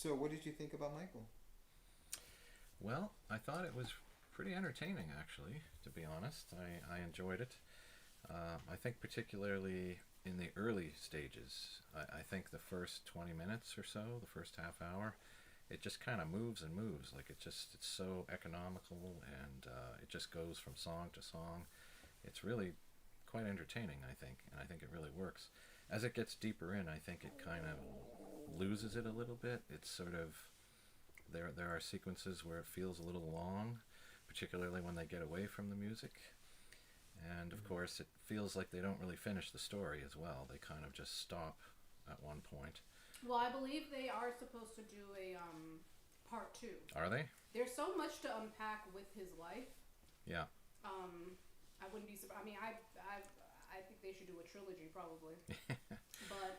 So, what did you think about Michael? Well, I thought it was pretty entertaining, actually, to be honest. I enjoyed it. I think particularly in the early stages, I think the first 20 minutes or so, the first half hour, it just kind of moves and moves. Like it's so economical and it just goes from song to song. It's really quite entertaining, I think, and I think it really works. As it gets deeper in, I think it kind of loses it a little bit. It's sort of there are sequences where it feels a little long, particularly when they get away from the music. And of course, it feels like they don't really finish the story as well. They kind of just stop at one point. Well, I believe they are supposed to do a part two. Are they? There's so much to unpack with his life. Yeah. I wouldn't be surprised. I mean, I think they should do a trilogy probably. But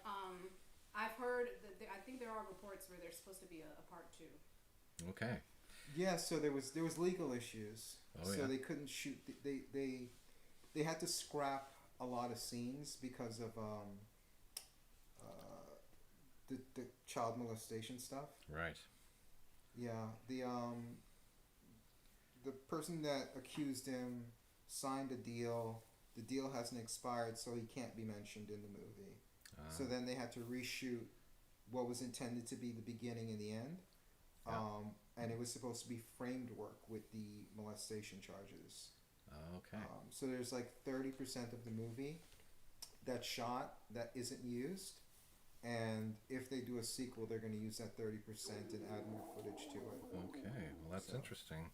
I've heard that I think there are reports where there's supposed to be a part two. Okay. Yeah, so there was legal issues. Oh, so yeah. they couldn't shoot. They had to scrap a lot of scenes because of the child molestation stuff. Right. Yeah, the person that accused him signed a deal. The deal hasn't expired, so he can't be mentioned in the movie. So then they had to reshoot what was intended to be the beginning and the end. Yeah. And it was supposed to be framed work with the molestation charges. Okay. So there's like 30% of the movie that's shot that isn't used. And if they do a sequel, they're going to use that 30% and add more footage to it. Okay. Well, that's interesting.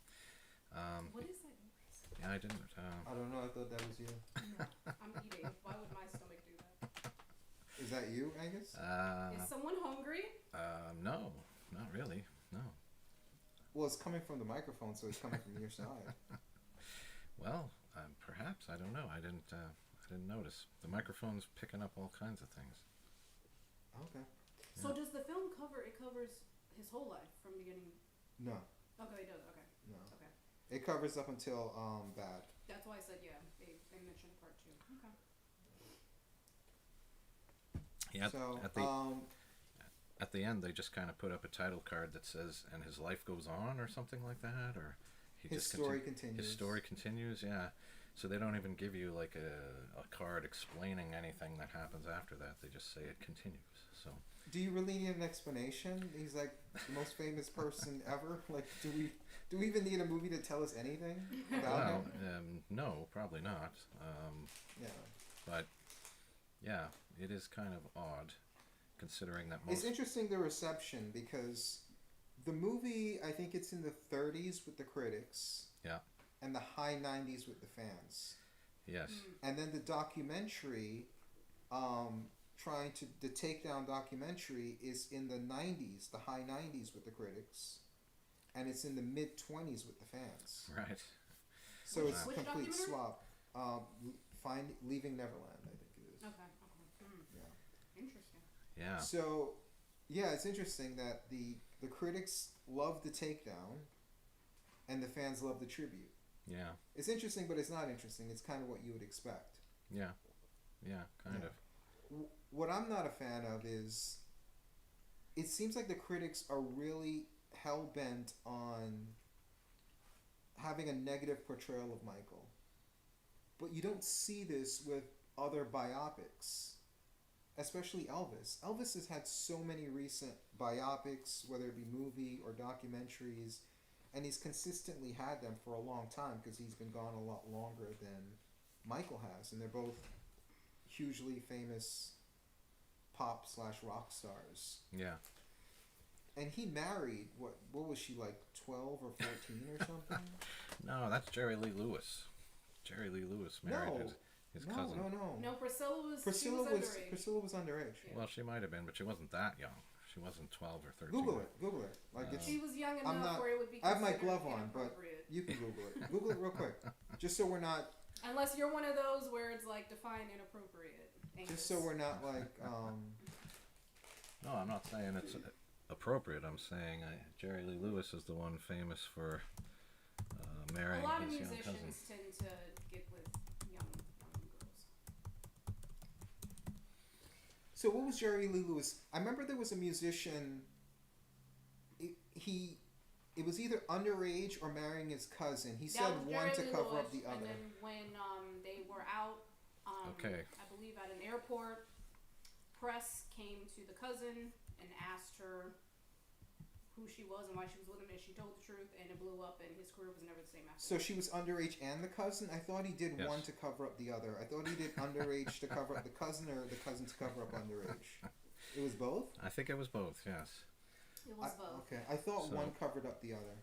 What is that noise? Yeah, I didn't. I don't know. I thought that was you. No, I'm eating. Why would my stomach do that? Is that you, Angus? Is someone hungry? No, not really. No. Well, it's coming from the microphone, so it's coming from your side. Well, perhaps I don't know. I didn't notice. The microphone's picking up all kinds of things. Okay. So does the film cover? It covers his whole life from beginning. No. Okay, it does. Okay. No. Okay. It covers up until bad. That's why I said yeah. They mentioned part two. Okay. Yeah. So At the end, they just kind of put up a title card that says, "And his life goes on," or something like that, or his story continues. His story continues. Yeah. So they don't even give you like a card explaining anything that happens after that. They just say it continues. So. Do you really need an explanation? He's like the most famous person ever. Like, do we even need a movie to tell us anything about him? No, probably not. Yeah. But yeah, it is kind of odd, considering that most. It's interesting the reception because the movie, I think it's in the 30s with the critics. Yeah. And the high 90s with the fans. Yes. And then the documentary, the Takedown documentary is in the 90s, the high 90s with the critics, and it's in the mid 20s with the fans. Right. So it's a Which complete documentary? swap. Leaving Neverland, I think it is. Okay. Yeah. Interesting. Yeah. So, yeah, it's interesting that the critics love the Takedown, and the fans love the tribute. Yeah. It's interesting, but it's not interesting. It's kind of what you would expect. Yeah. Yeah, kind of. What I'm not a fan of is it seems like the critics are really hell-bent on having a negative portrayal of Michael. But you don't see this with other biopics, especially Elvis. Elvis has had so many recent biopics, whether it be movie or documentaries, and he's consistently had them for a long time because he's been gone a lot longer than Michael has, and they're both hugely famous pop/rock stars. Yeah. And he married, what was she, like 12 or 14 or something? No, that's Jerry Lee Lewis. Jerry Lee Lewis married his cousin. No, Priscilla was underage. Priscilla was underage. Yeah. Well, she might have been, but she wasn't that young. She wasn't 12 or 13. Google it. Like She was young I'm enough not- where it would be I have my considered glove on, but inappropriate. you can Google it. Google it real quick. Just so we're not Unless you're one of those where it's like define inappropriate. just so we're not like No, I'm not saying it's appropriate. I'm saying Jerry Lee Lewis is the one famous for marrying a lot of his young cousin. musicians tend to get with young girls. So what was Jerry Lee Lewis? I remember there was a musician was either underage or marrying his cousin. He That said was one to Jerry cover Lewis, up the other. And then when they were out, Okay. I believe at an airport, press came to the cousin and asked her who she was and why she was with him, and she told the truth, and it blew up, and his career was never the same after. So she was underage and the cousin? I thought he did Yes. one to cover up the other. I thought he did underage to cover up the cousin, or the cousin to cover up underage. It was both? I think it was both. Yes. It was both. Okay, I thought So- one covered up the other.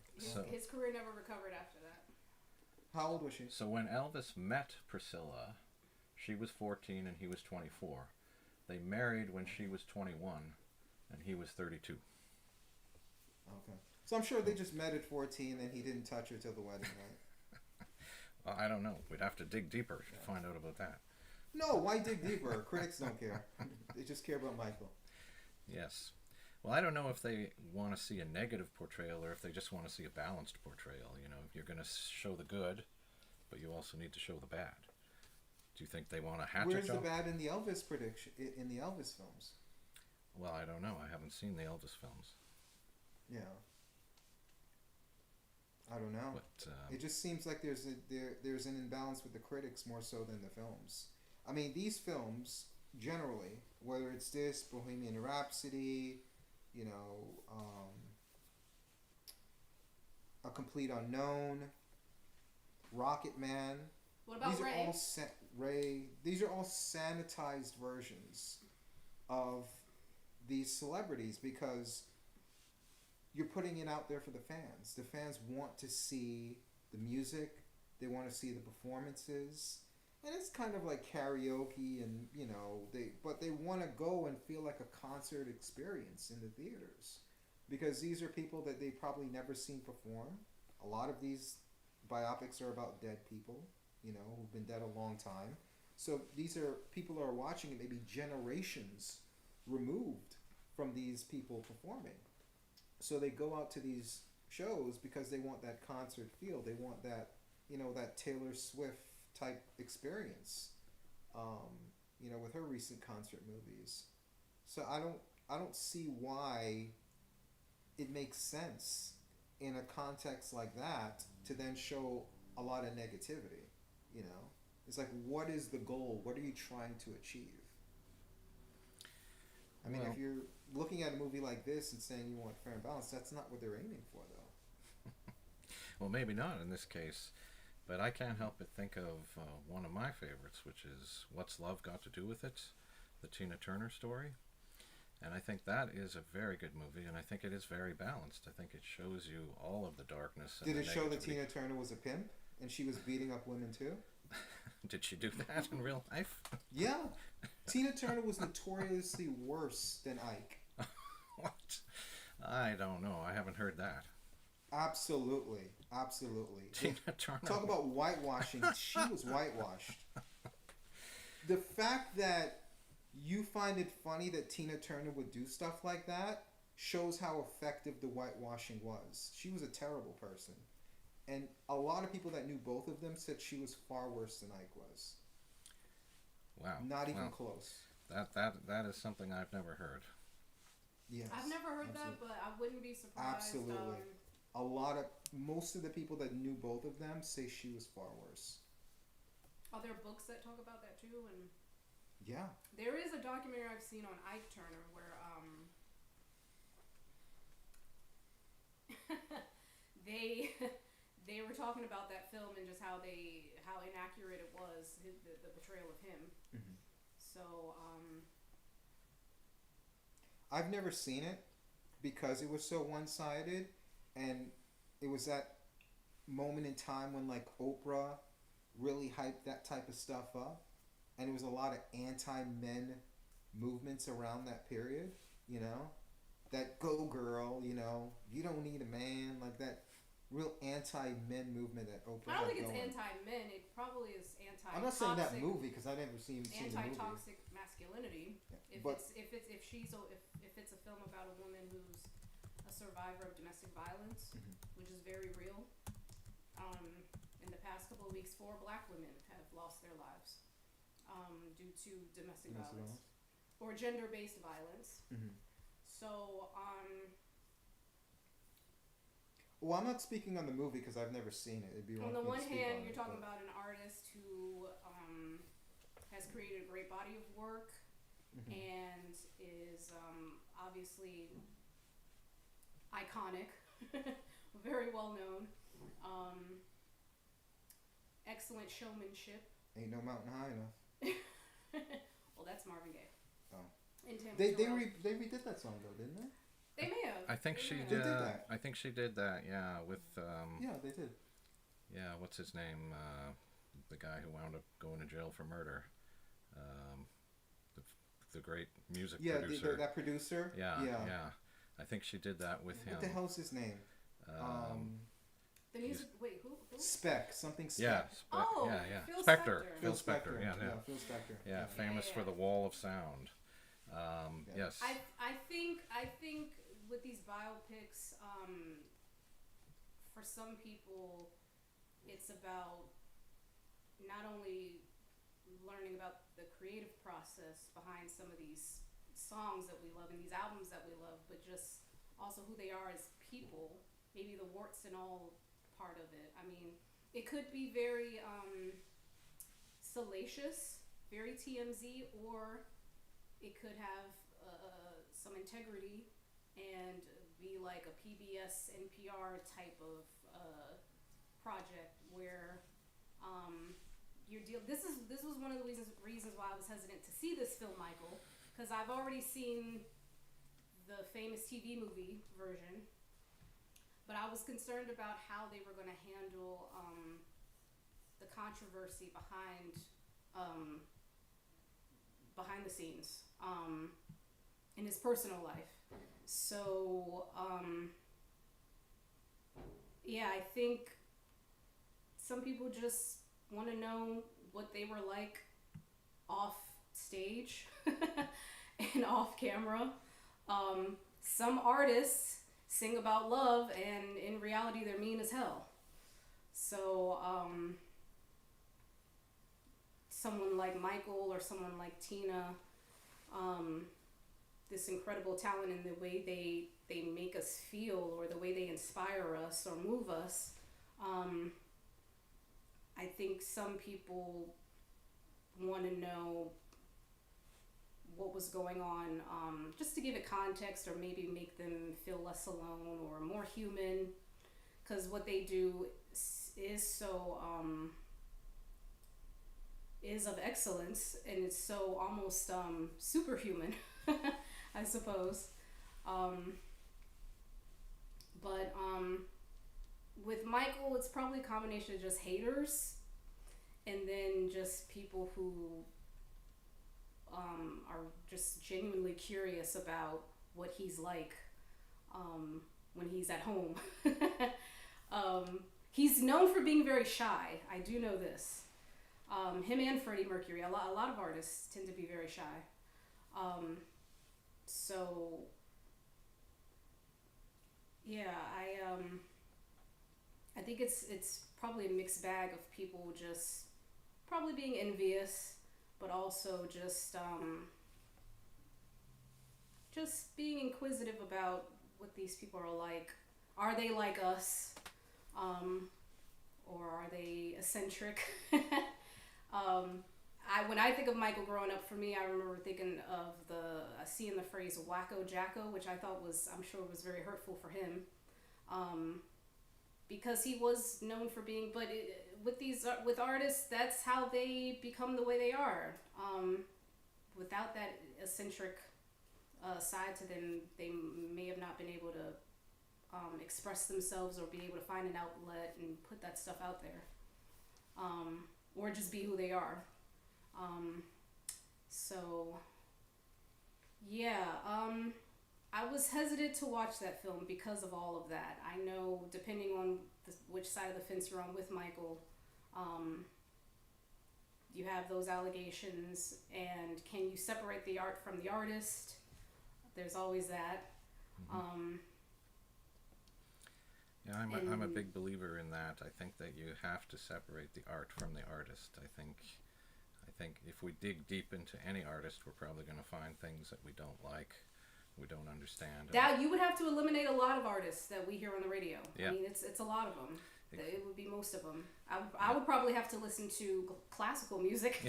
His career never recovered after that. How old was she? So when Elvis met Priscilla, she was 14 and he was 24. They married when she was 21 and he was 32. Okay. So I'm sure they just met at 14 and he didn't touch her till the wedding night. Well, I don't know. We'd have to dig deeper to find out about that. No, why dig deeper? Critics don't care. They just care about Michael. Yes. Well, I don't know if they want to see a negative portrayal or if they just want to see a balanced portrayal. You know, if you're going to show the good, but you also need to show the bad. Do you think they want a hatchet Where's job? the bad in the Elvis prediction in the Elvis films? Well, I don't know. I haven't seen the Elvis films. Yeah. I don't know. But It just seems like there's an imbalance with the critics more so than the films. I mean, these films generally, whether it's this Bohemian Rhapsody, you know, A Complete Unknown, Rocket Man. What about These are Ray? all Ray. These are all sanitized versions of these celebrities because you're putting it out there for the fans. The fans want to see the music. They want to see the performances. And it's kind of like karaoke and, you know, they want to go and feel like a concert experience in the theaters. Because these are people that they've probably never seen perform. A lot of these biopics are about dead people, you know, who've been dead a long time. So these are people who are watching it maybe generations removed from these people performing. So they go out to these shows because they want that concert feel. They want that, you know, that Taylor Swift type experience, you know, with her recent concert movies. So I don't see why it makes sense in a context like that to then show a lot of negativity, you know? It's like, what is the goal? What are you trying to achieve? I mean, Well- if you're looking at a movie like this and saying you want fair and balance, that's not what they're aiming for, though. well, maybe not in this case. But I can't help but think of one of my favorites, which is What's Love Got to Do with It? The Tina Turner story. And I think that is a very good movie, and I think it is very balanced. I think it shows you all of the darkness. And Did it the show that negativity. Tina Turner was a pimp and she was beating up women too? Did she do that in real life? Yeah. Tina Turner was notoriously worse than Ike. What? I don't know. I haven't heard that. Absolutely. Absolutely. Tina Turner. Talk about whitewashing. She was whitewashed. The fact that you find it funny that Tina Turner would do stuff like that shows how effective the whitewashing was. She was a terrible person. And a lot of people that knew both of them said she was far worse than Ike was. Wow. Not even Wow. close. That is something I've never heard. Yes. I've never heard absolutely. that, but I wouldn't be surprised. Absolutely. Most of the people that knew both of them say she was far worse. Are there books that talk about that too? And Yeah. there is a documentary I've seen on Ike Turner where they were talking about that film and just how inaccurate it was, the portrayal of him. Mm-hmm. So I've never seen it because it was so one-sided, and it was that moment in time when like Oprah really hyped that type of stuff up, and it was a lot of anti-men movements around that period, you know, that go girl, you know, you don't need a man, like that real anti-men movement that Oprah I don't had think it's going. anti-men. It probably is anti-toxic. I'm not saying that movie because I never seen the movie. Anti-toxic masculinity. Yeah, If but it's a film about a woman who's a survivor of domestic violence, Mhm. which is very real. In the past couple of weeks, 4 Black women have lost their lives due to domestic violence or gender-based violence. Mhm. So Well, I'm not speaking on the movie because I've never seen it. It'd be wrong On the for me one to speak hand, on you're it, talking but- about an artist who has created a great body of work Mhm. and is obviously iconic, very well known, excellent showmanship. Ain't no mountain high enough. Well, that's Marvin Gaye. Oh. And Tammy They Terrell. redid that song though, didn't they? They may have. I think They she may have. did. They did that. I think she did that. Yeah, with Yeah, they did. yeah, what's his name? The guy who wound up going to jail for murder. The great music Yeah, producer. that producer. Yeah. I think she did that with him. What the hell's his name? The music. Wait, who? Spec. Something Spec. Yeah, Oh, yeah. Phil Spector. Spector. Phil Spector. Yeah. Phil Spector. Yeah, famous for the Wall of Sound. Yes. I think with these biopics, for some people, it's about not only learning about the creative process behind some of these songs that we love and these albums that we love, but just also who they are as people, maybe the warts and all part of it. I mean, it could be very salacious, very TMZ, or it could have some integrity and be like a PBS NPR type of project where this was one of the reasons why I was hesitant to see this film, Michael, because I've already seen the famous TV movie version, but I was concerned about how they were going to handle the controversy behind the scenes in his personal life. So yeah, I think some people just want to know what they were like off stage and off camera. Some artists sing about love and in reality they're mean as hell. So someone like Michael or someone like Tina, this incredible talent in the way they make us feel or the way they inspire us or move us, I think some people want to know what was going on, just to give it context or maybe make them feel less alone or more human, because what they do is so is of excellence and it's so almost superhuman, I suppose. But with Michael, it's probably a combination of just haters and then just people who are just genuinely curious about what he's like when he's at home. He's known for being very shy. I do know this. Him and Freddie Mercury, a lot of artists tend to be very shy. So yeah, I think it's probably a mixed bag of people just probably being envious, but also just being inquisitive about what these people are like. Are they like us? Or are they eccentric? When I think of Michael growing up, for me, I remember thinking of seeing the phrase wacko jacko, which I thought I'm sure was very hurtful for him. Because he was known for being, but with artists, that's how they become the way they are. Without that eccentric side to them, they may have not been able to express themselves or be able to find an outlet and put that stuff out there, or just be who they are. So yeah, I was hesitant to watch that film because of all of that. I know, depending on which side of the fence you're on with Michael, you have those allegations, and can you separate the art from the artist? There's always that. Mm-hmm. Yeah, I'm a big believer in that. I think that you have to separate the art from the artist. I think if we dig deep into any artist, we're probably going to find things that we don't like. we don't understand. That you would have to eliminate a lot of artists that we hear on the radio. Yeah. I mean, it's a lot of them. It would be most of them. I would probably have to listen to classical music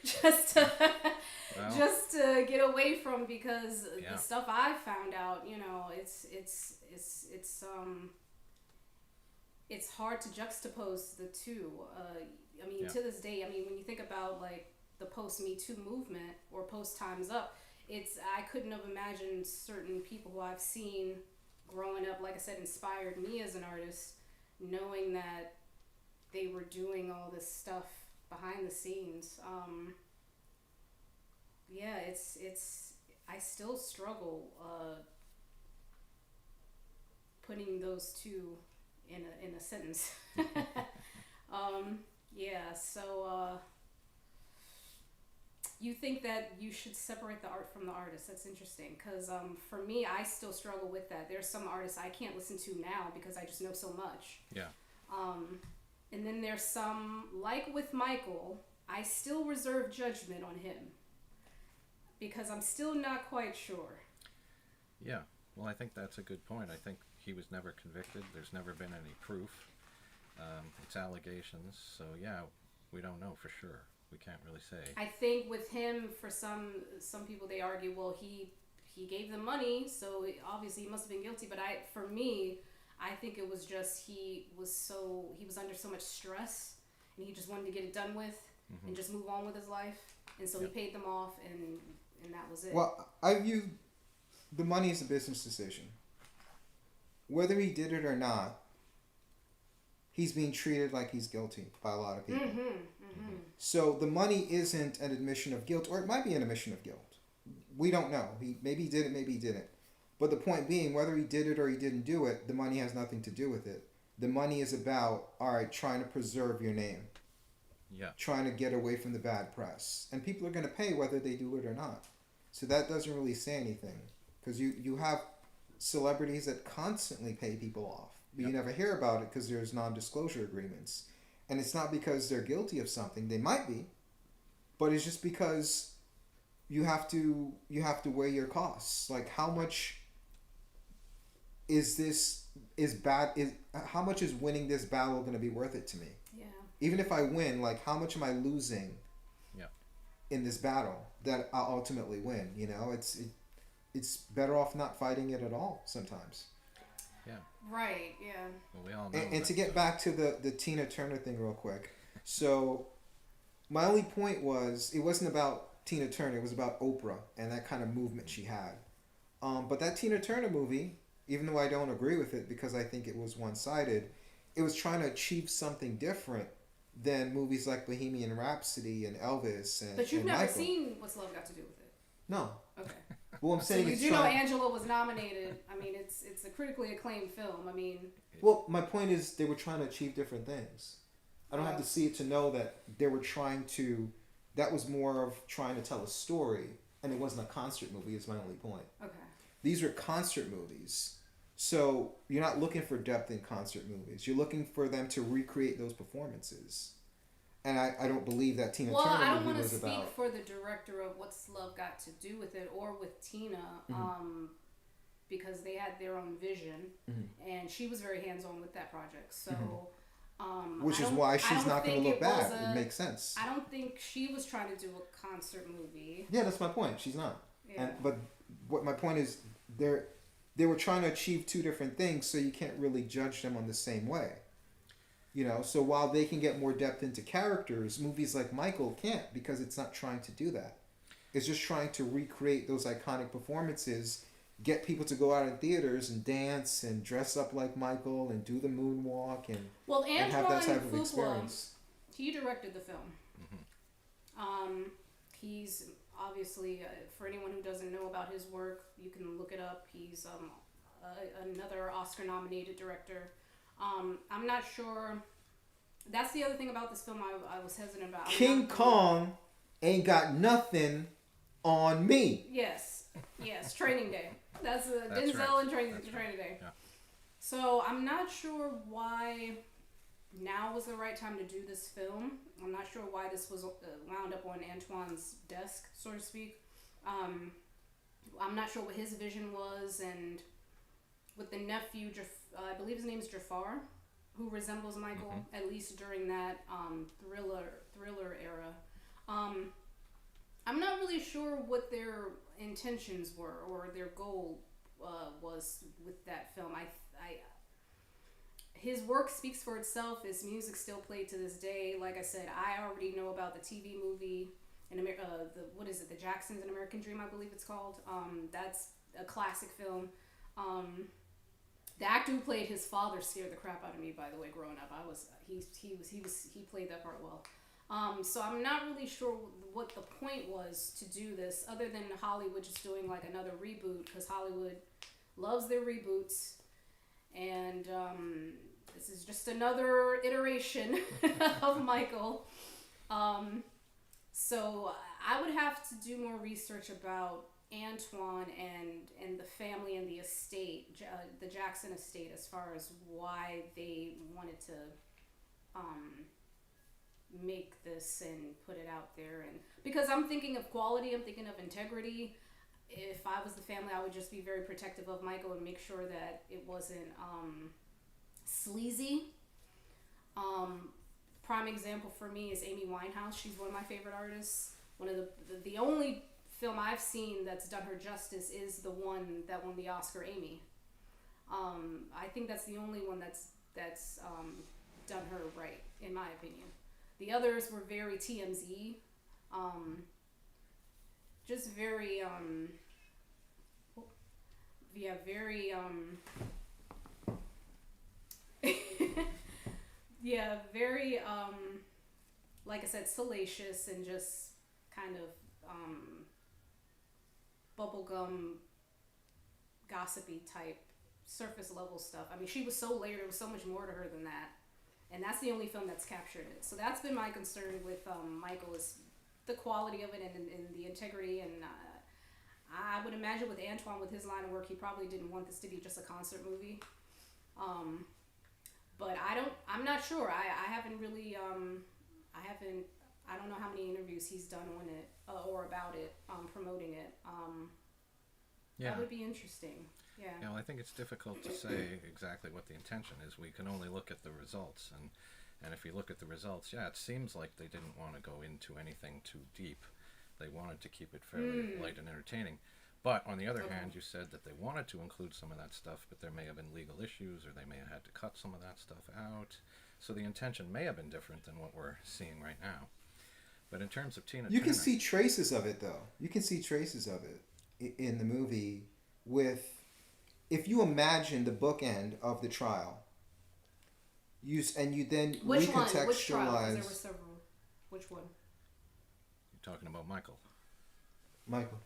just to just to get away from, because the stuff I've found out, you know, it's hard to juxtapose the two. I mean, to this day, I mean, when you think about like the post MeToo movement or post Time's Up, I couldn't have imagined certain people who I've seen growing up, like I said, inspired me as an artist, knowing that they were doing all this stuff behind the scenes. I still struggle putting those two in a sentence. So you think that you should separate the art from the artist. That's interesting, because for me, I still struggle with that. There's some artists I can't listen to now because I just know so much. Yeah. And then there's some, like with Michael, I still reserve judgment on him because I'm still not quite sure. Yeah. Well, I think that's a good point. I think he was never convicted. There's never been any proof. It's allegations. So, yeah, we don't know for sure. We can't really say. I think with him, for some people, they argue, well, he gave them money, so obviously he must have been guilty. But for me, I think it was just he was under so much stress, and he just wanted to get it done with and just move on with his life, and so he paid them off, and that was it. Well, I view the money as a business decision. Whether he did it or not, he's being treated like he's guilty by a lot of people. So the money isn't an admission of guilt, or it might be an admission of guilt. We don't know. Maybe he did it, maybe he didn't. But the point being, whether he did it or he didn't do it, the money has nothing to do with it. The money is about, all right, trying to preserve your name. Yeah. Trying to get away from the bad press. And people are going to pay whether they do it or not. So that doesn't really say anything. Because you have celebrities that constantly pay people off. But you never hear about it because there's non-disclosure agreements. And it's not because they're guilty of something. They might be. But it's just because you have to weigh your costs. Like, how much how much is winning this battle going to be worth it to me? Yeah. Even if I win, like, how much am I losing in this battle that I'll ultimately win? You know, it's better off not fighting it at all sometimes. Yeah. Right, yeah. Well, we all know. And to get back to the Tina Turner thing real quick. So my only point was, it wasn't about Tina Turner, it was about Oprah and that kind of movement she had. But that Tina Turner movie, even though I don't agree with it because I think it was one-sided, it was trying to achieve something different than movies like Bohemian Rhapsody and Elvis and But you've never Michael. seen What's Love Got to Do with It? No. Okay. Well, I'm saying so you it's do know trying... Angela was nominated. I mean, it's a critically acclaimed film. I mean... Well, my point is they were trying to achieve different things. I don't have to see it to know that they were trying to... That was more of trying to tell a story, and it wasn't a concert movie, is my only point. Okay. These are concert movies. So you're not looking for depth in concert movies. You're looking for them to recreate those performances. And I don't believe that Tina Turner movie was about... Well, I don't want to speak for the director of What's Love Got to Do with It or with Tina, because they had their own vision, and she was very hands-on with that project. So, which is why she's not going to look bad. It makes sense. I don't think she was trying to do a concert movie. Yeah, that's my point. She's not. Yeah. But what my point is, they were trying to achieve two different things, so you can't really judge them on the same way. You know, so while they can get more depth into characters, movies like Michael can't, because it's not trying to do that. It's just trying to recreate those iconic performances, get people to go out in theaters and dance and dress up like Michael and do the moonwalk and have that type of experience. He directed the film. He's obviously, for anyone who doesn't know about his work, you can look it up. He's another Oscar-nominated director. I'm not sure. That's the other thing about this film I was hesitant about. King Kong ain't got nothing on me. Yes, Training Day. That's Denzel right. and Training Right. Day. Yeah. So I'm not sure why now was the right time to do this film. I'm not sure why this was wound up on Antoine's desk, so to speak. I'm not sure what his vision was, and with the nephew, I believe his name is Jaafar, who resembles Michael, at least during that thriller era. I'm not really sure what their intentions were or their goal was with that film. His work speaks for itself. His music still played to this day. Like I said, I already know about the TV movie the Jacksons, An American Dream, I believe it's called. That's a classic film. The actor who played his father scared the crap out of me. By the way, growing up, he played that part well. So I'm not really sure what the point was to do this, other than Hollywood just doing like another reboot, because Hollywood loves their reboots, and this is just another iteration of Michael. So I would have to do more research about Antoine and the family and the estate, the Jackson estate, as far as why they wanted to make this and put it out there. And because I'm thinking of quality, I'm thinking of integrity. If I was the family, I would just be very protective of Michael and make sure that it wasn't sleazy. Prime example for me is Amy Winehouse. She's one of my favorite artists. One of the only film I've seen that's done her justice is the one that won the Oscar, Amy. I think that's the only one that's done her right, in my opinion. The others were very TMZ, just very very very like I said, salacious and just kind of bubblegum gossipy type surface level stuff. I mean, she was so layered, there was so much more to her than that, and that's the only film that's captured it. So that's been my concern with Michael, is the quality of it and the integrity. And I would imagine with Antoine, with his line of work, he probably didn't want this to be just a concert movie. But I'm not sure. I haven't really, I don't know how many interviews he's done on it or about it, promoting it. That would be interesting. Yeah. Well, I think it's difficult to say exactly what the intention is. We can only look at the results, and if you look at the results, it seems like they didn't want to go into anything too deep. They wanted to keep it fairly light and entertaining. But on the other hand, you said that they wanted to include some of that stuff, but there may have been legal issues, or they may have had to cut some of that stuff out. So the intention may have been different than what we're seeing right now. But in terms of Tina Turner, you can see traces of it, though. You can see traces of it in the movie if you imagine the bookend of the trial, you then Which recontextualize. One? Which trial? 'Cause there were several. Which one? You're talking about Michael. Michael.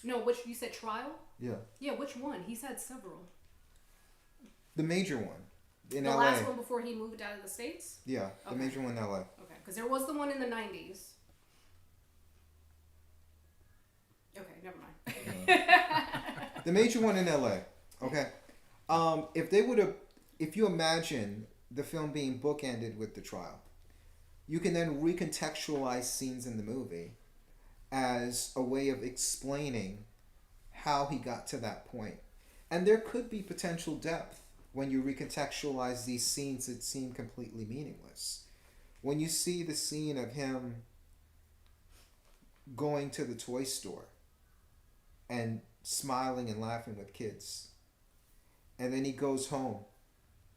No, which you said trial? Yeah. Yeah, which one? He's had several. The major one in the LA. The last one before he moved out of the States? Yeah, the major one in LA. Okay, because there was the one in the 90s. Okay, never mind. The major one in LA. Okay. If you imagine the film being bookended with the trial, you can then recontextualize scenes in the movie as a way of explaining how he got to that point. And there could be potential depth when you recontextualize these scenes that seem completely meaningless. When you see the scene of him going to the toy store and smiling and laughing with kids, and then he goes home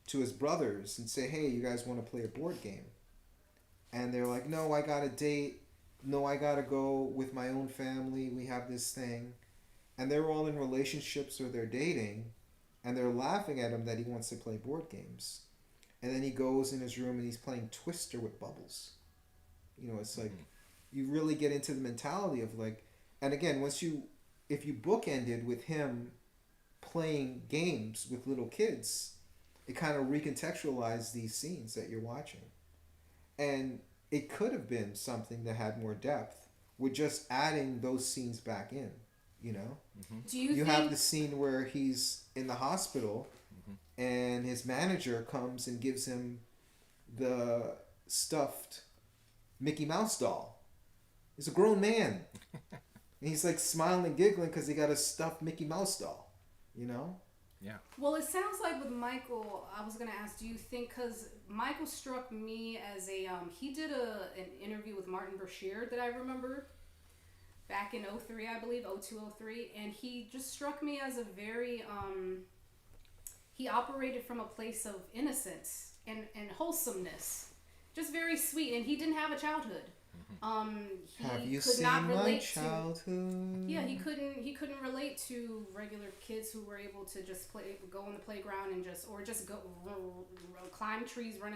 to his brothers and say, hey, you guys want to play a board game? And they're like, no, I got a date. No, I got to go with my own family. We have this thing. And they're all in relationships or they're dating, and they're laughing at him that he wants to play board games. And then he goes in his room and he's playing Twister with bubbles. It's like, you really get into the mentality of like, and again, if you bookended with him playing games with little kids, it kind of recontextualized these scenes that you're watching. And it could have been something that had more depth with just adding those scenes back in, Do you think... have the scene where he's in the hospital and his manager comes and gives him the stuffed Mickey Mouse doll. He's a grown man. And he's like smiling and giggling because he got a stuffed Mickey Mouse doll, you know? Yeah. Well, it sounds like with Michael, I was gonna ask, do you think, because Michael struck me as he did an interview with Martin Bashir that I remember back in 03, I believe, 02, 03, and he just struck me as a very, he operated from a place of innocence and wholesomeness. Just very sweet, and he didn't have a childhood. He Have you could seen not my relate childhood? Yeah, he couldn't relate to regular kids who were able to just go on the playground and just go climb trees, run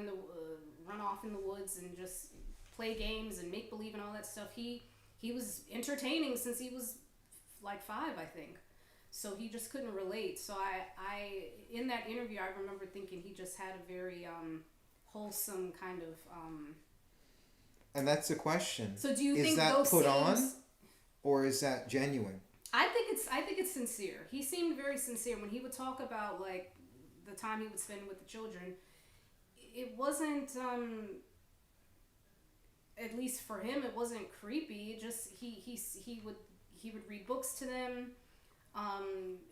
off in the woods and just play games and make believe and all that stuff. He was entertaining since he was like 5, I think. So he just couldn't relate. So I in that interview I remember thinking he just had a very wholesome kind of And that's the question. So do you is think that those put scenes, on, or is that genuine? I think it's sincere. He seemed very sincere when he would talk about like the time he would spend with the children. It wasn't at least for him it wasn't creepy. It just he would read books to them.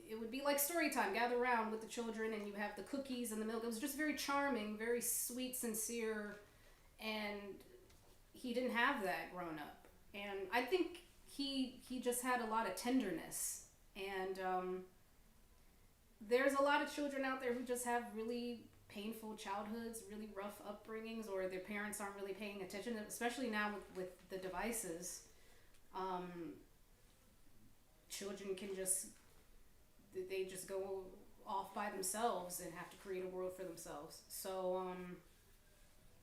It would be like story time, gather around with the children, and you have the cookies and the milk. It was just very charming, very sweet, sincere, and he didn't have that growing up. And I think he just had a lot of tenderness. And there's a lot of children out there who just have really painful childhoods, really rough upbringings, or their parents aren't really paying attention, especially now with the devices. Children can just go off by themselves and have to create a world for themselves. So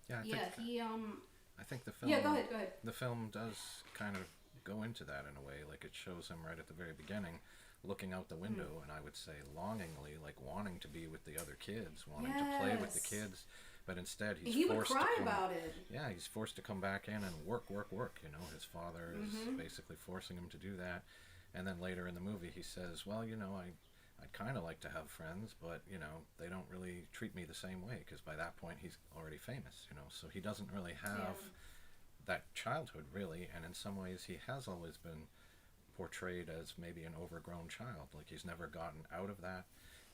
I think the film. Yeah, go ahead. The film does kind of go into that in a way. Like it shows him right at the very beginning, looking out the window, and I would say longingly, like wanting to be with the other kids, wanting to play with the kids, but instead he would cry about it. Yeah, he's forced to come back in and work. You know, his father is basically forcing him to do that, and then later in the movie he says, "Well, you know, I'd kind of like to have friends, but, you know, they don't really treat me the same way," because by that point he's already famous, you know, so he doesn't really have that childhood, really, and in some ways he has always been portrayed as maybe an overgrown child, like he's never gotten out of that.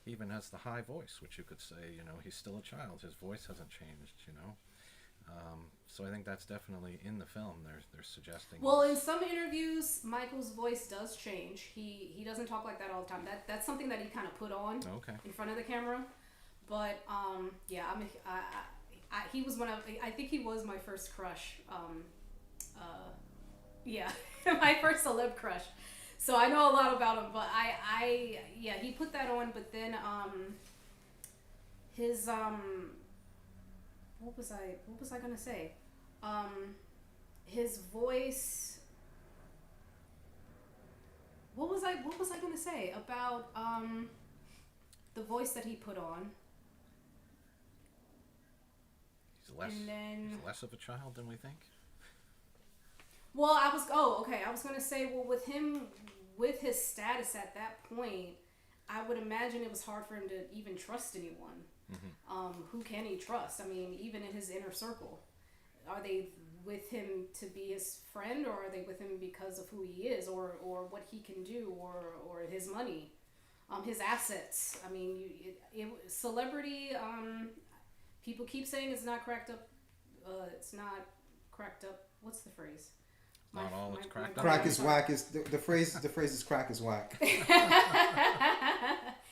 He even has the high voice, which you could say, you know, he's still a child, his voice hasn't changed, you know. So I think that's definitely in the film. They're suggesting. Well, in some interviews, Michael's voice does change. He doesn't talk like that all the time. That's something that he kind of put on in front of the camera. But yeah, he was I think he was my first crush. Yeah, my first celeb crush. So I know a lot about him. But yeah, he put that on. But then his what was I gonna say? His voice. What was I gonna say about the voice that he put on? He's less of a child than we think. Well, I was gonna say, well, with him, with his status at that point, I would imagine it was hard for him to even trust anyone. Who can he trust? I mean, even in his inner circle, are they with him to be his friend, or are they with him because of who he is, or what he can do, or his money, his assets? I mean, celebrity. People keep saying it's not cracked up. It's not cracked up. What's the phrase? Not all it's cracked up. Crack is whack is the phrase. The phrase is crack is whack.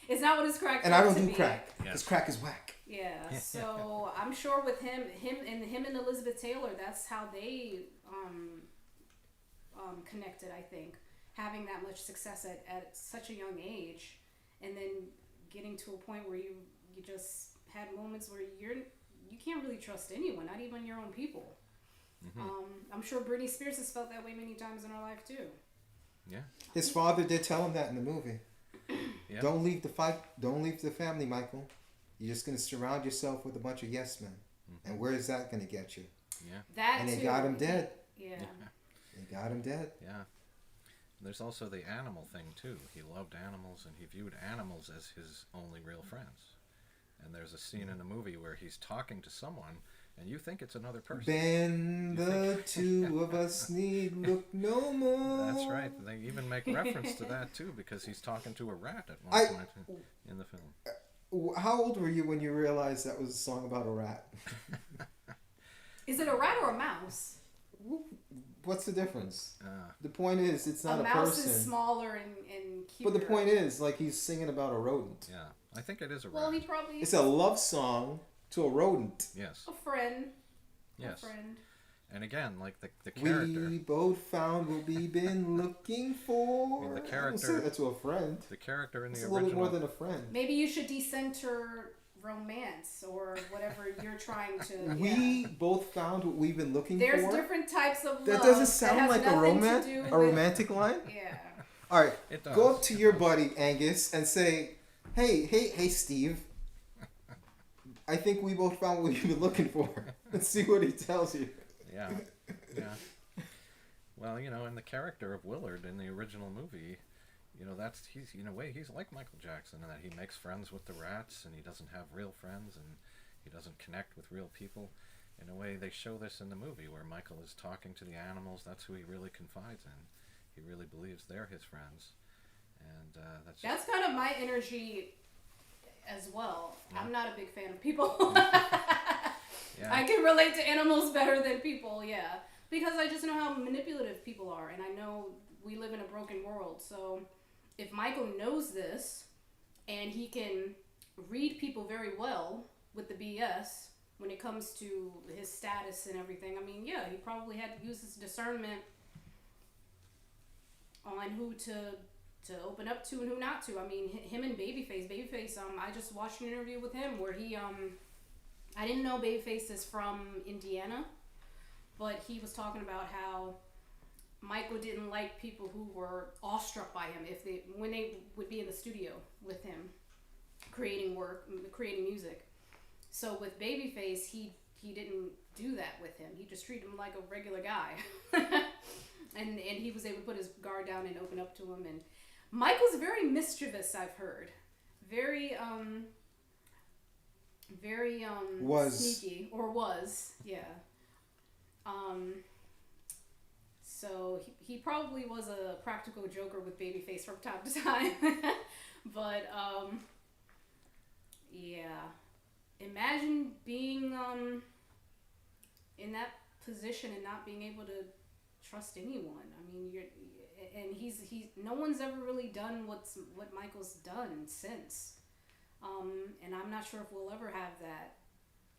It's not what it's cracked and up I don't to do be. crack. Because crack is whack. Yeah, so I'm sure with him and Elizabeth Taylor, that's how they connected. I think having that much success at such a young age, and then getting to a point where you just had moments where you can't really trust anyone, not even your own people. I'm sure Britney Spears has felt that way many times in her life too. Yeah. His father did tell him that in the movie. Yeah. Don't leave the fight. Don't leave the family, Michael. You're just gonna surround yourself with a bunch of yes men. And where is that gonna get you? Yeah. And they got him dead. Yeah. They got him dead. Yeah. There's also the animal thing too. He loved animals and he viewed animals as his only real friends. And there's a scene in the movie where he's talking to someone And you think it's another person. Ben, the two of us need look no more. That's right. They even make reference to that too, because he's talking to a rat at one point in the film. How old were you when you realized that was a song about a rat? Is it a rat or a mouse? What's the difference? The point is, it's not a person. A mouse is smaller and cuter. But the point is, like, he's singing about a rodent. Yeah, I think it is a rat. Well, he probably... It's a love song to a rodent. Yes. A friend. Yes. A friend. And again, like the character... We both found what we've been looking for. I mean, the character... I don't say that to a friend. The character in the original... original... It's a little bit more than a friend. Maybe you should decenter romance or whatever you're trying to... We both found what we've been looking There's for. There's different types of love. That doesn't sound like a romantic line? Yeah. All right, go up to your buddy, Angus, and say, hey, Steve. I think we both found what you've been looking for. Let's see what he tells you. Yeah. Well, in the character of Willard in the original movie, he's in a way he's like Michael Jackson in that he makes friends with the rats and he doesn't have real friends and he doesn't connect with real people. In a way, they show this in the movie where Michael is talking to the animals. That's who he really confides in. He really believes they're his friends, and that's kind of my energy as well. Yeah. I'm not a big fan of people. Yeah. I can relate to animals better than people, yeah. Because I just know how manipulative people are, and I know we live in a broken world. So if Michael knows this, and he can read people very well with the BS when it comes to his status and everything, I mean, yeah, he probably had to use his discernment on who to open up to and who not to. I mean, him and Babyface, I just watched an interview with him where he, I didn't know Babyface is from Indiana, but he was talking about how Michael didn't like people who were awestruck by him when they would be in the studio with him, creating music. So with Babyface, he didn't do that with him. He just treated him like a regular guy. And he was able to put his guard down and open up to him. And Michael's very mischievous, I've heard. Very sneaky. Or was, yeah. So he probably was a practical joker with Babyface from time to time. But, yeah. Imagine being in that position and not being able to trust anyone. I mean, he's no one's ever really done what Michael's done since, and I'm not sure if we'll ever have that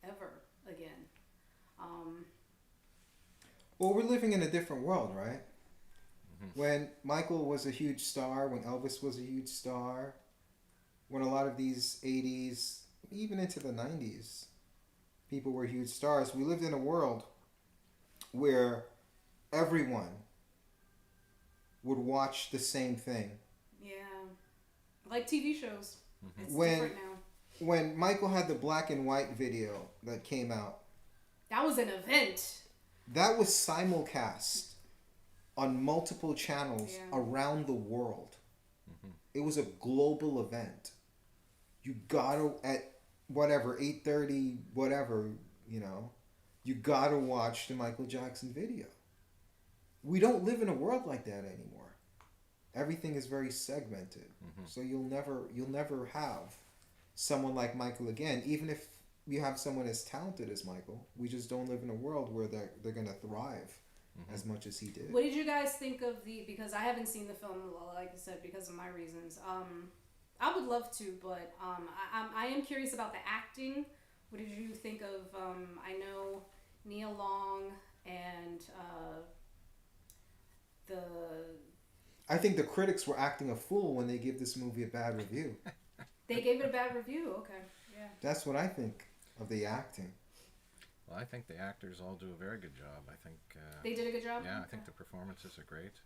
ever again. Well, we're living in a different world, right? Mm-hmm. When Michael was a huge star, when Elvis was a huge star, when a lot of these 80s, even into the 90s, people were huge stars. We lived in a world where everyone would watch the same thing. Yeah. Like TV shows. Mm-hmm. It's different now. When Michael had the black and white video that came out. That was an event. That was simulcast on multiple channels around the world. Mm-hmm. It was a global event. You gotta, at whatever, 8:30, whatever, you gotta watch the Michael Jackson video. We don't live in a world like that anymore. Everything is very segmented. Mm-hmm. So you'll never have someone like Michael again. Even if you have someone as talented as Michael, we just don't live in a world where they're gonna thrive as much as he did. What did you guys think of because I haven't seen the film, like I said, because of my reasons. I would love to, but I am curious about the acting. What did you think of, I know Nia Long and I think the critics were acting a fool when they gave this movie a bad review. They gave it a bad review? Okay, yeah. That's what I think of the acting. Well, I think the actors all do a very good job. I think... they did a good job? Yeah, okay. I think the performances are great.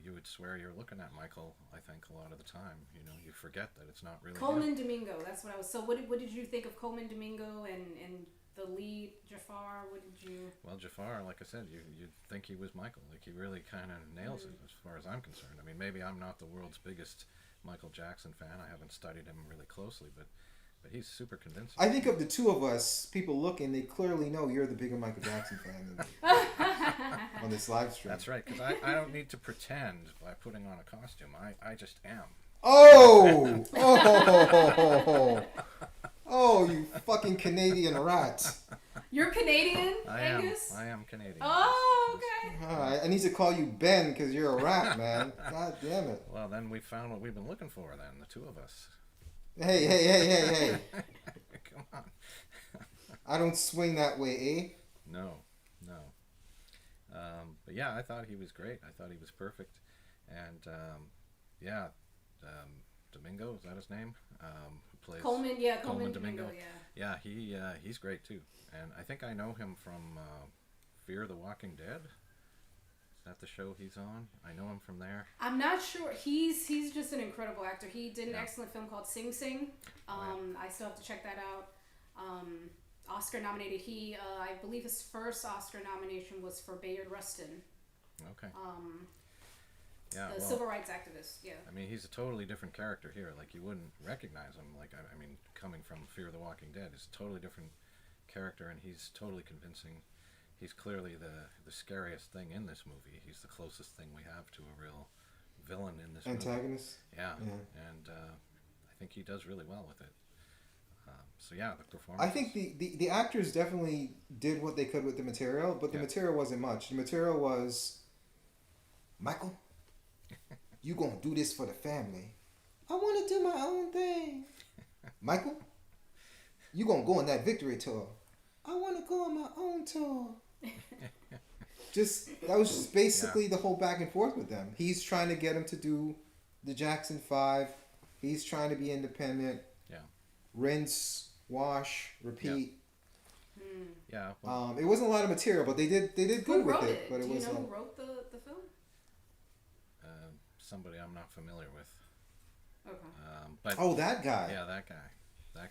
You would swear you're looking at Michael, I think, a lot of the time. You forget that it's not really Colman him. Domingo, that's what I was... So what did you think of Colman Domingo and the lead, Jaafar? What did you... Well, Jaafar, like I said, you'd think he was Michael. Like, he really kind of nails it as far as I'm concerned. I mean, maybe I'm not the world's biggest Michael Jackson fan. I haven't studied him really closely, but but he's super convincing. I think of the two of us, people looking, they clearly know you're the bigger Michael Jackson fan than me on this live stream. That's right, because I don't need to pretend by putting on a costume. I just am. Oh! Oh, you fucking Canadian rat. You're Canadian, I Angus? am Canadian. Oh, okay. I need to call you Ben because you're a rat, man. God damn it. Well, then we found what we've been looking for, then, the two of us. Hey. Come on. I don't swing that way, eh? No. But yeah, I thought he was great. I thought he was perfect. And Domingo, is that his name? Who plays Colman Domingo. Yeah. Yeah, he's great too. And I think I know him from Fear the Walking Dead. Is that the show he's on? I know him from there. I'm not sure. He's just an incredible actor. He did an excellent film called Sing Sing. I still have to check that out. Oscar nominated. He, I believe his first Oscar nomination was for Bayard Rustin. Okay. The civil rights activist. Yeah. I mean, he's a totally different character here. Like, you wouldn't recognize him. Like, I mean, coming from Fear the Walking Dead, he's a totally different character, and he's totally convincing. He's clearly the scariest thing in this movie. He's the closest thing we have to a real villain in this Antagonist? movie. Yeah. And I think he does really well with it. So yeah, the performance. I think the actors definitely did what they could with the material, but the material wasn't much. The material was, Michael, you gonna do this for the family. I want to do my own thing. Michael, you gonna go on that victory tour. I want to go on my own tour. That was just basically the whole back and forth with them. He's trying to get him to do the Jackson 5. He's trying to be independent. Yeah. Rinse, wash, repeat. Yeah. Well, it wasn't a lot of material, but they did good with it. But Do it you was know who wrote the film? somebody I'm not familiar with. Okay. But that guy. Yeah, that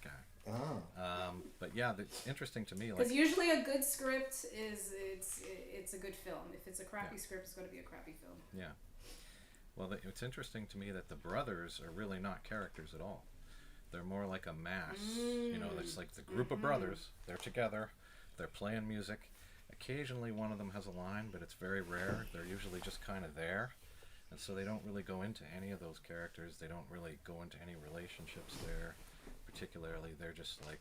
guy. Oh. But yeah, it's interesting to me. Because Like, usually a good script it's a good film. If it's a crappy script, it's going to be a crappy film. Yeah. Well, it's interesting to me that the brothers are really not characters at all. They're more like a mass. You know, it's like the group of brothers. They're together. They're playing music. Occasionally one of them has a line, but it's very rare. They're usually just kind of there. And so they don't really go into any of those characters. They don't really go into any relationships there. Particularly, they're just like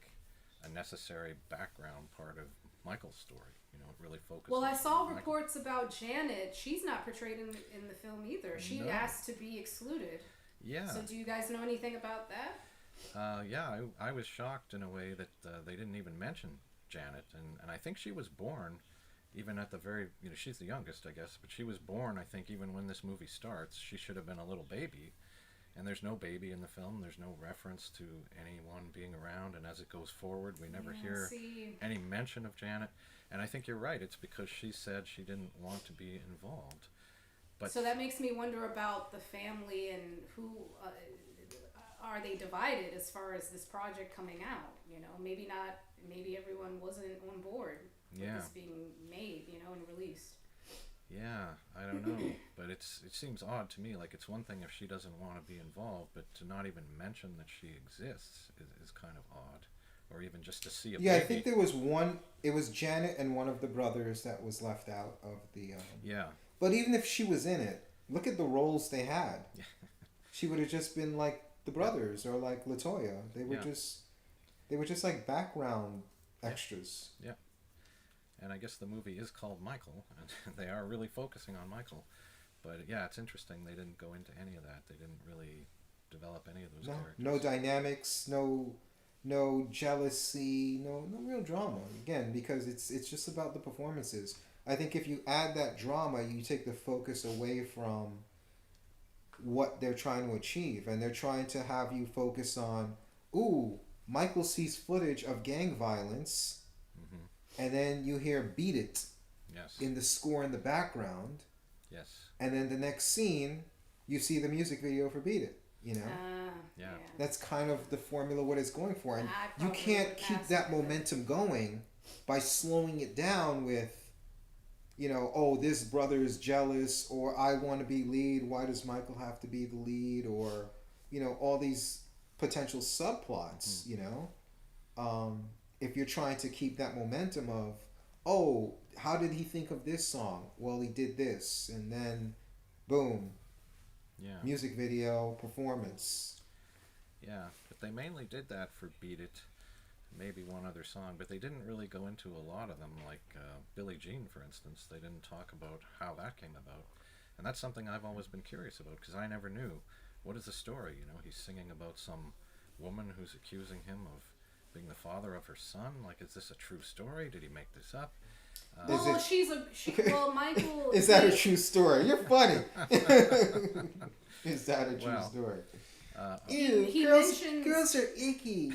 a necessary background part of Michael's story. You know, it really focuses. Well, I saw on Michael. reports about Janet. She's not portrayed in the film either. She asked to be excluded. Yeah. So do you guys know anything about that? Yeah, I was shocked in a way that they didn't even mention Janet, and I think she was born even at the very, you know, she's the youngest, I guess, but she was born, I think, even when this movie starts. She should have been a little baby, and there's no baby in the film. There's no reference to anyone being around, and as it goes forward, we never hear any mention of Janet. And I think you're right. It's because she said she didn't want to be involved. But so that makes me wonder about the family and who are they divided as far as this project coming out? You know, maybe not. Maybe everyone wasn't on board with this being made, you know, and released. Yeah, I don't know, but it seems odd to me. Like, it's one thing if she doesn't want to be involved, but to not even mention that she exists is kind of odd. Or even just to see a baby. I think there was one. It was Janet and one of the brothers that was left out of the. Yeah. But even if she was in it, look at the roles they had. She would have just been like the brothers or like LaToya. They were just like background extras. Yeah. And I guess the movie is called Michael, and they are really focusing on Michael. But yeah, it's interesting they didn't go into any of that. They didn't really develop any of those characters. No dynamics, no jealousy, no real drama. Again, because it's just about the performances. I think if you add that drama, you take the focus away from what they're trying to achieve, and they're trying to have you focus on, ooh, Michael sees footage of gang violence. And then you hear "Beat It" in the score in the background. Yes. And then the next scene, you see the music video for "Beat It." You know. Yeah. That's kind of the formula what it's going for, and you can't keep that momentum going by slowing it down with, you know, oh, this brother is jealous, or I want to be lead. Why does Michael have to be the lead? Or, you know, all these potential subplots, you know? If you're trying to keep that momentum of, oh, how did he think of this song? Well, he did this, and then, boom, Yeah. music video, performance. Yeah, but they mainly did that for Beat It, maybe one other song, but they didn't really go into a lot of them, like Billie Jean, for instance. They didn't talk about how that came about. And that's something I've always been curious about, because I never knew, what is the story? You know, he's singing about some woman who's accusing him of being the father of her son. Like, is this a true story? Did he make this up? Well, well, Michael. Is that a true story? You're funny. Is that a true story? Ew, girls are icky.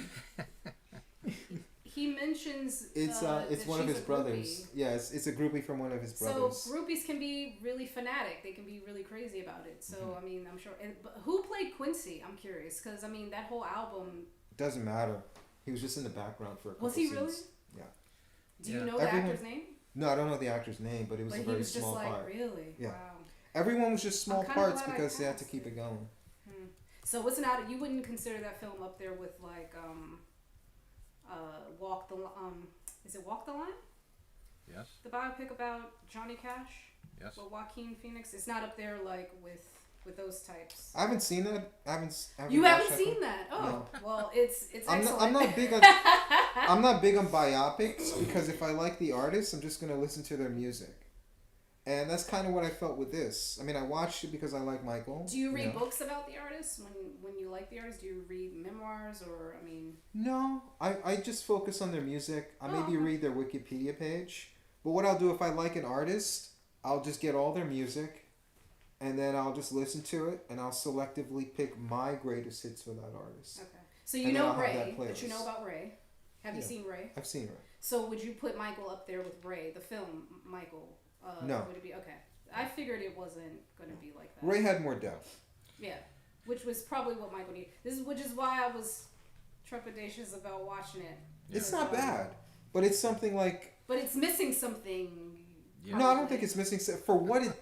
He mentions it's one of his brothers. Yes, it's a groupie from one of his brothers. So groupies can be really fanatic. They can be really crazy about it. So I mean, I'm sure. But who played Quincy? I'm curious because I mean that whole album. Doesn't matter. He was just in the background for a couple Was he scenes. really? Yeah. Do you know the actor's name? No, I don't know the actor's name, but it was a very small part. Really? Yeah. Wow. Everyone was just small parts because they had to keep it going. So what's not? You wouldn't consider that film up there with like Walk the is it Walk the Line? Yes. The biopic about Johnny Cash. Yes. With Joaquin Phoenix. It's not up there like with those types. I haven't seen that. You haven't seen that? Oh, no. Well, it's excellent. I'm not big on. I'm not big on biopics because if I like the artist, I'm just gonna listen to their music, and that's kind of what I felt with this. I mean, I watched it because I like Michael. Do you read books about the artist when you like the artist? Do you read memoirs or I mean? No, I just focus on their music. I maybe read their Wikipedia page, but what I'll do if I like an artist, I'll just get all their music. And then I'll just listen to it, and I'll selectively pick my greatest hits for that artist. Okay. So you know Ray, but you know about Ray. Have you seen Ray? I've seen Ray. So would you put Michael up there with Ray, the film Michael? No. Would it be okay? I figured it wasn't going to be like that. Ray had more depth. Yeah, which was probably what Michael needed. Which is why I was trepidatious about watching it. It's not bad, but it's something like. But it's missing something. Yeah. No, I don't think it's missing for what it.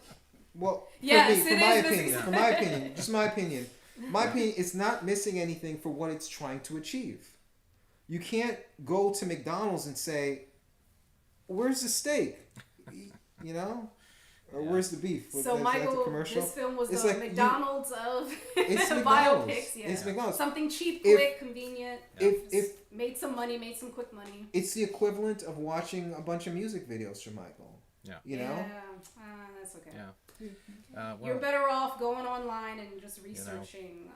Well, yes, for my opinion, just my opinion, it's not missing anything for what it's trying to achieve. You can't go to McDonald's and say, "Where's the steak?" You know, or "Where's the beef?" So Michael, this film was the McDonald's of biopics. Yeah. It's McDonald's. Something cheap, quick, convenient. If made some quick money. It's the equivalent of watching a bunch of music videos from Michael. Yeah. You know. Yeah, that's okay. Yeah. Well, you're better off going online and just researching.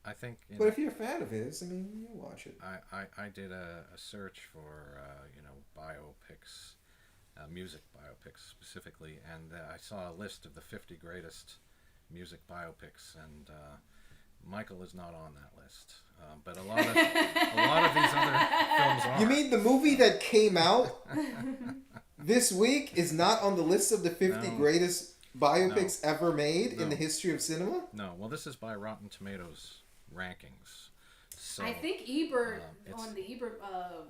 I think. But if you're a fan of his, I mean, you watch it. I did a search for biopics, music biopics specifically, and I saw a list of the 50 greatest music biopics, and Michael is not on that list. But a lot of these other films are. You mean the movie that came out this week is not on the list of the 50 greatest biopics ever made in the history of cinema? No. Well, this is by Rotten Tomatoes rankings. So, I think Ebert, on the Ebert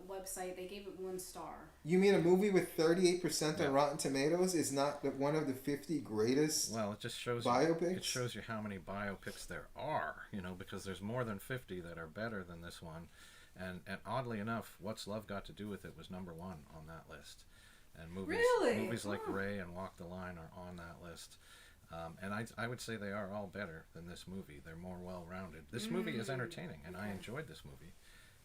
website, they gave it 1 star. You mean a movie with 38% on Rotten Tomatoes is not one of the 50 greatest it just shows biopics? It shows you how many biopics there are, because there's more than 50 that are better than this one. And oddly enough, What's Love Got to Do with It was number 1 on that list. And movies like Ray and Walk the Line are on that list. And I would say they are all better than this movie. They're more well-rounded. This movie is entertaining, and I enjoyed this movie.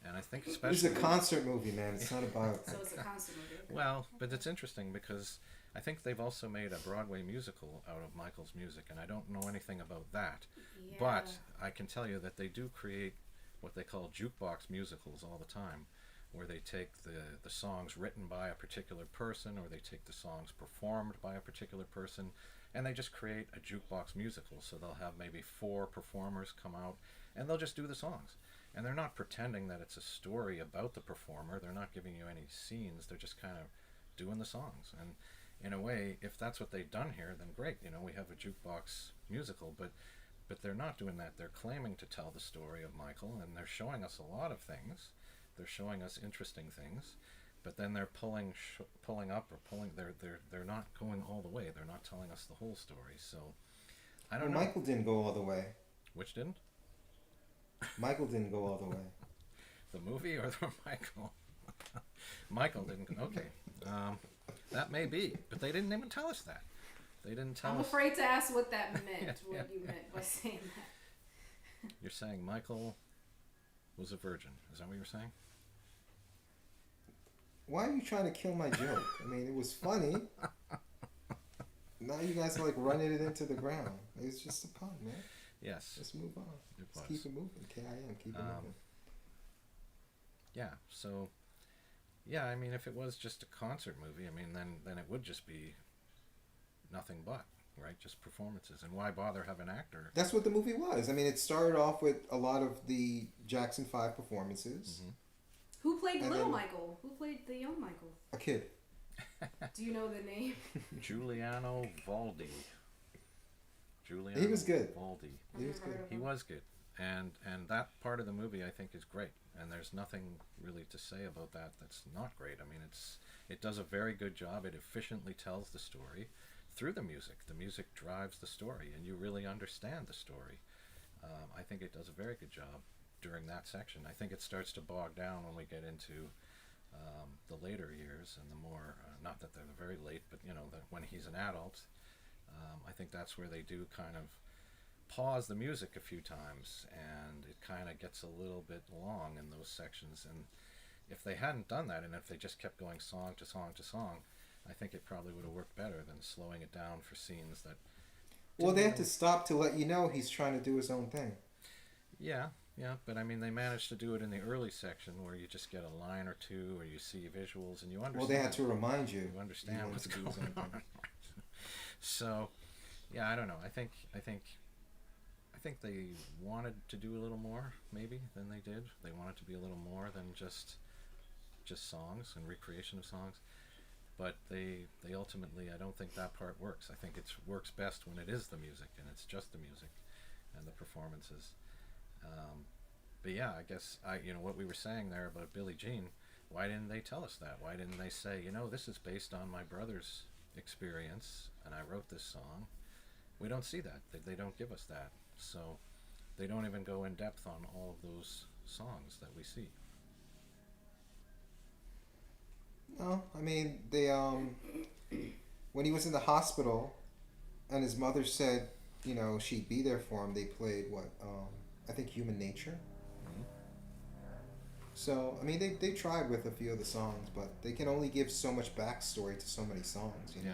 And I think especially... It's a concert movie, man. It's not a biopic. So it's a concert movie. Well, but it's interesting because I think they've also made a Broadway musical out of Michael's music, and I don't know anything about that. Yeah. But I can tell you that they do create what they call jukebox musicals all the time, where they take the songs written by a particular person, or they take the songs performed by a particular person, and they just create a jukebox musical. So they'll have maybe 4 performers come out, and they'll just do the songs. And they're not pretending that it's a story about the performer. They're not giving you any scenes. They're just kind of doing the songs. And in a way, if that's what they've done here, then great. We have a jukebox musical, but they're not doing that. They're claiming to tell the story of Michael, and they're showing us a lot of things. They're showing us interesting things, but then they're pulling up or pulling. They're not going all the way. They're not telling us the whole story. So I don't know. Michael didn't go all the way. Which didn't? Michael didn't go all the way. The movie or the Michael? Michael didn't. Okay, that may be, but they didn't even tell us that. They didn't tell us. I'm afraid to ask what that meant. What you meant by saying that. You're saying Michael was a virgin. Is that what you're saying? Why are you trying to kill my joke? I mean, it was funny. Now you guys are like running it into the ground. It's just a pun, man. Yes. Let's move on. Let's keep it moving. KIM, keep it moving. Yeah. So, yeah. I mean, if it was just a concert movie, I mean, then it would just be nothing but, right? Just performances. And why bother have an actor? That's what the movie was. I mean, it started off with a lot of the Jackson 5 performances. Mm-hmm. Who played Little Michael? Who played the young Michael? A kid. Do you know the name? Giuliano Valdi. Giuliano He was good. Valdi. He was good. He was good. And that part of the movie I think is great. And there's nothing really to say about that that's not great. I mean, it does a very good job. It efficiently tells the story through the music. The music drives the story, and you really understand the story. I think it does a very good job during that section. I think it starts to bog down when we get into the later years and the more, not that they're very late, but when he's an adult. I think that's where they do kind of pause the music a few times, and it kind of gets a little bit long in those sections. And if they hadn't done that, and if they just kept going song to song to song, I think it probably would have worked better than slowing it down for scenes that... Well, they have to stop to let you know he's trying to do his own thing. Yeah, but I mean, they managed to do it in the early section where you just get a line or two, or you see visuals, and you understand. Well, they had to remind you. You understand what's going on. So, yeah, I don't know. I think they wanted to do a little more, maybe, than they did. They wanted to be a little more than just songs and recreation of songs. But they ultimately, I don't think that part works. I think it works best when it is the music, and it's just the music and the performances. But yeah, I guess what we were saying there about Billie Jean, why didn't they tell us that? Why didn't they say, this is based on my brother's experience, and I wrote this song? We don't see that. They don't give us that. So they don't even go in depth on all of those songs that we see. No, I mean, they when he was in the hospital and his mother said, she'd be there for him, they played I think Human Nature. Mm-hmm. So, I mean, they tried with a few of the songs, but they can only give so much backstory to so many songs, Yeah.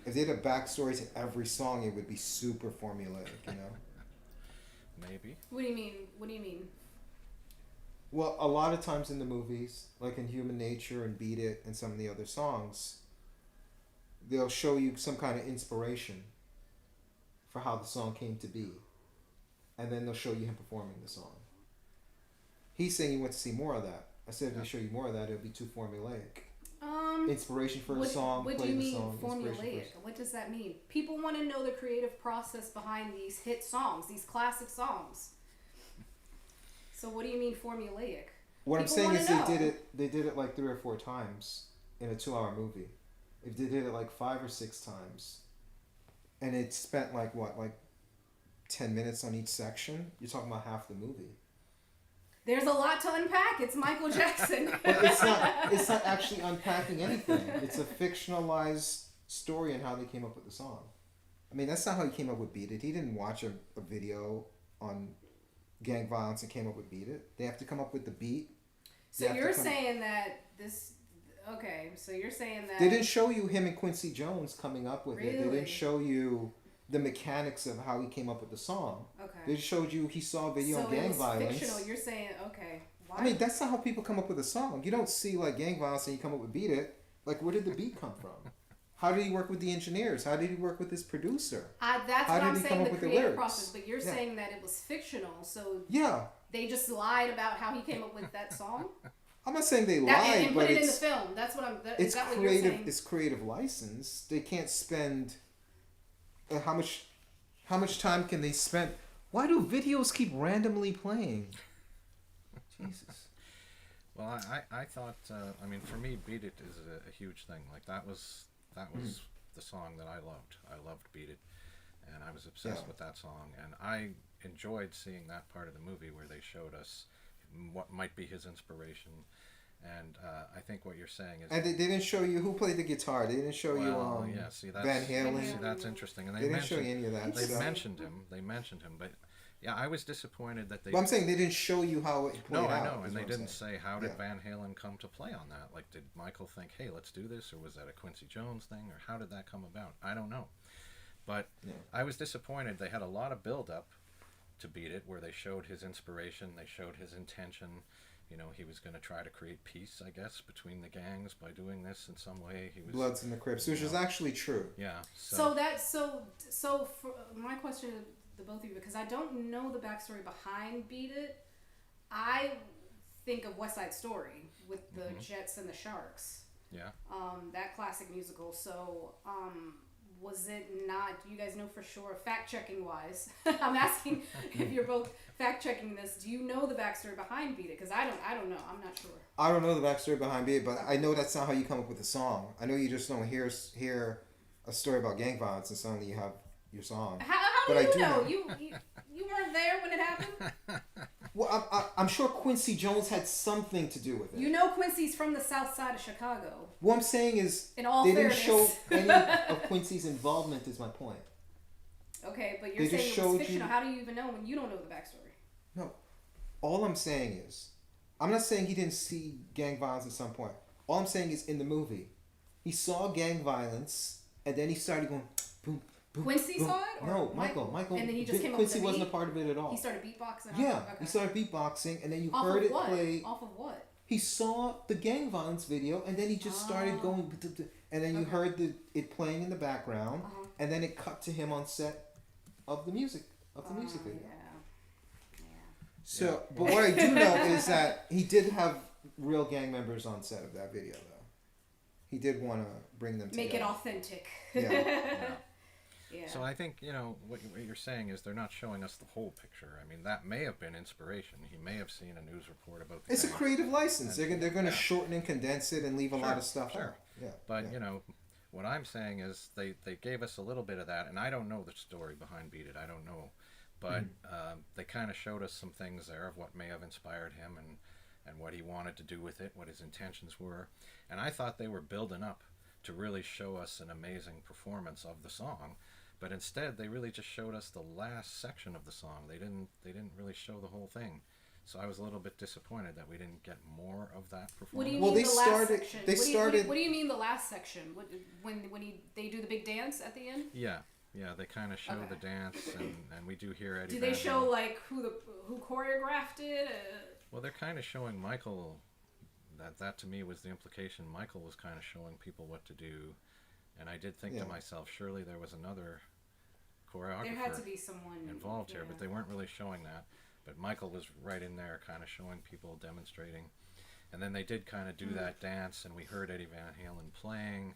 If they had a backstory to every song, it would be super formulaic, Maybe. What do you mean? Well, a lot of times in the movies, like in Human Nature and Beat It and some of the other songs, they'll show you some kind of inspiration for how the song came to be. And then they'll show you him performing the song. He's saying he wants to see more of that. I said if they show you more of that, it'll be too formulaic. Inspiration for a song, what play do you the mean song. formulaic? What does that mean? People want to know the creative process behind these hit songs, these classic songs. So what do you mean formulaic? What I'm saying is know. they did it like 3 or 4 times in a 2-hour movie. If they did it like 5 or 6 times, and it spent like 10 minutes on each section, you're talking about half the movie. There's a lot to unpack. It's Michael Jackson. But it's not actually unpacking anything. It's a fictionalized story on how they came up with the song. I mean, that's not how he came up with Beat It. He didn't watch a video on gang violence and came up with Beat It. They have to come up with the beat. So you're saying that this... Okay, so you're saying that... They didn't show you him and Quincy Jones coming up with it. They Really? didn't show you the mechanics of how he came up with the song. Okay. They just showed you he saw a video So on gang it was violence. fictional. You're saying, okay. Why? I mean, that's not how people come up with a song. You don't see like gang violence and you come up with Beat It. Like, where did the beat come from? How did he work with the engineers? How did he work with his producer? That's How what did I'm he come saying, up the with the creative lyrics? process. But you're Yeah. saying that it was fictional, so Yeah. they just lied about how he came up with that song? I'm not saying they That, lied, and but put it in the it's film. That's what I'm... it's is that what creative. you're saying? It's creative license. They can't spend. How much time can they spend? Why do videos keep randomly playing? Jesus. Well, I thought, I mean, for me, Beat It is a huge thing. Like, that was the song that I loved. I loved Beat It, and I was obsessed with that song. And enjoyed seeing that part of the movie where they showed us what might be his inspiration. And I think what you're saying is... And they didn't show you who played the guitar. They didn't show you yeah, see, that's, Van Halen. See, that's interesting. And they didn't show you any of that. They mentioned him. They mentioned him. But, yeah, I was disappointed that they... But I'm saying they didn't show you how it played out. No, I know. And they didn't say, how did Van Halen come to play on that? Like, did Michael think, hey, let's do this? Or was that a Quincy Jones thing? Or how did that come about? I don't know. But I was disappointed. They had a lot of build-up to Beat It, where they showed his inspiration. They showed his intention. You know, he was going to try to create peace, I guess, between the gangs by doing this in some way. He was Bloods and the Crips, which is actually true. Yeah. So for my question to the both of you, because I don't know the backstory behind Beat It, I think of West Side Story with the Jets and the Sharks. Yeah. That classic musical. So, was it not? Do you guys know for sure? Fact checking wise, I'm asking if you're both fact checking this. Do you know the backstory behind Beat It? Because I don't know. I'm not sure. I don't know the backstory behind Beat It, but I know that's not how you come up with a song. I know you just don't hear a story about gang violence and suddenly you have your song. How do you know? You weren't there when it happened. Well, I'm sure Quincy Jones had something to do with it. You know Quincy's from the south side of Chicago. What I'm saying is, in all they fairness, didn't show any of Quincy's involvement, is my point. Okay, but you're saying it was fictional. How do you even know when you don't know the backstory? No. All I'm saying is, I'm not saying he didn't see gang violence at some point. All I'm saying is, in the movie, he saw gang violence, and then he started going, boom, boom. Quincy boom. saw it? Or No, Michael. And then he just came up with Quincy the wasn't a beat? part of it at all. He started beatboxing? Yeah, okay. he started beatboxing, and then you Off heard of it what? play. Off of what? He saw the gang violence video, and then he just started going, and then you heard it playing in the background, and then it cut to him on set of the music video. Yeah. So, but what I do know is that he did have real gang members on set of that video, though. He did want to bring them together. Make it authentic. Yeah. So I think, what you're saying is they're not showing us the whole picture. I mean, that may have been inspiration. He may have seen a news report about the It's a gang. creative license. They're going to shorten and condense it and leave a lot of stuff out. Yeah. But, what I'm saying is they gave us a little bit of that, and I don't know the story behind Beat It. I don't know. But they kind of showed us some things there of what may have inspired him and what he wanted to do with it, what his intentions were. And I thought they were building up to really show us an amazing performance of the song. But instead, they really just showed us the last section of the song. They didn't really show the whole thing. So I was a little bit disappointed that we didn't get more of that performance. What do you mean the last section? What do you mean the last section? When they do the big dance at the end? Yeah, they kind of show the dance, and we do hear Eddie. Do they show like who choreographed it? Well, they're kind of showing Michael. That to me was the implication. Michael was kind of showing people what to do, and I did think to myself, surely there was another choreographer. There had to be someone involved here, but they weren't really showing that. But Michael was right in there, kind of showing people, demonstrating, and then they did kind of do that dance, and we heard Eddie Van Halen playing,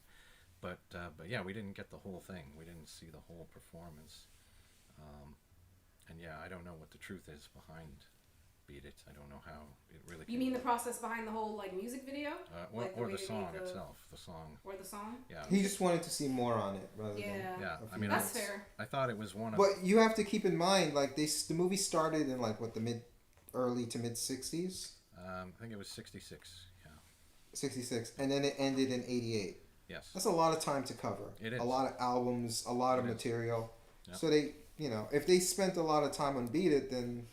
but yeah, we didn't get the whole thing. We didn't see the whole performance, and yeah, I don't know what the truth is behind Beat It. I don't know how it really. You mean the process behind the whole music video? Or the song itself, the song. Or the song? Yeah. He just wanted to see more on it rather than. Yeah, I mean that's fair. I thought it was one of. But you have to keep in mind, like the movie started in the early to mid 60s. I think it was 66. Yeah. 66, and then it ended in 88. Yes. That's a lot of time to cover. It is. A lot of albums, a lot of material. Yep. So they, if they spent a lot of time on Beat It, then,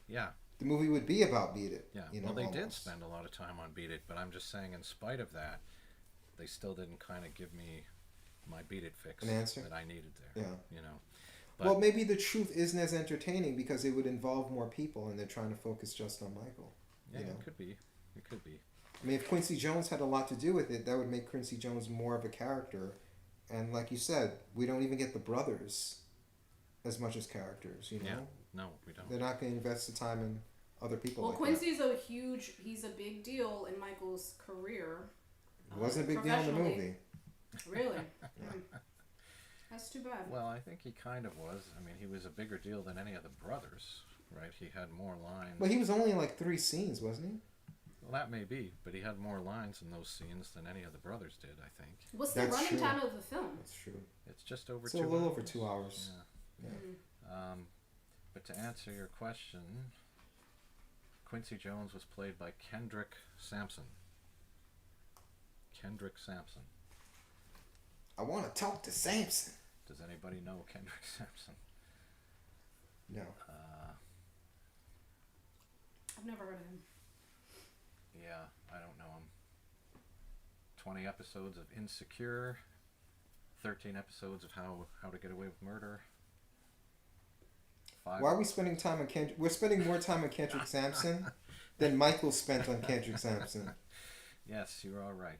yeah. the movie would be about Beat It. Yeah. Well, they did spend a lot of time on Beat It, but I'm just saying, in spite of that, they still didn't kind of give me my Beat It fix an answer that I needed there. Yeah. But, well, maybe the truth isn't as entertaining because it would involve more people, and they're trying to focus just on Michael. Yeah, it could be. It could be. I mean, if Quincy Jones had a lot to do with it, that would make Quincy Jones more of a character. And like you said, we don't even get the brothers as much as characters, Yeah. No, we don't. They're not going to invest the time in other people. Well, like Quincy's he's a big deal in Michael's career. It wasn't a big deal in the movie. Really? That's too bad. Well, I think he kind of was. I mean, he was a bigger deal than any of the brothers, right? He had more lines. Well, he was only in 3 scenes, wasn't he? Well, that may be, but he had more lines in those scenes than any of the brothers did, I think. What's the running time of the film? That's true. It's just over it's 2 hours. a little over 2 hours. Yeah. But to answer your question, Quincy Jones was played by Kendrick Sampson. Kendrick Sampson. I want to talk to Sampson. Does anybody know Kendrick Sampson? No. I've never heard of him. Yeah, I don't know him. 20 episodes of Insecure, 13 episodes of How to Get Away with Murder. Why are we spending time on Kendrick? We're spending more time on Kendrick Sampson than Michael spent on Kendrick Sampson. Yes, you're all right.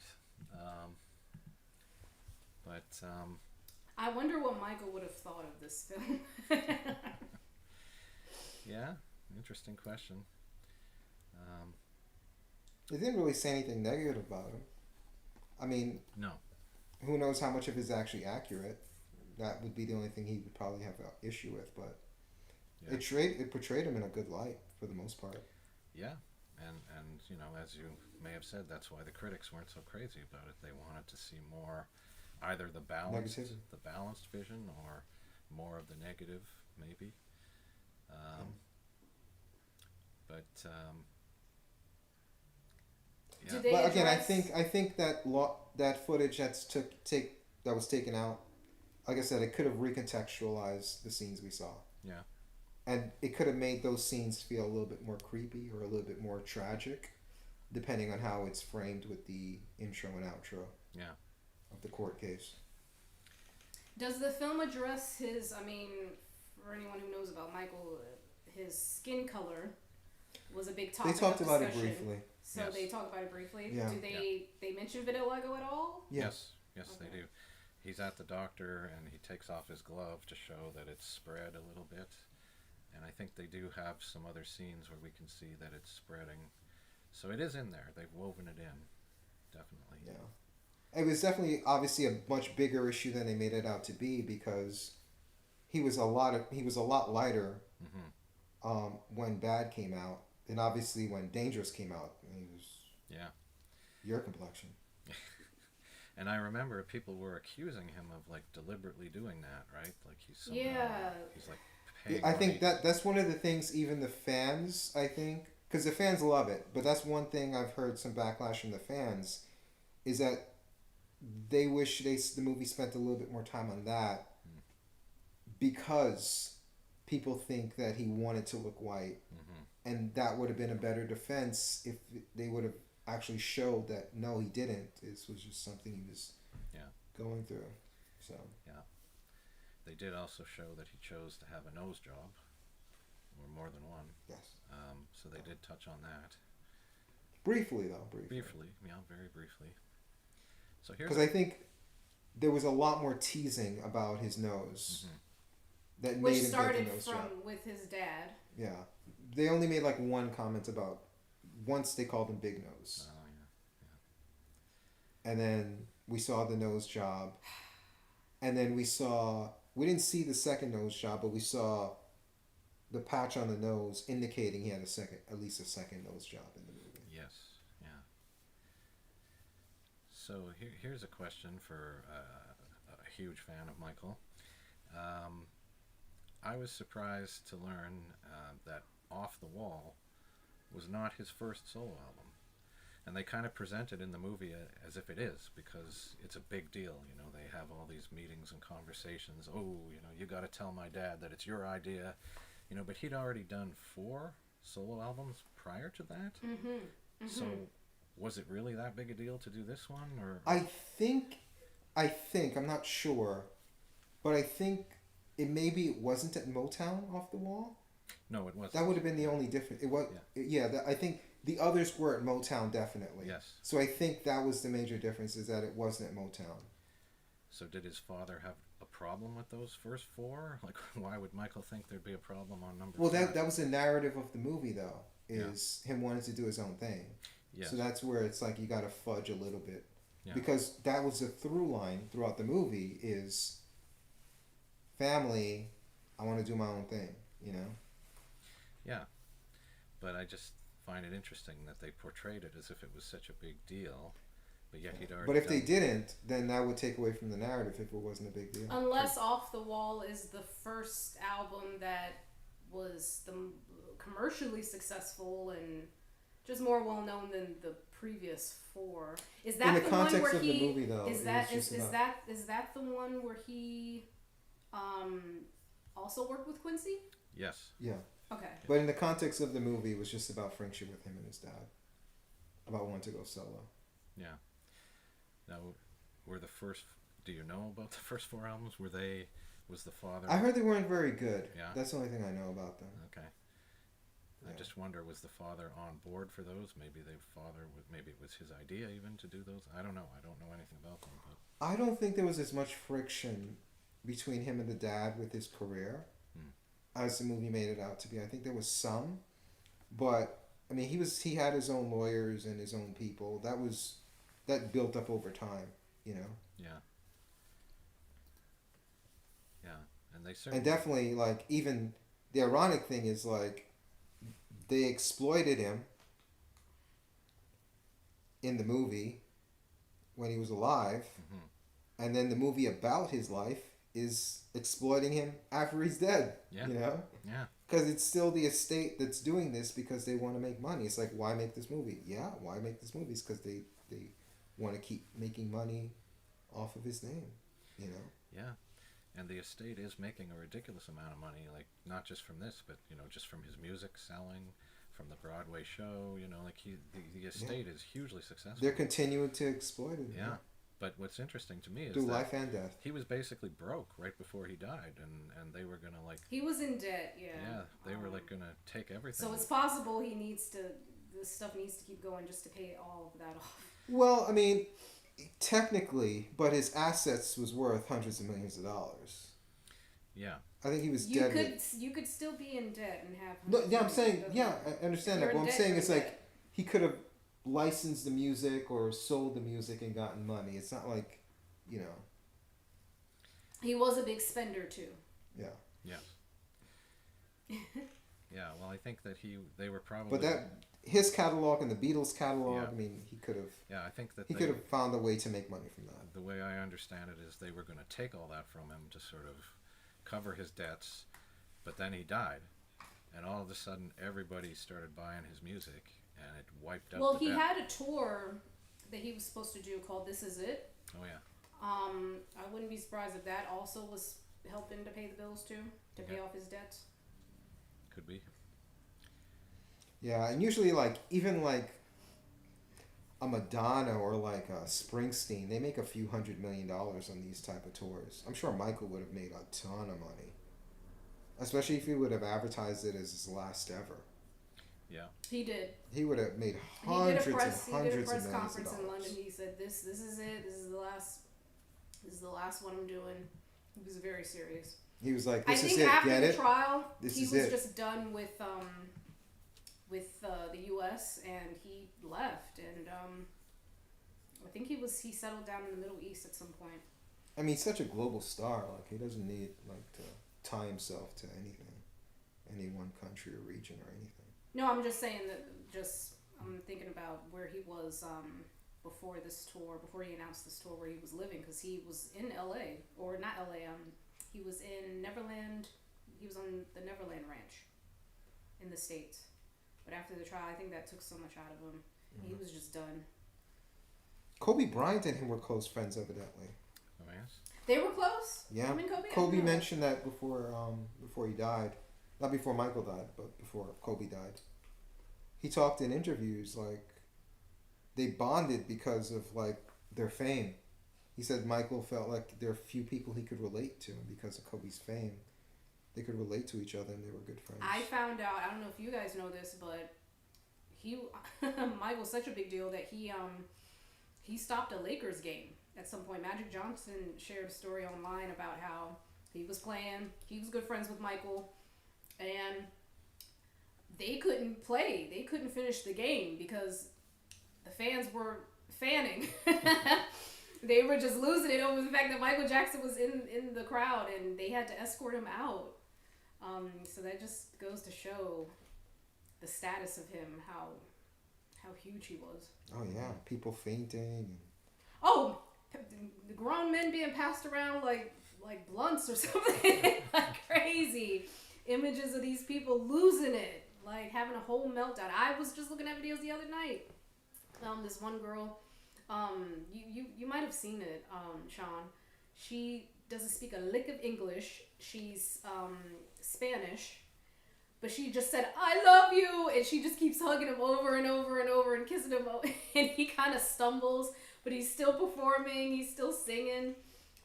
I wonder what Michael would have thought of this film. Yeah, interesting question. They didn't really say anything negative about him. I mean, no. Who knows how much of it is actually accurate? That would be the only thing he would probably have an issue with, but yeah. It portrayed him in a good light for the most part. Yeah, and you know, as you may have said, that's why the critics weren't so crazy about it. They wanted to see more, either the balanced vision or more of the negative, maybe. Yeah. But again, I think that that footage that was taken out, like I said, it could have recontextualized the scenes we saw. Yeah. And it could have made those scenes feel a little bit more creepy or a little bit more tragic, depending on how it's framed with the intro and outro. Yeah. Of the court case. Does the film address his? I mean, for anyone who knows about Michael, his skin color was a big topic. They talked of about it discussion. briefly. So yes. They talk about it briefly. Yeah. Do they mention vitiligo at all? Yes, okay. They do. He's at the doctor and he takes off his glove to show that it's spread a little bit. And I think they do have some other scenes where we can see that it's spreading. So it is in there. They've woven it in. Definitely. Yeah. It was definitely, obviously, a much bigger issue than they made it out to be because he was a lot lighter when Bad came out. And obviously when Dangerous came out, he was your complexion. And I remember people were accusing him of like deliberately doing that, right? Like he's like paying I think money. that's one of the things even the fans, I think, because the fans love it, but that's one thing I've heard some backlash from the fans is that they wish the movie spent a little bit more time on that because people think that he wanted to look white. And that would have been a better defense if they would have actually showed that no, he didn't. This was just something he was going through. So they did also show that he chose to have a nose job, or more than one. Yes. So they did touch on that. Briefly, though. Briefly, very briefly. So here's because I think there was a lot more teasing about his nose that which made him started get the nose from job. with his dad. Yeah, they only made like one comment about once they called him Big Nose. Oh And then we saw the nose job, and then we didn't see the second nose job, but we saw the patch on the nose indicating he had at least a second nose job in the movie. Yes, yeah. So here's a question for a huge fan of Michael. I was surprised to learn that Off the Wall was not his first solo album. And they kind of present it in the movie as if it is, because it's a big deal. You know, they have all these meetings and conversations. Oh, you got to tell my dad that it's your idea. But he'd already done 4 solo albums prior to that. So was it really that big a deal to do this one? Or I think, I'm not sure, but I think it wasn't at Motown Off the Wall. No, it wasn't. That would have been the only difference. It was, I think the others were at Motown, definitely. Yes. So I think that was the major difference, is that it wasn't at Motown. So did his father have a problem with those first 4? Like, why would Michael think there'd be a problem on number 4? Well, that was the narrative of the movie, though, is him wanting to do his own thing. Yes. So that's where it's like you got to fudge a little bit. Yeah. Because that was the through line throughout the movie is family, I want to do my own thing, Yeah. But I just find it interesting that they portrayed it as if it was such a big deal. But yet he'd already. But if done they didn't, then that would take away from the narrative if it wasn't a big deal. Unless Off the Wall is the first album that was the commercially successful and just more well known than the previous four. Is that in the the context one where of he the movie, though, is that the one where he also worked with Quincy? Yes. Yeah. Okay. But in the context of the movie, it was just about friendship with him and his dad. About wanting to go solo. Yeah. Now, were the first? Do you know about the first four albums? Was the father? I heard they weren't very good. Yeah. That's the only thing I know about them. Okay. Yeah. I just wonder, was the father on board for those? Maybe maybe it was his idea even to do those. I don't know. I don't know anything about them. But I don't think there was as much friction between him and the dad with his career as the movie made it out to be. I think there was some, but I mean, he had his own lawyers and his own people. That built up over time, you know. Yeah. Yeah, and they certainly. And definitely, like, even the ironic thing is, like, they exploited him in the movie when he was alive, and then the movie about his life is exploiting him after he's dead. Yeah. You know? Yeah. Because it's still the estate that's doing this because they want to make money. It's like, why make this movie? Yeah, why make this movie? It's because they want to keep making money off of his name, you know? Yeah. And the estate is making a ridiculous amount of money, like, not just from this, but, you know, just from his music selling, from the Broadway show, you know, like, the estate is hugely successful. They're continuing to exploit it. Yeah. But what's interesting to me is through that life and death. he was basically broke right before he died, and they were going to, like... He was in debt, yeah. Yeah, they were, like, going to take everything. So it's possible this stuff needs to keep going just to pay all of that off. Well, I mean, technically, but his assets was worth hundreds of millions of dollars. Yeah. I think he was dead. You could still be in debt and have... No, yeah, I'm saying, yeah, I understand that. What I'm saying is, like, he could have licensed the music or sold the music and gotten money. It's not like, you know... He was a big spender, too. Yeah. Yeah. Yeah, well, I think that they were probably... But his catalog and the Beatles catalog, Yeah. I mean, he could have... Yeah, I think that he could have found a way to make money from that. The way I understand it is they were going to take all that from him to sort of cover his debts, but then he died, and all of a sudden everybody started buying his music, and it wiped out Well, the he debt. had a tour that he was supposed to do called This Is It. Oh, yeah. I wouldn't be surprised if that also was helping to pay the bills, too, to pay off his debts. Could be. Yeah, and usually, like, even, like, a Madonna or, like, a Springsteen, they make a few $100 million on these type of tours. I'm sure Michael would have made a ton of money. Especially if he would have advertised it as his last ever. Yeah. He did. He would have made hundreds and hundreds of millions of dollars. He did a press conference in London. He said, this is it. This is the last one I'm doing. He was very serious. He was like, I this is think it, after get the it? trial, This he is was it. just done with the U.S. and he left. And I think he settled down in the Middle East at some point. I mean, he's such a global star. Like, he doesn't need, like, to tie himself to anything. Any one country or region or anything. No, I'm just saying that. I'm thinking about where he was before this tour, before he announced this tour, where he was living, because he was in L.A. or not L.A. He was in Neverland. He was on the Neverland Ranch in the States. But after the trial, I think that took so much out of him. Mm-hmm. He was just done. Kobe Bryant and him were close friends, evidently. Oh, yes? They were close? Yeah. Him and Kobe? Kobe mentioned that before he died. Not before Michael died, but before Kobe died. He talked in interviews, like, they bonded because of, like, their fame. He said Michael felt like there are few people he could relate to because of Kobe's fame. They could relate to each other and they were good friends. I found out, I don't know if you guys know this, but Michael's such a big deal that he stopped a Lakers game at some point. Magic Johnson shared a story online about how he was playing, he was good friends with Michael, and they couldn't play. They couldn't finish the game because the fans were fanning. They were just losing it over the fact that Michael Jackson was in the crowd and they had to escort him out. So that just goes to show the status of him, how huge he was. Oh yeah, people fainting. oh, the grown men being passed around like blunts or something, like crazy images of these people losing it, like having a whole meltdown. I was just looking at videos the other night. This one girl, you might have seen it, Sean. She doesn't speak a lick of English. She's Spanish, but she just said, "I love you," and she just keeps hugging him over and over and over and kissing him, and he kind of stumbles, but he's still performing, he's still singing,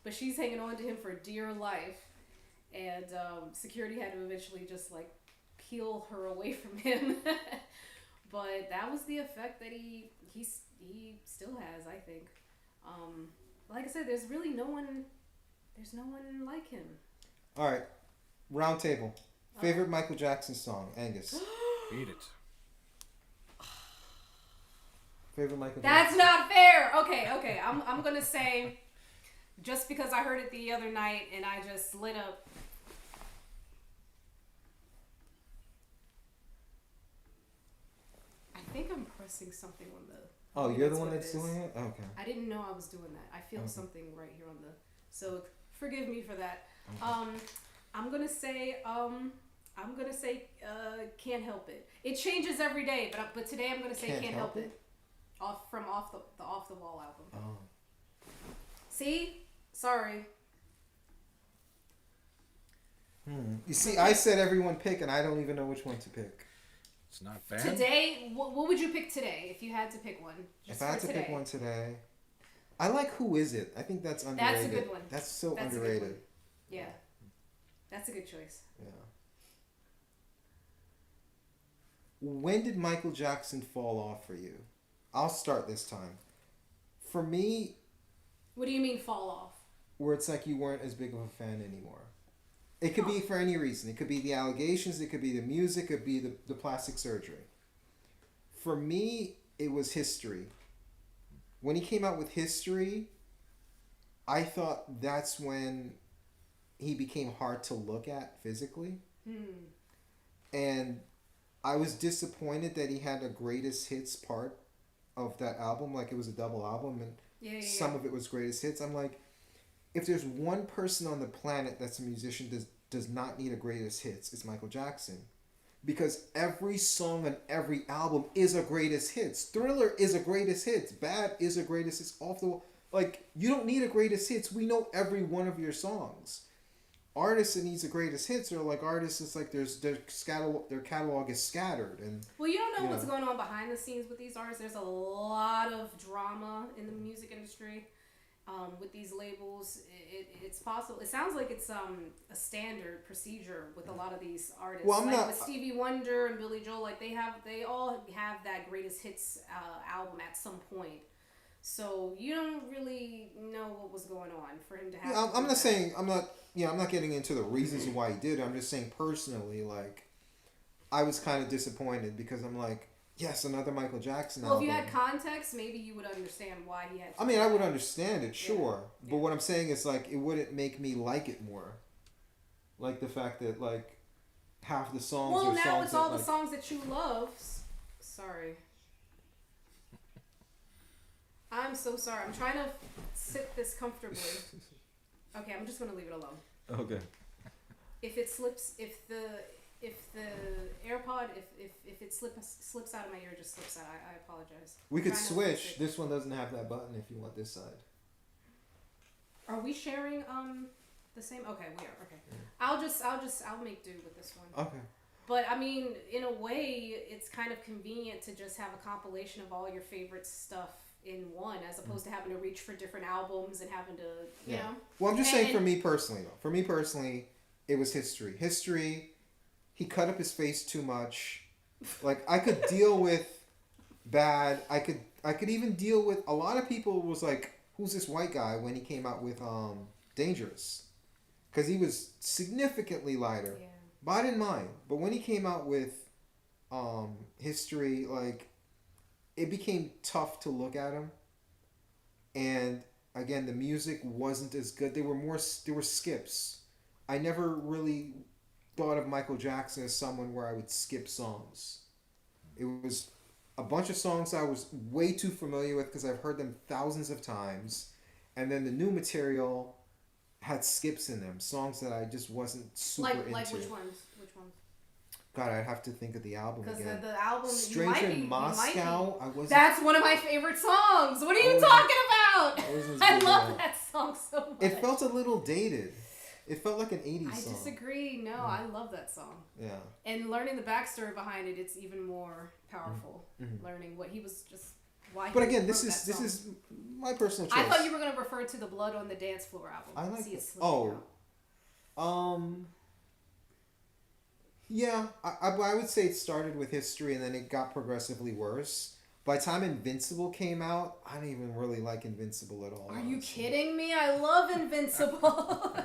but she's hanging on to him for dear life, and security had to eventually just like peel her away from him. But that was the effect that he still has, I think. Like I said, there's really no one like him. All right, round table. Favorite Michael Jackson song, Angus. Beat it. Favorite Michael That's Jackson. not fair. Okay. I'm gonna say, just because I heard it the other night and I just lit up. I think I'm pressing something on the. Oh, maybe you're the what one it that's is. doing it? Okay. I didn't know I was doing that. I feel Okay. something right here on the. So forgive me for that. Okay. I'm gonna say Can't Help It. It changes every day, but today I'm gonna say Can't Help It. Off the Off the Wall album. Oh. See? Sorry. You see, I said everyone pick, and I don't even know which one to pick. It's not bad. Today, what would you pick today if you had to pick one? Just If I had for to today. pick one today, I like Who Is It? I think that's underrated. That's a good one. That's so That's a good underrated. one. Yeah. That's a good choice. Yeah. When did Michael Jackson fall off for you? I'll start this time. For me, What do you mean fall off? where it's like you weren't as big of a fan anymore. It could be for any reason. It could be the allegations. It could be the music. It could be the plastic surgery. For me, it was History. When he came out with History, I thought that's when he became hard to look at physically. And I was disappointed that he had a greatest hits part of that album. Like, it was a double album, and some of it was greatest hits. I'm like, if there's one person on the planet that's a musician does not need a greatest hits, it's Michael Jackson. Because every song on every album is a greatest hits. Thriller is a greatest hits. Bad is a greatest hits. Off the Wall. Like, you don't need a greatest hits. We know every one of your songs. Artists that needs a greatest hits are like artists. It's like their catalog is scattered, and Well, you don't know what's going on behind the scenes with these artists. There's a lot of drama in the music industry with these labels. It's possible. It sounds like it's a standard procedure with a lot of these artists. Well, I'm like not- with Stevie Wonder and Billy Joel. Like they all have that greatest hits album at some point. So you don't really know what was going on for him to have. Yeah, I'm not getting into the reasons why he did it. I'm just saying personally, like, I was kind of disappointed because I'm like, yes, another Michael Jackson Well, album. if you had context, maybe you would understand why he had to I mean, I would understand it, sure. Yeah. But what I'm saying is, like, it wouldn't make me like it more. Like, the fact that, like, half the songs Well, are now songs it's that, all the like, songs that you love. Sorry. I'm so sorry. I'm trying to sit this comfortably. Okay, I'm just gonna leave it alone. Okay. If it slips, if the AirPod, if it slips out of my ear, just slips out. I apologize. We could Trying to fix switch. it. This one doesn't have that button if you want this side. Are we sharing the same? Okay, we are. Okay. Yeah. I'll make do with this one. Okay. But I mean, in a way, it's kind of convenient to just have a compilation of all your favorite stuff in one, as opposed to having to reach for different albums and having to, you know. Well, I'm just saying for me personally, though. For me personally, it was History. History, he cut up his face too much. Like, I could deal with Bad. I could even deal with, a lot of people was like, who's this white guy, when he came out with Dangerous. Because he was significantly lighter. Yeah. But I didn't mind. But when he came out with History, like, it became tough to look at him. And again, the music wasn't as good. There were skips. I never really thought of Michael Jackson as someone where I would skip songs. It was a bunch of songs I was way too familiar with because I've heard them thousands of times, and then the new material had skips in them, songs that I just wasn't super into. Like which ones? Which ones? God, I'd have to think of the album Because again. the album Stranger in Moscow. I wasn't. That's one of my favorite songs. What are you talking about? I love that song so much. It felt a little dated. It felt like an 80s song. I disagree. No, I love that song. Yeah. And learning the backstory behind it, it's even more powerful. Learning what he was just why. But again, this is my personal choice. I thought you were gonna refer to the Blood on the Dance Floor album. I like it. Yeah, I would say it started with History and then it got progressively worse. By the time Invincible came out, I didn't even really like Invincible at all. Are you kidding me? I love Invincible.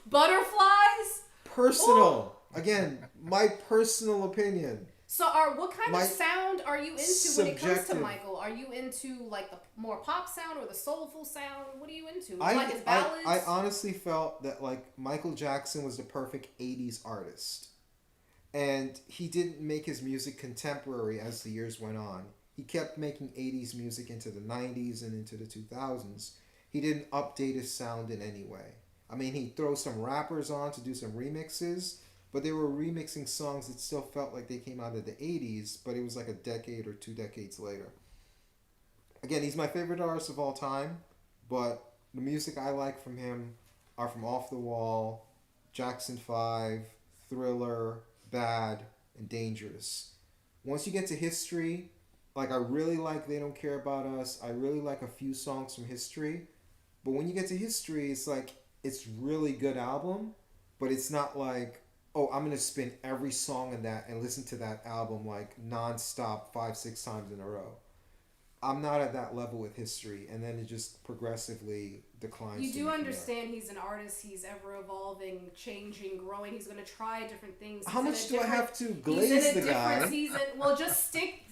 Butterflies? Personal. Ooh. Again, my personal opinion. So what kind of sound are you into when it comes to Michael? Are you into like the more pop sound or the soulful sound? What are you into? Like his ballads? I honestly felt that like Michael Jackson was the perfect 80s artist. And he didn't make his music contemporary as the years went on. He kept making 80s music into the 90s and into the 2000s. He didn't update his sound in any way. I mean, he'd throw some rappers on to do some remixes, but they were remixing songs that still felt like they came out of the 80s, but it was like a decade or 2 decades later. Again, he's my favorite artist of all time, but the music I like from him are from Off the Wall, Jackson 5, Thriller, Bad, and Dangerous. Once you get to History, like I really like They Don't Care About Us, I really like a few songs from History, but when you get to History, it's like, it's really good album, but it's not like, oh, I'm going to spin every song in that and listen to that album like nonstop 5-6 times in a row. I'm not at that level with History, and then it just progressively declines. You do understand he's an artist, he's ever evolving, changing, growing, he's going to try different things. How much do I have to glaze the guy? Season. Well, just stick...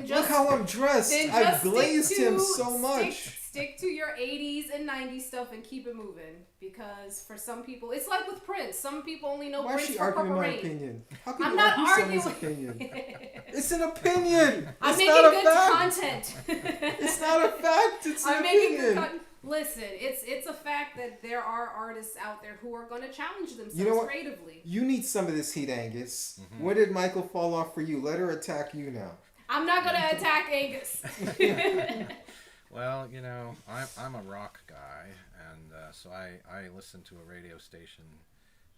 Look how I'm dressed! I've glazed him so much! Stick to your 80s and 90s stuff and keep it moving. Because for some people, it's like with Prince. Some people only know Prince for Purple Rain. Why is she arguing my opinion? How can I'm you not argue someone's opinion? It's an opinion! I'm it's making not good a fact. Content. It's not a fact, it's an opinion. Listen, it's a fact that there are artists out there who are going to challenge themselves creatively. You need some of this heat, Angus. Mm-hmm. When did Michael fall off for you? Let her attack you now. I'm not going to attack Angus. Well, you know, I'm a rock guy, and so I listened to a radio station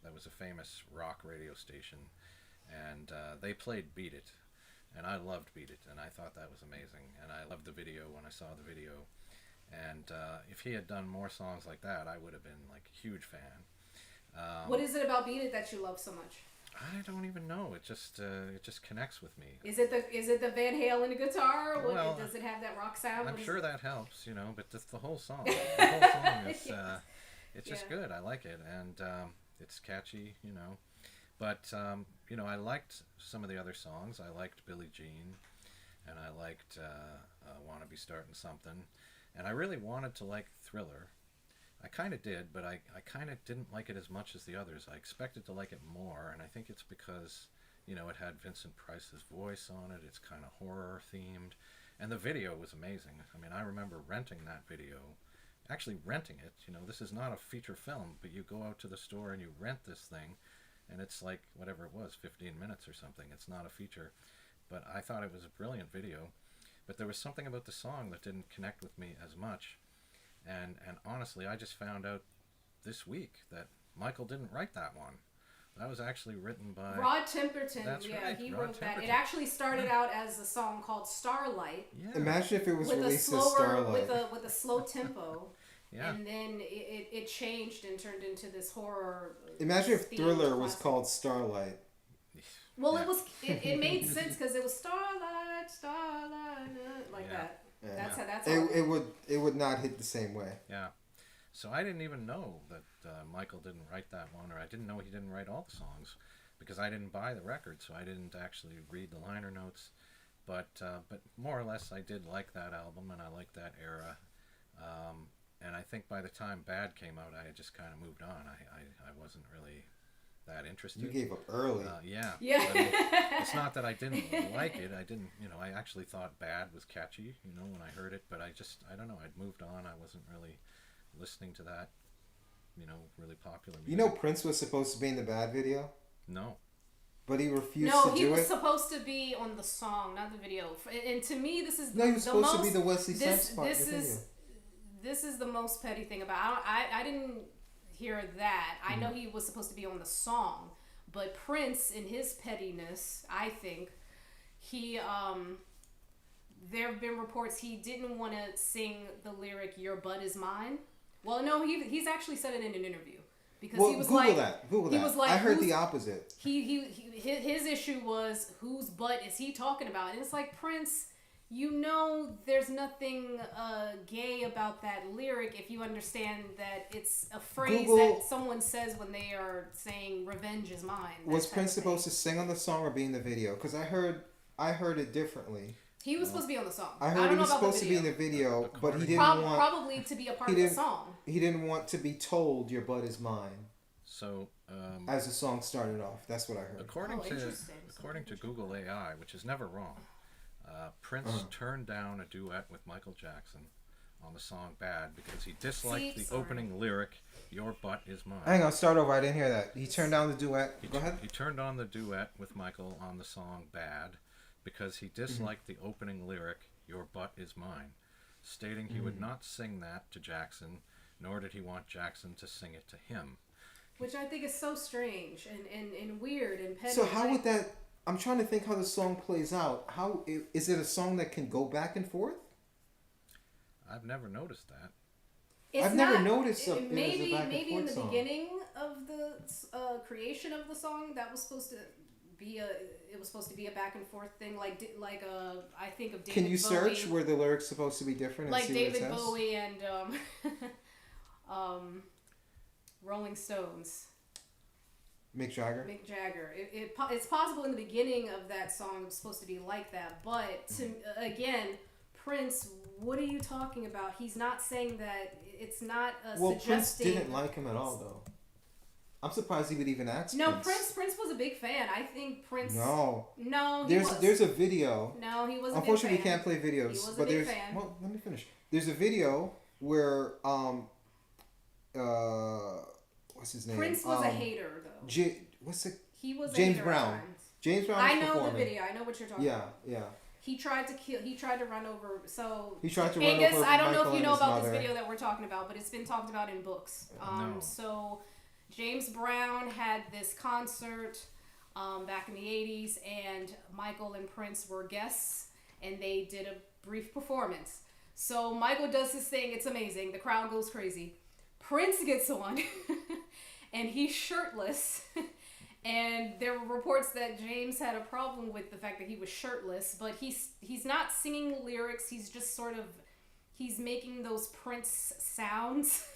that was a famous rock radio station, and they played Beat It, and I loved Beat It, and I thought that was amazing, and I loved the video when I saw the video, and if he had done more songs like that, I would have been like a huge fan. What is it about Beat It that you love so much? I don't even know. It just connects with me. Is it the Van Halen guitar? Well, does it have that rock sound? I'm sure that helps, you know. But just the whole song. The whole song is it's just good. I like it, and it's catchy, you know. But you know, I liked some of the other songs. I liked Billie Jean, and I liked "Wanna Be Starting Something," and I really wanted to like Thriller. I kind of did, but I kind of didn't like it as much as the others. I expected to like it more, and I think it's because, you know, it had Vincent Price's voice on it. It's kind of horror themed, and the video was amazing. I mean, I remember renting that video, actually renting it. You know, this is not a feature film, but you go out to the store and you rent this thing, and it's like whatever it was, 15 minutes or something. It's not a feature, but I thought it was a brilliant video. But there was something about the song that didn't connect with me as much. And honestly, I just found out this week that Michael didn't write that one. That was actually written by Rod Temperton. That's right. He wrote that. It actually started out as a song called Starlight. Yeah. Imagine if it was released as Starlight. With a slow tempo. Yeah. And then it changed and turned into this horror. Imagine if Thriller was called Starlight. Well, it made sense because it was Starlight, like that. Yeah. That's it would not hit the same way. Yeah. So I didn't even know that Michael didn't write that one, or I didn't know he didn't write all the songs, because I didn't buy the record, so I didn't actually read the liner notes. But more or less, I did like that album, and I liked that era. And I think by the time Bad came out, I had just kind of moved on. I wasn't really that interested. You gave up early. Yeah. Yeah. I mean, it's not that I didn't like it. I didn't, I actually thought Bad was catchy, when I heard it, but I don't know. I'd moved on. I wasn't really listening to that, really popular music. Prince was supposed to be in the Bad video? No. But he refused No, to do it? he was supposed to be on the song, not the video. And to me, this is No, he was supposed most, to be the Wesley Snipes part this in the is video. This is the most petty thing about it. I didn't hear that. I know he was supposed to be on the song. But Prince, in his pettiness, I think, he, there have been reports he didn't want to sing the lyric, "Your butt is mine." Well, no, he's actually said it in an interview. Because he was Google like, that. Google that. Was like, I heard the opposite. His issue was, whose butt is he talking about? And it's like, Prince, there's nothing gay about that lyric if you understand that it's a phrase that someone says when they are saying revenge is mine. Was Prince supposed to sing on the song or be in the video? Because I heard it differently. He was supposed to be on the song. I heard he was supposed to be in the video, but he didn't want... Probably to be a part of the song. He didn't want to be told, "Your butt is mine." So... as the song started off. That's what I heard. According to Google AI, which is never wrong, Prince turned down a duet with Michael Jackson on the song Bad because he disliked the opening lyric, "Your butt is mine." Hang on, start over. I didn't hear that. He turned down the duet. Go ahead. He turned on the duet with Michael on the song Bad because he disliked the opening lyric, "Your butt is mine," stating he would not sing that to Jackson, nor did he want Jackson to sing it to him. Which I think is so strange and weird and petty. So how would that... I'm trying to think how the song plays out. How is it a song that can go back and forth? I've never noticed that. I've never noticed maybe in the song. beginning of the creation of the song that was supposed to be a back and forth thing, like I think of David Bowie. Can you search where the lyrics supposed to be different? And like see David what it says? Bowie and Rolling Stones. Mick Jagger. It's possible in the beginning of that song it was supposed to be like that, but again, Prince, what are you talking about? He's not saying that. It's not suggesting. Prince didn't like him at all, though. I'm surprised he would even ask. No, Prince was a big fan. I think Prince. No, there's a video. No, he was. Unfortunately, we can't play videos. He was but a big there's fan. Well, let me finish. There's a video where what's his name? Prince was a hater, though. He was James Brown. James Brown. I know the video. I know what you're talking about. Yeah. He tried to run over. So he tried to run Angus, over I don't Michael know if you know about mother. this video that we're talking about, but it's been talked about in books. No. So James Brown had this concert back in the 80s, and Michael and Prince were guests, and they did a brief performance. So Michael does his thing. It's amazing. The crowd goes crazy. Prince gets on, and he's shirtless. And there were reports that James had a problem with the fact that he was shirtless, but he's not singing lyrics. He's just he's making those Prince sounds.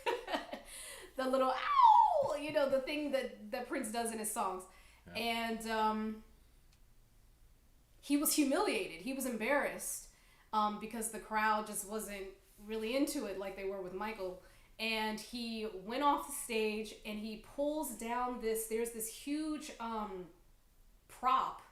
The little ow, the thing that Prince does in his songs. Yeah. And he was humiliated. He was embarrassed because the crowd just wasn't really into it like they were with Michael. And he went off the stage and he pulls down there's this huge prop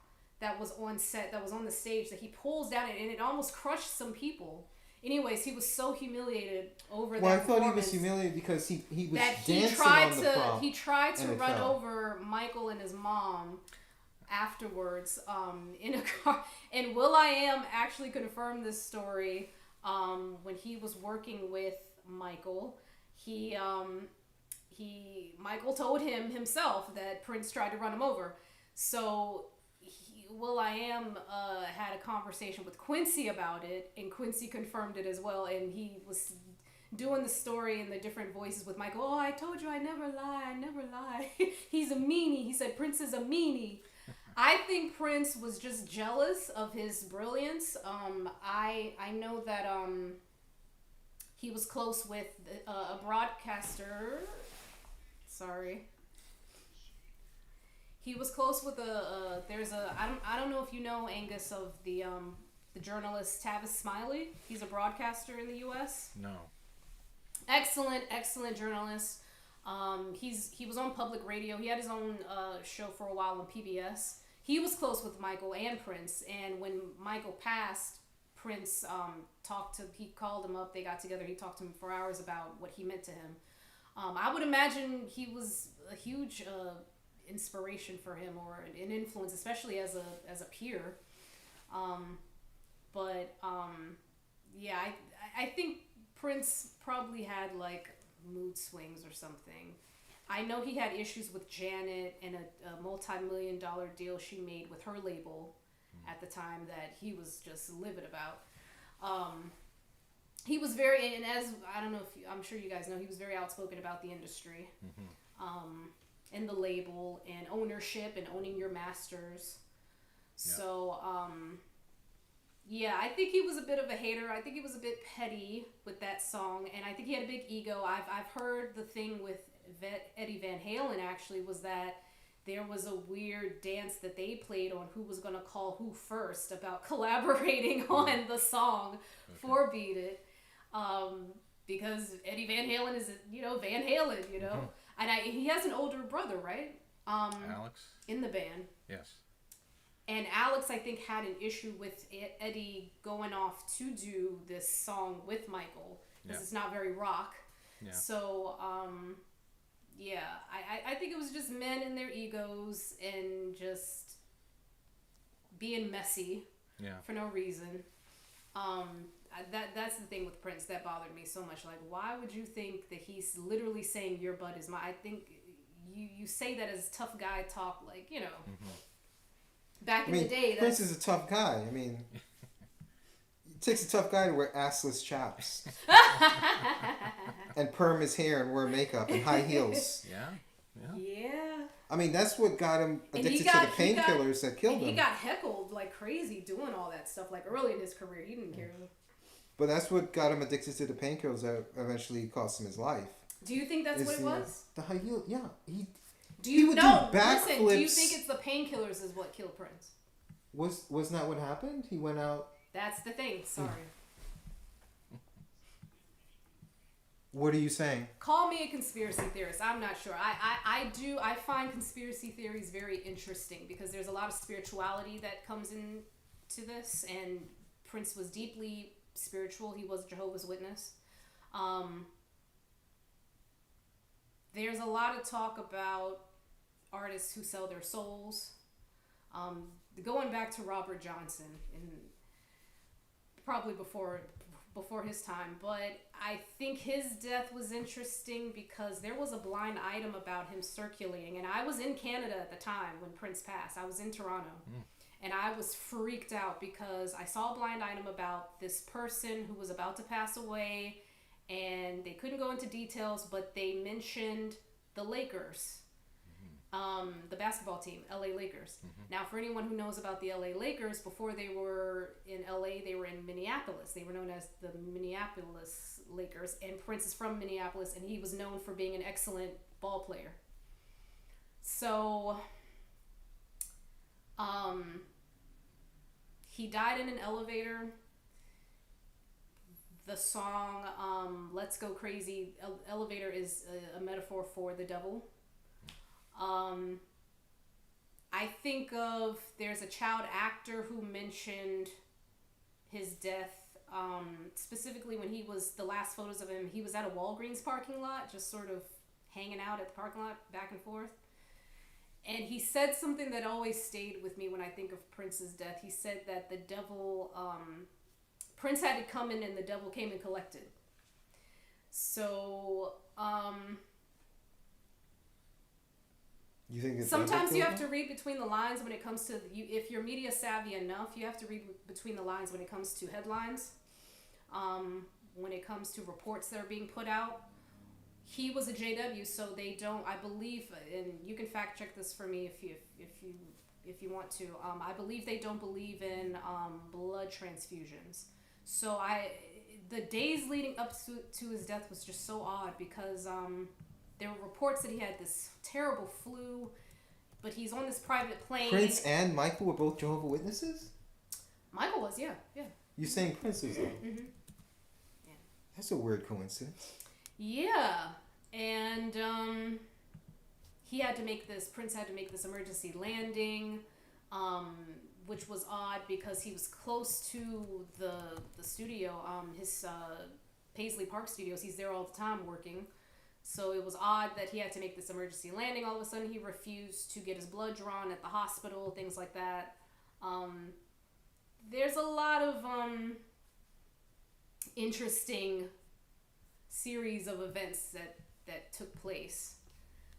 that was on set, that was on the stage, that he pulls down and it almost crushed some people. Anyways, he was so humiliated over that. Well, I thought he was humiliated because he was dancing on the prop. He tried to run over Michael and his mom afterwards in a car. And will.i.am actually confirmed this story when he was working with Michael. Michael told him himself that Prince tried to run him over. So will.i.am had a conversation with Quincy about it, and Quincy confirmed it as well. And he was doing the story in the different voices with Michael. Oh, I told you I never lie. He's a meanie. He said Prince is a meanie. I think Prince was just jealous of his brilliance. I know that he was close with a broadcaster. Sorry. He was close with I don't know if you know, Angus, of the journalist Tavis Smiley. He's a broadcaster in the U.S. No. Excellent journalist. He was on public radio. He had his own show for a while on PBS. He was close with Michael and Prince, and when Michael passed, Prince he called him up, they got together, he talked to him for hours about what he meant to him. I would imagine he was a huge inspiration for him, or an influence, especially as a peer. Yeah, I think Prince probably had like mood swings or something. I know he had issues with Janet and a multi-million-dollar deal she made with her label at the time that he was just livid about. He was very, and as I don't know if I'm sure you guys know, he was very outspoken about the industry, and the label and ownership and owning your masters. Yeah. So yeah, I think he was a bit of a hater. I think he was a bit petty with that song, and I think he had a big ego. I've heard the thing with Eddie Van Halen actually was that there was a weird dance that they played on who was going to call who first about collaborating on the song for Beat It. Because Eddie Van Halen is, Van Halen, And he has an older brother, right? Alex? In the band. Yes. And Alex, I think, had an issue with Eddie going off to do this song with Michael. Because it's not very rock. Yeah. So, yeah, I think it was just men and their egos and just being messy for no reason. That's the thing with Prince that bothered me so much. Like, why would you think that he's literally saying your butt is mine? I think you say that as tough guy talk, like, back in the day. Prince is a tough guy. I mean, it takes a tough guy to wear assless chaps. And perm his hair and wear makeup and high heels. Yeah. I mean, that's what got him addicted to the painkillers that killed him. He got heckled like crazy doing all that stuff. Like early in his career, he didn't care. But that's what got him addicted to the painkillers that eventually cost him his life. Do you think that's what it was? The high heel, yeah. Listen, do you think it's the painkillers is what killed Prince? Wasn't that what happened? He went out... That's the thing, sorry. What are you saying? Call me a conspiracy theorist. I'm not sure. I find conspiracy theories very interesting because there's a lot of spirituality that comes into this, and Prince was deeply spiritual. He was a Jehovah's Witness. There's a lot of talk about artists who sell their souls. Going back to Robert Johnson, and probably before his time, but I think his death was interesting because there was a blind item about him circulating, and I was in Canada at the time when Prince passed. I was in Toronto, and I was freaked out because I saw a blind item about this person who was about to pass away, and they couldn't go into details, but they mentioned the Lakers, the basketball team, LA Lakers. Now, for anyone who knows about the LA Lakers, before they were in LA, they were in Minneapolis. They were known as the Minneapolis Lakers, and Prince is from Minneapolis, and he was known for being an excellent ball player. So, he died in an elevator. The song Let's Go Crazy, elevator is a metaphor for the devil. I think there's a child actor who mentioned his death, specifically when the last photos of him, he was at a Walgreens parking lot, just sort of hanging out at the parking lot back and forth. And he said something that always stayed with me when I think of Prince's death. He said that the devil, Prince had to come in and the devil came and collected. So, you think sometimes you have to read between the lines when it comes to if you're media savvy enough, you have to read between the lines when it comes to headlines, when it comes to reports that are being put out. He was a JW, so they don't, I believe, and you can fact check this for me if you want to. I believe they don't believe in blood transfusions. So the days leading up to his death was just so odd because there were reports that he had this terrible flu, but he's on this private plane. Prince and Michael were both Jehovah's Witnesses? Michael was, yeah. You're saying Prince was though? Mm-hmm. Yeah. That's a weird coincidence. Yeah. And Prince had to make this emergency landing, which was odd because he was close to the studio, his Paisley Park Studios. He's there all the time working. So it was odd that he had to make this emergency landing. All of a sudden, he refused to get his blood drawn at the hospital, things like that. There's a lot of interesting series of events that took place.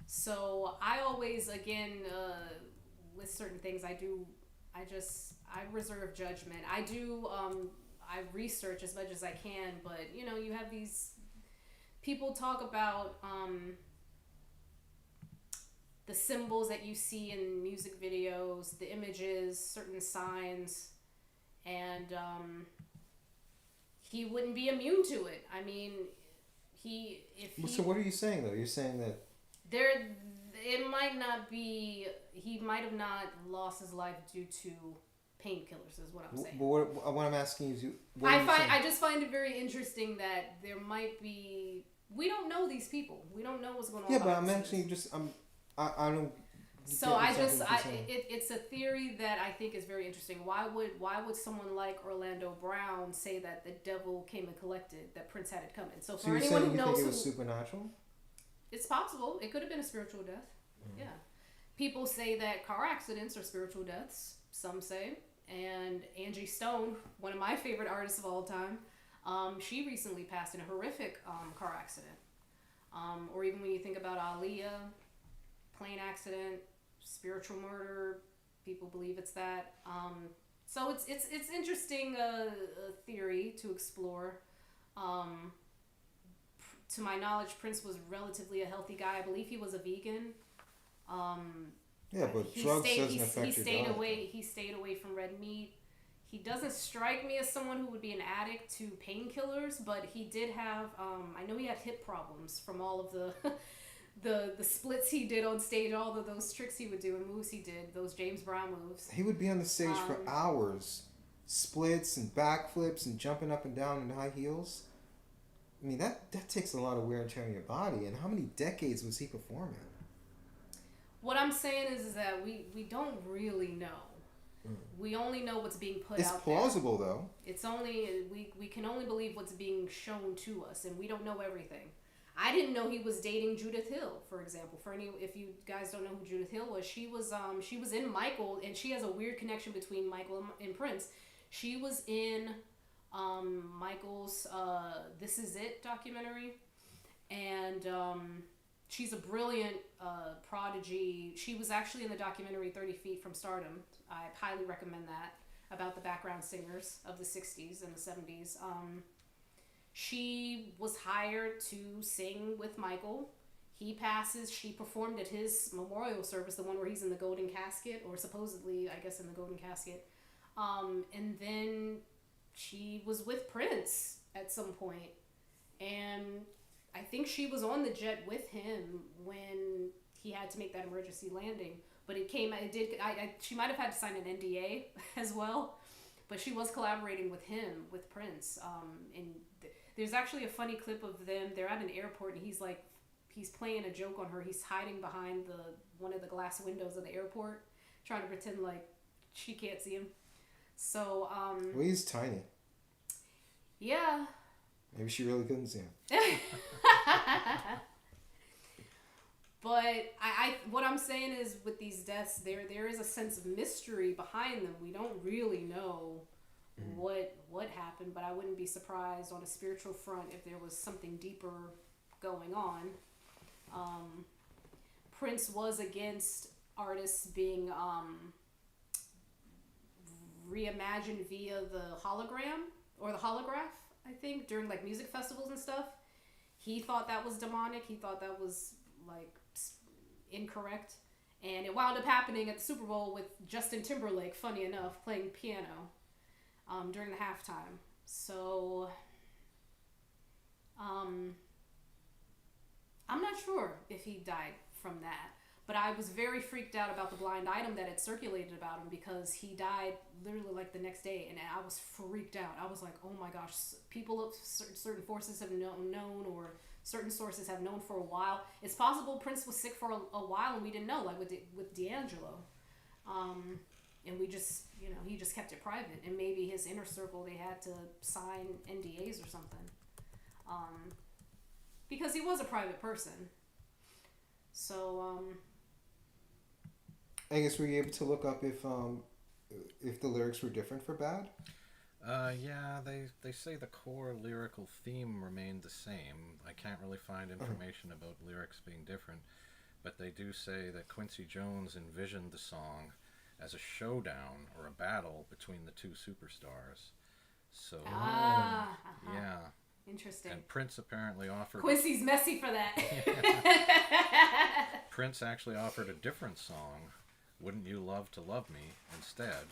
So I always, again, with certain things, I reserve judgment. I research as much as I can, but you have these people talk about the symbols that you see in music videos, the images, certain signs, and he wouldn't be immune to it. I mean, So what are you saying though? You're saying that it might not be. He might have not lost his life due to painkillers, is what I'm saying. But what I'm asking is, I just find it very interesting that there might be. We don't know these people. We don't know what's going on. Yeah, but I'm actually I don't. So it's a theory that I think is very interesting. Why would someone like Orlando Brown say that the devil came and collected, that Prince had it coming? So for anyone who knows, think it was supernatural? It's possible. It could have been a spiritual death. Mm-hmm. Yeah, people say that car accidents are spiritual deaths. Some say, and Angie Stone, one of my favorite artists of all time, she recently passed in a horrific car accident. Or even when you think about Aaliyah, plane accident, spiritual murder, people believe it's that. So it's interesting theory to explore. To my knowledge, Prince was relatively a healthy guy. I believe he was a vegan. But drugs doesn't affect your diet. He stayed away from red meat. He doesn't strike me as someone who would be an addict to painkillers, but he did have. I know he had hip problems from all of the splits he did on stage, all of those tricks he would do and moves he did, those James Brown moves. He would be on the stage for hours, splits and backflips and jumping up and down in high heels. I mean, that takes a lot of wear and tear on your body. And how many decades was he performing? What I'm saying is that we don't really know. We only know what's being put out there. It's plausible, though. It's only we can only believe what's being shown to us, and we don't know everything. I didn't know he was dating Judith Hill, for example. If you guys don't know who Judith Hill was, she was in Michael, and she has a weird connection between Michael and Prince. She was in Michael's This Is It documentary, and she's a brilliant prodigy. She was actually in the documentary 30 Feet from Stardom. I highly recommend that, about the background singers of the 60s and the 70s. She was hired to sing with Michael. He passes. She performed at his memorial service, the one where he's in the golden casket, or supposedly, I guess, in the golden casket. And then she was with Prince at some point. And I think she was on the jet with him when he had to make that emergency landing. But she might have had to sign an NDA as well. But she was collaborating with him, with Prince. And there's actually a funny clip of them. They're at an airport, and he's playing a joke on her. He's hiding behind one of the glass windows of the airport, trying to pretend like she can't see him. So, well, he's tiny. Yeah. Maybe she really couldn't see him. But what I'm saying is, with these deaths, there is a sense of mystery behind them. We don't really know what happened, but I wouldn't be surprised on a spiritual front if there was something deeper going on. Prince was against artists being reimagined via the hologram or the holograph, I think, during like music festivals and stuff. He thought that was demonic. He thought that was like incorrect, and it wound up happening at the Super Bowl with Justin Timberlake, funny enough, playing piano during the halftime. So I'm not sure if he died from that, But I was very freaked out about the blind item that had circulated about him because he died literally like the next day, and I was freaked out. I was like, oh my gosh, people of certain forces have known, or certain sources have known for a while. It's possible Prince was sick for a while and we didn't know, like with D'Angelo. And we just, he just kept it private. And maybe his inner circle, they had to sign NDAs or something. Because he was a private person. So, Angus, were you able to look up if the lyrics were different for Bad? Yeah, they say the core lyrical theme remained the same. I can't really find information about lyrics being different, but they do say that Quincy Jones envisioned the song as a showdown or a battle between the two superstars. So, yeah. Interesting. And Prince apparently offered... Quincy's messy for that. Prince actually offered a different song, Wouldn't You Love to Love Me, instead,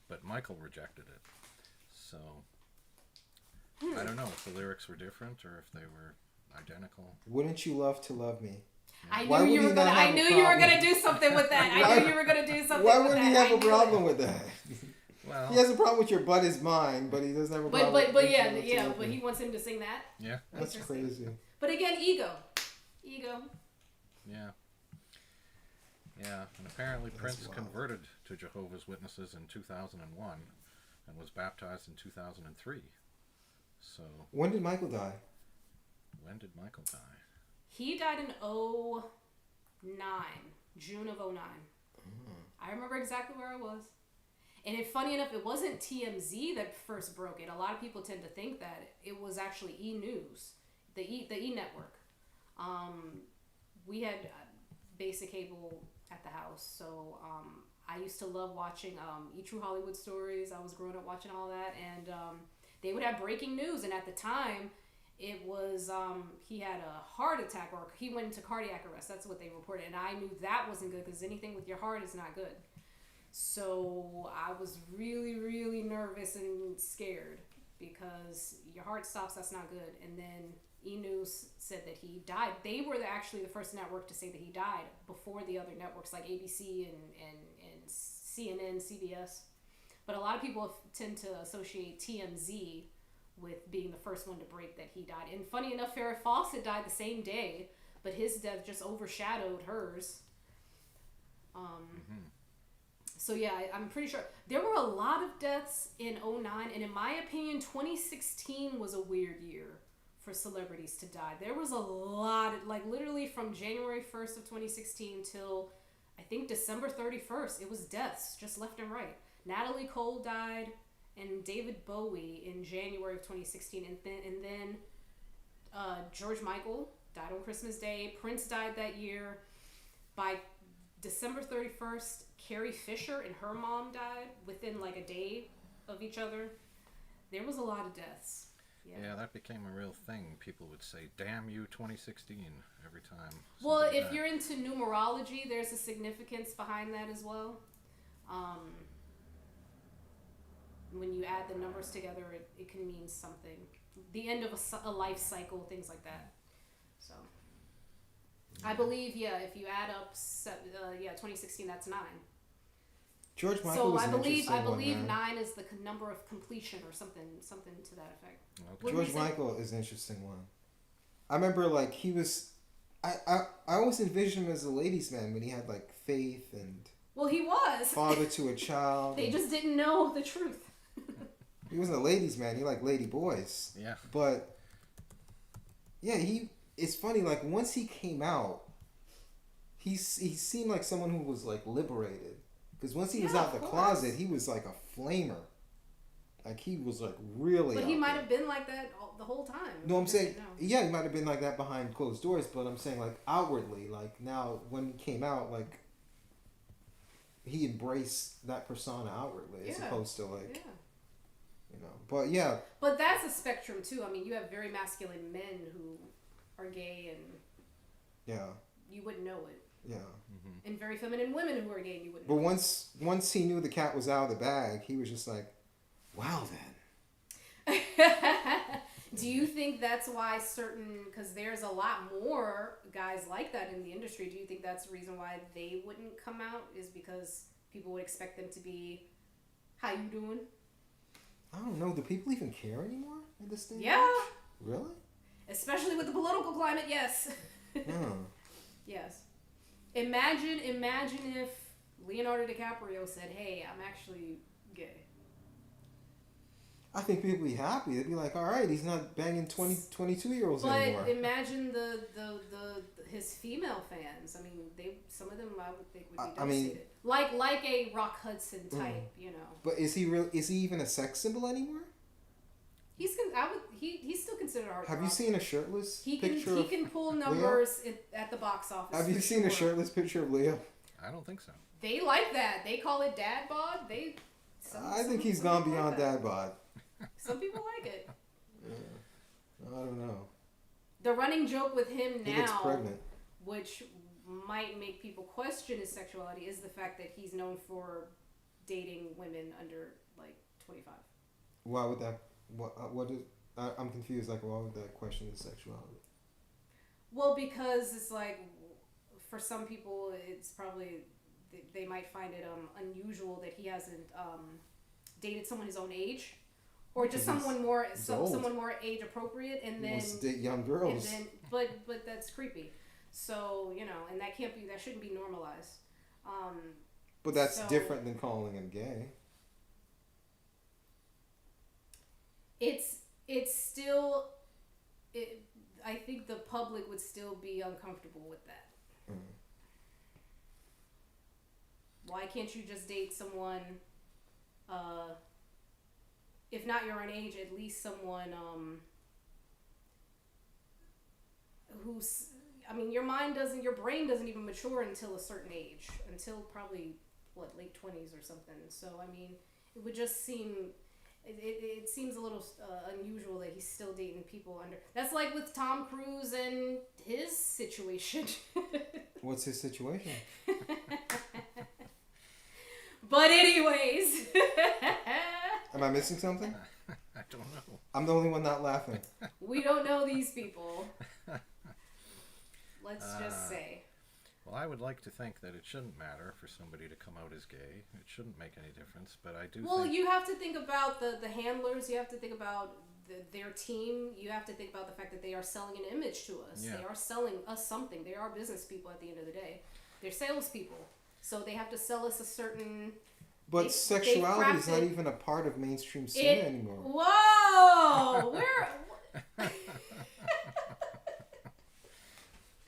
but Michael rejected it. So, I don't know if the lyrics were different or if they were identical. Wouldn't you love to love me? I knew you were gonna do something with that. I knew you were gonna do something. Why with wouldn't that. he have a problem with that? Well, he has a problem with your butt is mine, but he doesn't have a problem. But he wants him to sing that. Yeah, that's crazy. But again, ego. Yeah. And apparently Prince converted to Jehovah's Witnesses in 2001 and was baptized in 2003. So. When did Michael die? He died in 2009, June of 2009. I remember exactly where I was. And funny enough, it wasn't TMZ that first broke it. A lot of people tend to think that it was actually E! News, the E! Network. We had basic cable at the house, so I used to love watching E! True Hollywood Stories. I was growing up watching all that, and they would have breaking news. And at the time, it was he had a heart attack, or he went into cardiac arrest. That's what they reported, and I knew that wasn't good because anything with your heart is not good. So I was really, really nervous and scared because your heart stops, that's not good. And then E! News said that he died. They were actually the first network to say that he died before the other networks like ABC and CNN, CBS. But a lot of people tend to associate TMZ with being the first one to break that he died. And funny enough, Farrah Fawcett died the same day, but his death just overshadowed hers. So yeah, I'm pretty sure there were a lot of deaths in 2009, and in my opinion, 2016 was a weird year for celebrities to die. There was a lot, like literally from January 1st of 2016 till I think December 31st, it was deaths just left and right. Natalie Cole died, and David Bowie in January of 2016, and then George Michael died on Christmas Day. Prince died that year. By December 31st, Carrie Fisher and her mom died within like a day of each other. There was a lot of deaths. Yeah, that became a real thing. People would say, "Damn you, 2016," every time. Well, if you're into numerology, there's a significance behind that as well. When you add the numbers together, it can mean something. The end of a life cycle, things like that. So, I believe, if you add up, 2016, that's 9. George Michael was an interesting one. I believe 9 is the number of completion or something to that effect. Okay. George Michael is an interesting one. I remember he was, I always envisioned him as a ladies' man when he had faith and. Well, he was. Father to a child. They just didn't know the truth. He wasn't a ladies' man. He liked lady boys. Yeah. But yeah, it's funny. Once he came out, he seemed like someone who was liberated. Because once he was out the closet, he was like a flamer. He was really. But he might have been like that the whole time. No, I'm saying, he might have been like that behind closed doors. But I'm saying outwardly, now when he came out, he embraced that persona outwardly as opposed to But yeah. But that's a spectrum too. I mean, you have very masculine men who are gay and you wouldn't know it. Yeah. Mm-hmm. And very feminine women who are gay, you wouldn't. But once he knew the cat was out of the bag, he was just like, "Wow, then." Do you think that's why because there's a lot more guys like that in the industry, do you think that's the reason why they wouldn't come out, is because people would expect them to be, how you doing? I don't know. Do people even care anymore at this day? Yeah. Really? Especially with the political climate, yes. Yes. Imagine if Leonardo DiCaprio said, "Hey, I'm actually gay." I think people would be happy. They'd be like, all right, he's not banging 22-year-olds anymore. But imagine his female fans. I mean, some of them I would think would be devastated. Like a Rock Hudson type, you know. But is he even a sex symbol anymore? He's still considered art. Have you seen a shirtless picture? He can pull numbers at the box office. Have you seen a shirtless picture of Leo? I don't think so. They like that. They call it dad bod. I think he's gone beyond dad bod. Some people like it. Yeah. I don't know. The running joke with him He looks now, pregnant. which might make people question his sexuality, is the fact that he's known for dating women under like 25. Why would that? I'm confused. Like, why would that question his sexuality? Well, because it's like, for some people, it's probably they might find it unusual that he hasn't dated someone his own age, or just someone more age appropriate, and then wants to date young girls. And then, but that's creepy. So and that shouldn't be normalized. But that's different than calling him gay. It's still. I think the public would still be uncomfortable with that. Mm. Why can't you just date someone, if not your own age, at least someone who's, I mean, your brain doesn't even mature until a certain age, until probably, late 20s or something. So, I mean, it would just seem, it seems a little unusual that he's still dating people under, that's like with Tom Cruise and his situation. What's his situation? But anyways. Am I missing something? I don't know. I'm the only one not laughing. We don't know these people. Let's just say. Well, I would like to think that it shouldn't matter for somebody to come out as gay. It shouldn't make any difference, but I do think... you have to think about the handlers. You have to think about their team. You have to think about the fact that they are selling an image to us. Yeah. They are selling us something. They are business people at the end of the day. They're salespeople. So they have to sell us a certain... But sexuality is not even a part of mainstream cinema anymore. Whoa!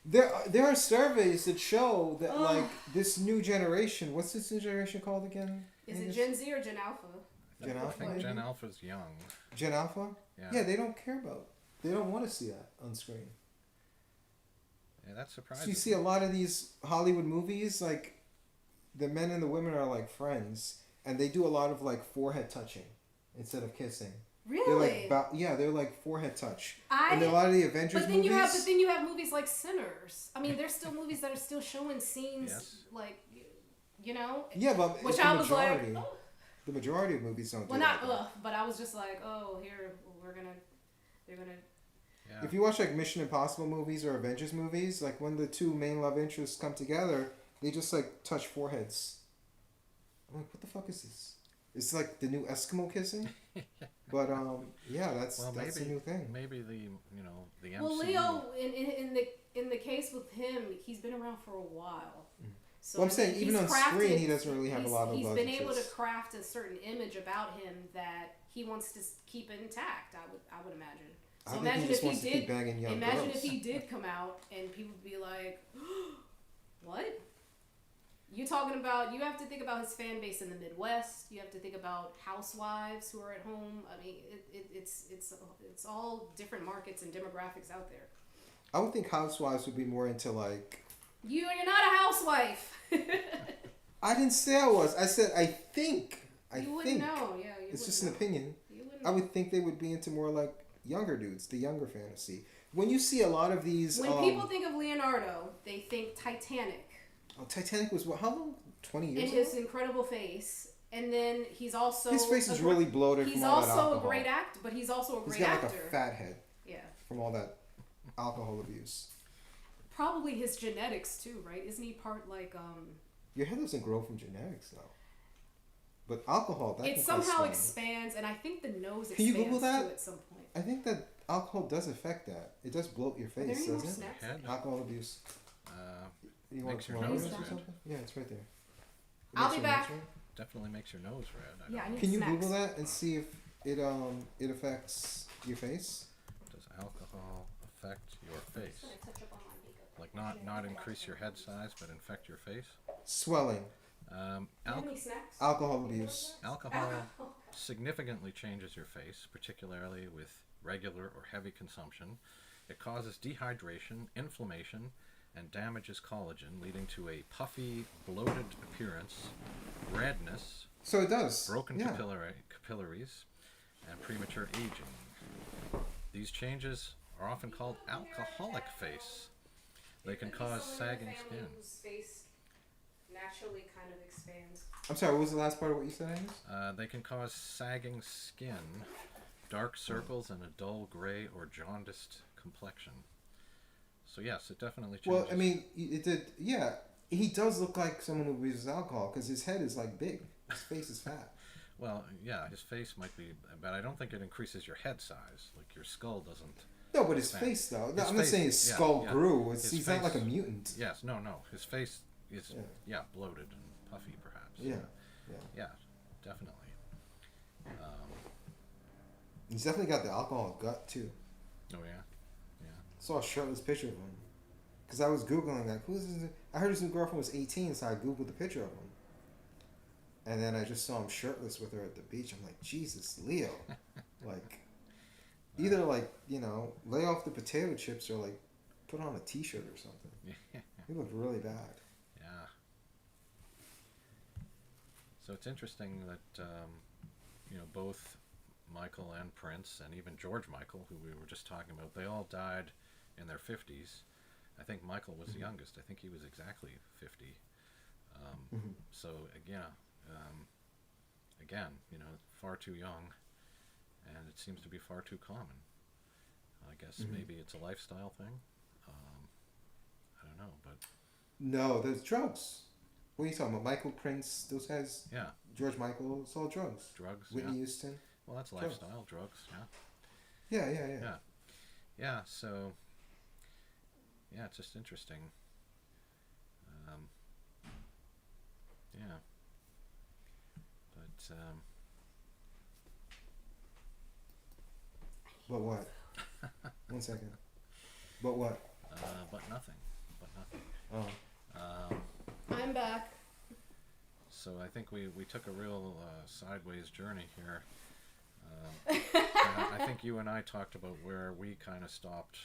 There are surveys that show that like this new generation. What's this new generation called again? Is it Gen Z or Gen Alpha? Gen Alpha. I think Gen Alpha's young. Gen Alpha. Yeah. They don't care about. They don't want to see that on screen. Yeah, that's surprising. So you see a lot of these Hollywood movies, like the men and the women are like friends, and they do a lot of like forehead touching instead of kissing. Really? They're like forehead touch. And a lot of the Avengers movies. But then you have movies like Sinners. I mean, there's still movies that are still showing scenes like, Yeah, but which it's I the was majority. like, The majority of movies don't. Well, do not that, but I was just like, they're gonna. Yeah. If you watch like Mission Impossible movies or Avengers movies, like when the two main love interests come together, they just like touch foreheads. I'm like, what the fuck is this? It's like the new Eskimo kissing. But that's a new thing. Maybe the MCU. Well, Leo, in the case with him, he's been around for a while. So I'm saying even on screen, he doesn't really have a lot of love. He's been able to craft a certain image about him that he wants to keep intact. I would imagine. So imagine if he did. Imagine if he did come out and people would be like, "What?" You have to think about his fan base in the Midwest. You have to think about housewives who are at home. I mean, it's all different markets and demographics out there. I would think housewives would be more into like. You're not a housewife. I didn't say I was. I said I think. You wouldn't know. Yeah, it's just an opinion. I would think they would be into more like younger dudes, the younger fantasy. When you see a lot of these. When people think of Leonardo, they think Titanic. Oh, Titanic was what? How long? 20 years ago? And his incredible face. And then he's also his face is really bloated He's from all that also alcohol. a great actor, but he's also a great He's got actor. like a fat head Yeah. from all that alcohol abuse. Probably his genetics too, right? Isn't he part like Your hair doesn't grow from genetics though. But alcohol, that it can somehow cause swelling. expands, and I think the nose Can you expands Google that? too at some point. I think that alcohol does affect that. It does bloat your Are there face, any more doesn't it? snacks? Head? Alcohol abuse. You want Makes your some nose oranges or red. something? Yeah, it's right there. It I'll makes be your nose back. red. Definitely makes your nose red. Yeah, I need Can you snacks. Google that and see if it affects your face? Does alcohol affect your face? I'm gonna touch up on my makeup. Like not increase your head size, but infect your face? Swelling, Do you have any snacks? alcohol abuse. Alcohol significantly changes your face, particularly with regular or heavy consumption. It causes dehydration, inflammation, and damages collagen, leading to a puffy, bloated appearance, redness, So it does. broken yeah. capillaries, and premature aging. These changes are often called alcoholic face. They can cause sagging skin. Whose face naturally kind of expands. I'm sorry, what was the last part of what you said, Angus? They can cause sagging skin, dark circles, and a dull gray or jaundiced complexion. So yes, it definitely changes. Well, I mean, it did. Yeah, he does look like someone who abuses alcohol because his head is like big. His face is fat. Well, yeah, his face might be, but I don't think it increases your head size. Like your skull doesn't. No, but his Fat. face though. His I'm not face, saying his yeah, skull yeah. grew. His He's not face- like a mutant. Yes, no. His face is, Yeah. bloated and puffy, perhaps. Yeah, Yeah, definitely. he's definitely got the alcohol gut too. Oh yeah. Saw a shirtless picture of him. Because I was Googling, like, who's this? I heard his new girlfriend was 18, so I Googled the picture of him. And then I just saw him shirtless with her at the beach. I'm like, Jesus, Leo. Like, either, like, lay off the potato chips or, like, put on a t-shirt or something. Yeah. He looked really bad. Yeah. So it's interesting that, both Michael and Prince, and even George Michael, who we were just talking about, they all died in their 50s. I think Michael was the youngest. I think he was exactly 50. So, again, far too young, and it seems to be far too common. I guess maybe it's a lifestyle thing. I don't know, but... No, there's drugs. What are you talking about? Michael, Prince, those guys? Yeah. George Michael, it's all drugs. Drugs, Whitney yeah. Houston. Well, that's Drugs. lifestyle, drugs, yeah. Yeah. Yeah, so... Yeah, it's just interesting. Yeah. But, But what? 1 second. But what? but nothing. Oh. I'm back. So I think we took a real sideways journey here. I think you and I talked about where we kind of stopped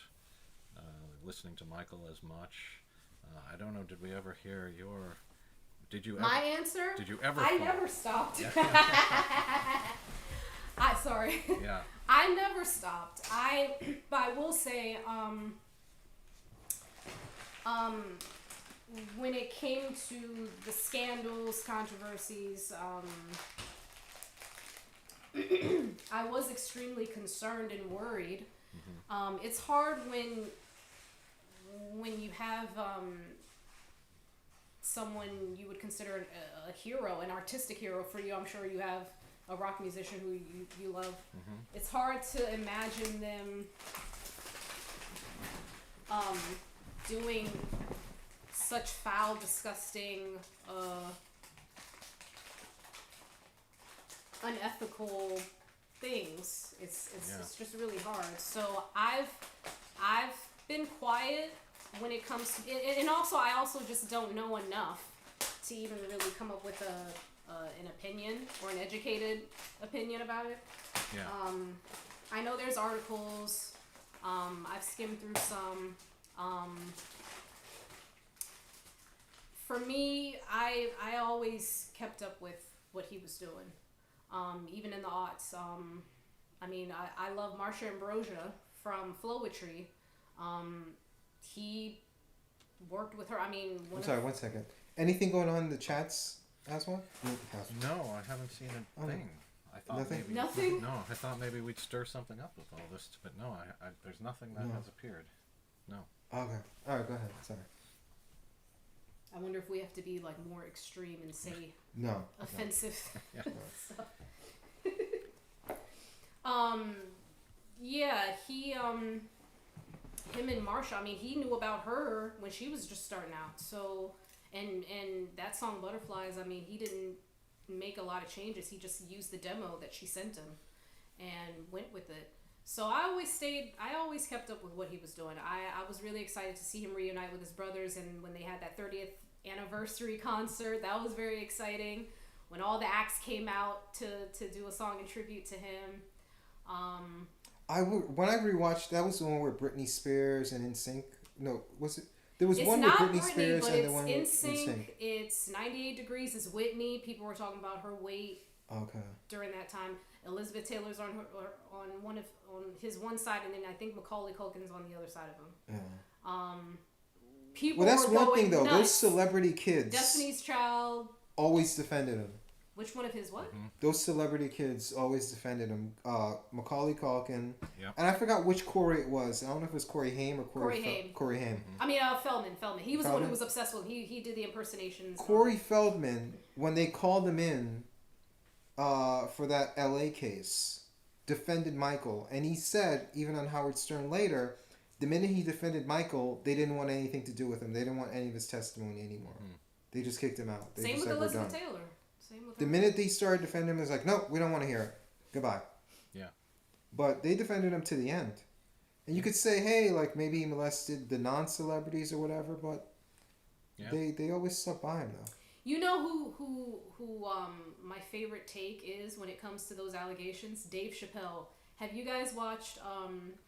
listening to Michael as much. I don't know, did we ever hear your... Did you ever... My answer? Did you ever... I never stopped. Sorry. Yeah. I never stopped. But I will say, when it came to the scandals, controversies, I was extremely concerned and worried. It's hard when you have someone you would consider a hero, an artistic hero for you. I'm sure you have a rock musician who you love. It's hard to imagine them doing such foul, disgusting, unethical things. It's just really hard. So I've been quiet when it comes to, and also I also just don't know enough to even really come up with an opinion or an educated opinion about it. Yeah. I know there's articles. I've skimmed through some. For me, I always kept up with what he was doing, even in the aughts. I love Marsha Ambrosia from Flowetry. He worked with her. I'm sorry, 1 second. Anything going on in the chats has one? Has one. No, I haven't seen a thing. I thought Nothing? maybe Nothing? No, I thought maybe we'd stir something up with all this, but no, there's nothing that No. has appeared. No. Okay. All right, go ahead. Sorry. I wonder if we have to be like more extreme and say No. offensive Yeah. stuff. Yeah, him and Marsha, I mean, he knew about her when she was just starting out. So, and that song Butterflies, I mean, he didn't make a lot of changes. He just used the demo that she sent him and went with it. So I always kept up with what he was doing. I was really excited to see him reunite with his brothers, and when they had that 30th anniversary concert, that was very exciting. When all the acts came out to do a song in tribute to him. When I rewatched, that was the one where Britney Spears and NSYNC. No, was it? There was It's one with not Britney Spears but and the it's one with NSYNC. NSYNC. It's 98 Degrees is Whitney. People were talking about her weight Okay. during that time. Elizabeth Taylor's on his one side, and then I think Macaulay Culkin's on the other side of him. Yeah. People Well, that's were one going thing though. nuts. Those celebrity kids Destiny's Child. always defended him. Which one of his what? Mm-hmm. Those celebrity kids always defended him. Macaulay Culkin. Yep. And I forgot which Corey it was. I don't know if it was Corey Haim or Corey Haim. Corey Haim. I mean, Feldman. He was the one Feldman? who was obsessed with him. He did the impersonations. Corey Feldman, when they called him in for that LA case, defended Michael. And he said, even on Howard Stern later, the minute he defended Michael, they didn't want anything to do with him. They didn't want any of his testimony anymore. They just kicked him out. They Same just with said, Elizabeth "We're done." Taylor. Same with The her. minute they started defending him, it's like, nope, we don't want to hear it. Goodbye. Yeah. But they defended him to the end. And you could say, hey, like maybe he molested the non-celebrities or whatever, but Yeah. they always stuck by him though. You know who my favorite take is when it comes to those allegations? Dave Chappelle. Have you guys watched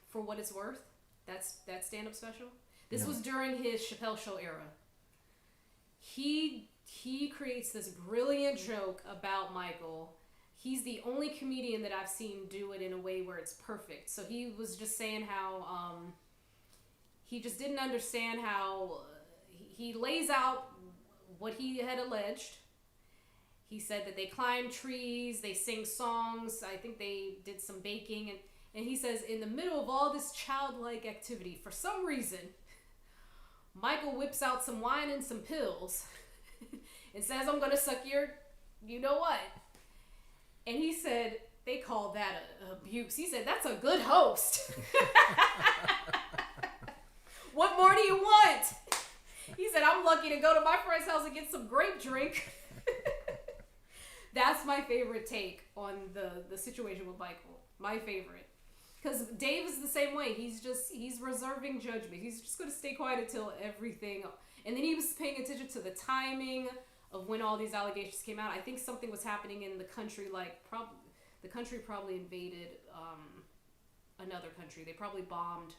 For What It's Worth? That stand-up special? This No. was during his Chappelle Show era. He creates this brilliant joke about Michael. He's the only comedian that I've seen do it in a way where it's perfect. So he was just saying how he just didn't understand how he lays out what he had alleged. He said that they climb trees, they sing songs, I think they did some baking, and he says in the middle of all this childlike activity, for some reason, Michael whips out some wine and some pills and says, I'm gonna suck your you know what. And he said, they called that abuse. He said, that's a good host. What more do you want? He said, I'm lucky to go to my friend's house and get some grape drink. That's my favorite take on the situation with Michael. My favorite. Because Dave is the same way. He's reserving judgment. He's just going to stay quiet until everything. And then he was paying attention to the timing of when all these allegations came out. I think something was happening in the country, the country probably invaded another country. They probably bombed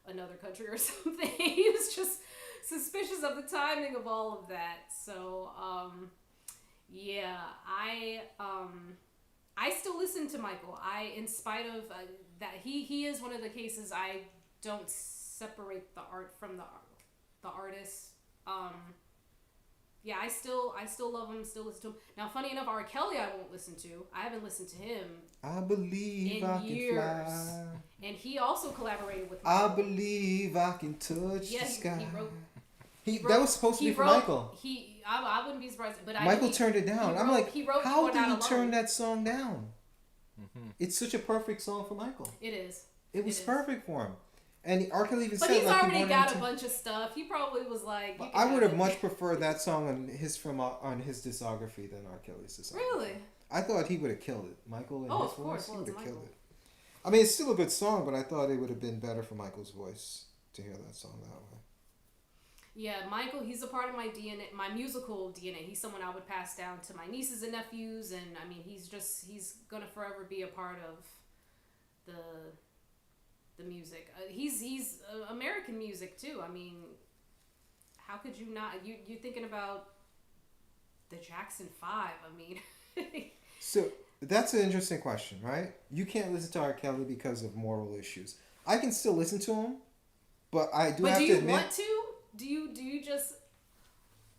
another country or something. He was just suspicious of the timing of all of that. So, yeah, I still listen to Michael. In spite of that, he is one of the cases I don't separate the art from the artist. Yeah, I still love him, still listen to him. Now, funny enough, R. Kelly I won't listen to. I haven't listened to him I believe in I can years. fly. And he also collaborated with I Michael. believe I can touch Yeah, the sky. he wrote That was supposed to be for Michael. I wouldn't be surprised, but Michael turned it down. I'm like, he wrote how You're did Not he Alone. turn that song down? Mm-hmm. It's such a perfect song for Michael. It is. It was is. perfect for him. And R. Kelly even But said, he's like, he already wanted got him a to- bunch of stuff. He probably was like, you can I would have it. much preferred that song on his discography than R. Kelly's discography. Really? I thought he would have killed it. Michael and Oh, his of course. voice, he Well, would it's have killed Michael. it. I mean, it's still a good song, but I thought it would have been better for Michael's voice to hear that song that way. Yeah, Michael, he's a part of my DNA, my musical DNA. He's someone I would pass down to my nieces and nephews, and I mean, he's gonna forever be a part of the music. He's American music too. I mean, how could you not? You're thinking about the Jackson 5. I mean, So that's an interesting question, right? You can't listen to R. Kelly because of moral issues. I can still listen to him, but I do but have do to you admit. want to? Do you just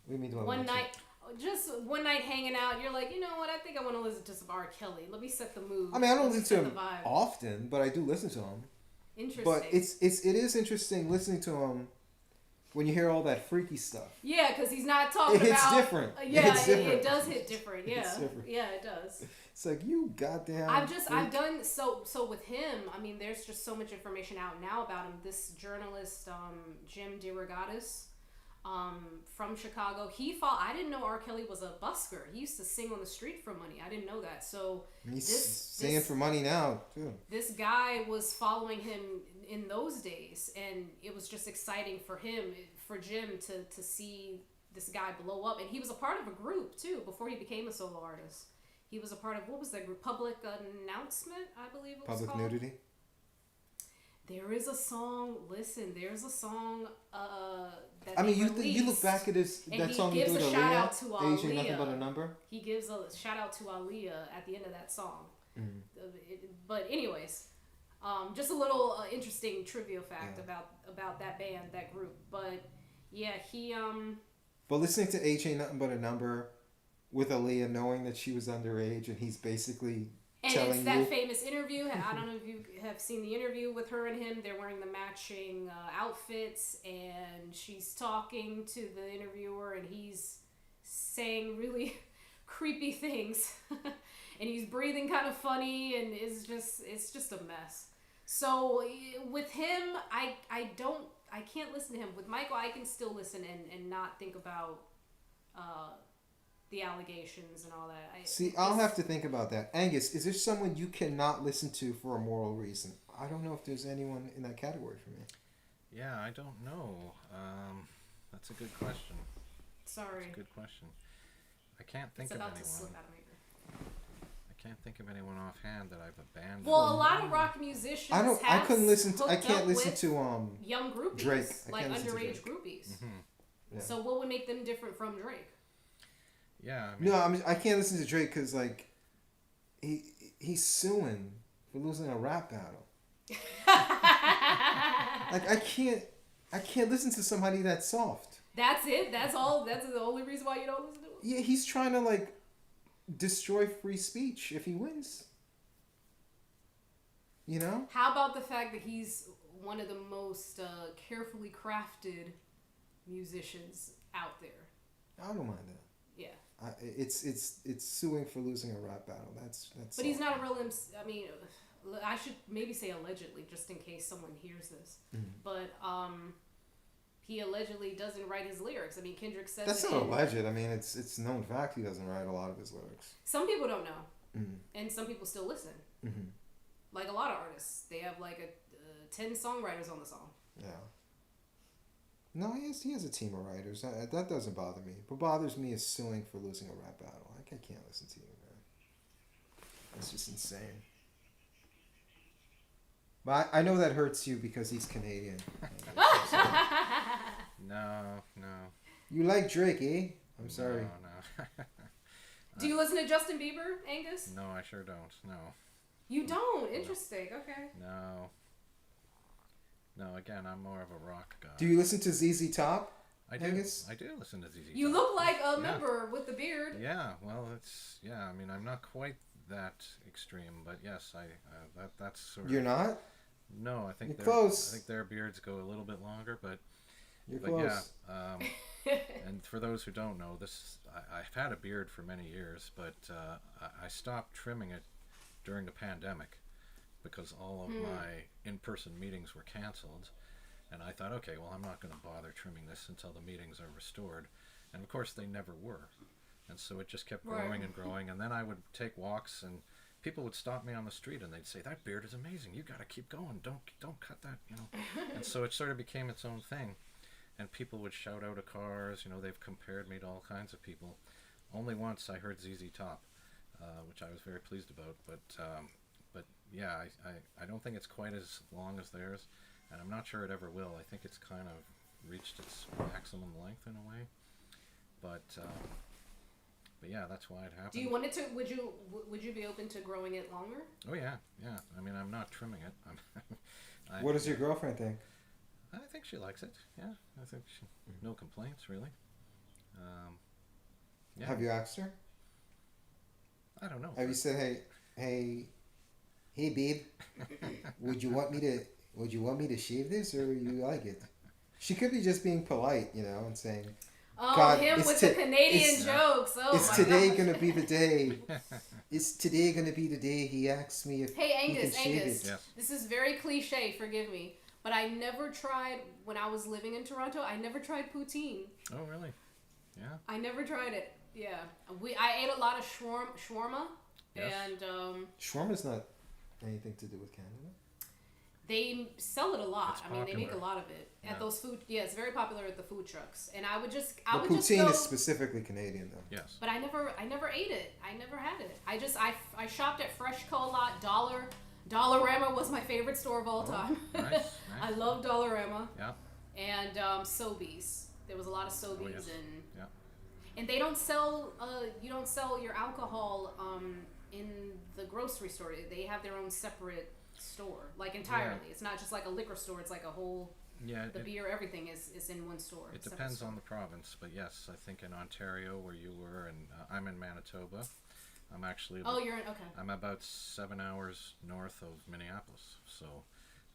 What do you mean? Do I one want to? night? just one night hanging out, you're like, you know what? I think I want to listen to some R. Kelly. Let me set the mood. I mean, I don't listen to him often, but I do listen to him. Interesting. But it is interesting listening to him when you hear all that freaky stuff. Yeah, because he's not talking about... It's different. Yeah, it's different. It does hit different. Yeah, It's different. Yeah, it does. It's like, you goddamn... I've done... So with him, I mean, there's just so much information out now about him. This journalist, Jim DeRogatis, from Chicago, I didn't know R. Kelly was a busker. He used to sing on the street for money. I didn't know that. So he's singing for money now, too. This guy was following him in those days, and it was just exciting for Jim to see this guy blow up. And he was a part of a group, too, before he became a solo artist. He was a part of, what was that group? Public Announcement, I believe it was Public called. Nudity? There's a song that I mean, they you look back at that song you do with Aaliyah, shout out to Aaliyah. Age Ain't Nothing But a Number. He gives a shout out to Aaliyah at the end of that song. Mm-hmm. But anyways, just a little interesting trivia fact about that band, that group. But yeah, he But listening to Age Ain't Nothing But a Number with Aaliyah, knowing that she was underage, and he's basically telling it's that famous interview. I don't know if you have seen the interview with her and him. They're wearing the matching outfits, and she's talking to the interviewer, and he's saying really creepy things, and he's breathing kind of funny, and it's just a mess. So with him, I can't listen to him. With Michael, I can still listen and not think about the allegations and all that. I'll have to think about that. Angus, is there someone you cannot listen to for a moral reason? I don't know if there's anyone in that category for me. Yeah, I don't know. That's a good question. Sorry. That's a good question. I can't think of anyone. To slip out of my ear. I can't think of anyone offhand that I've abandoned. Well, a lot of rock musicians I can't listen to young groupies, Drake. like underage groupies. Mm-hmm. Yeah. So what would make them different from Drake? Yeah. I mean, no, I can't listen to Drake because like he's suing for losing a rap battle. Like I can't listen to somebody that's soft. That's it. That's all. That's the only reason why you don't listen to him. Yeah, he's trying to like destroy free speech if he wins. You know? How about the fact that he's one of the most carefully crafted musicians out there? I don't mind that. Yeah. It's suing for losing a rap battle. That's. But he's not a real MC. I mean, I should maybe say allegedly, just in case someone hears this. Mm-hmm. But he allegedly doesn't write his lyrics. I mean, Kendrick says that's not alleged. I mean, it's known fact he doesn't write a lot of his lyrics. Some people don't know, mm-hmm. and some people still listen. Mm-hmm. Like a lot of artists, they have like 10 songwriters on the song. Yeah. No, he has a team of writers. That doesn't bother me. What bothers me is suing for losing a rap battle. I can't listen to you, man. That's just insane. But I know that hurts you because he's Canadian. No. You like Drake, eh? I'm sorry. No. Do you listen to Justin Bieber, Angus? No, I sure don't. No. You don't? Interesting. Okay. No, again, I'm more of a rock guy. Do you listen to ZZ Top? I do. Angus? I do listen to ZZ Top. You look like a member with the beard. Yeah, well, I mean, I'm not quite that extreme, but yes, that's sort of... You're not? No, I think You're close. I think their beards go a little bit longer, but... You're close. Yeah, and for those who don't know, I've had a beard for many years, but I stopped trimming it during the pandemic because all of my in-person meetings were canceled, and I thought, okay, well, I'm not going to bother trimming this until the meetings are restored, and of course they never were, and so it just kept growing and growing, and then I would take walks, and people would stop me on the street, and they'd say, that beard is amazing, you got to keep going, don't cut that, you know, and so it sort of became its own thing. And people would shout out of cars, you know, they've compared me to all kinds of people. Only once I heard ZZ Top, which I was very pleased about. But yeah, I don't think it's quite as long as theirs, and I'm not sure it ever will. I think it's kind of reached its maximum length in a way. But yeah, that's why it happened. Do you want it to? Would you be open to growing it longer? Oh yeah. I mean, I'm not trimming it. What does your girlfriend think? I think she likes it. Yeah, I think no complaints really. Yeah. Have you asked her? I don't know. Have you said, hey, babe, would you want me to shave this, or you like it? She could be just being polite, and saying, Oh, God, him with the Canadian jokes. Oh, it's today gonna be the day. It's today gonna be the day he asks me if Hey, he can shave Angus, it. Yes. this is very cliche, forgive me, but I never tried, when I was living in Toronto, I never tried poutine. Oh, really? Yeah. I never tried it. Yeah. I ate a lot of shawarma, Yes. and Shawarma's not anything to do with Canada. they sell it a lot. It's I mean, they make a popular. lot of it Yeah. at those food. Yeah, it's very popular at the food trucks. And I would just Poutine go. is specifically Canadian, though. Yes. But I never ate it. I never had it. I shopped at Freshco a lot. Dollarama was my favorite store of all time. Nice. I love Dollarama. Yeah. And Sobeys. There was a lot of Sobeys. Oh, yes. Yeah. And they don't sell. You don't sell your alcohol in the grocery store. They have their own separate store, like entirely. Yeah. It's not just like a liquor store. It's like a whole. Yeah. The beer, everything is in one store. It separate depends store. on the province, but yes, I think in Ontario where you were, and I'm in Manitoba. I'm actually. Oh, you're in. Okay. I'm about 7 hours north of Minneapolis, so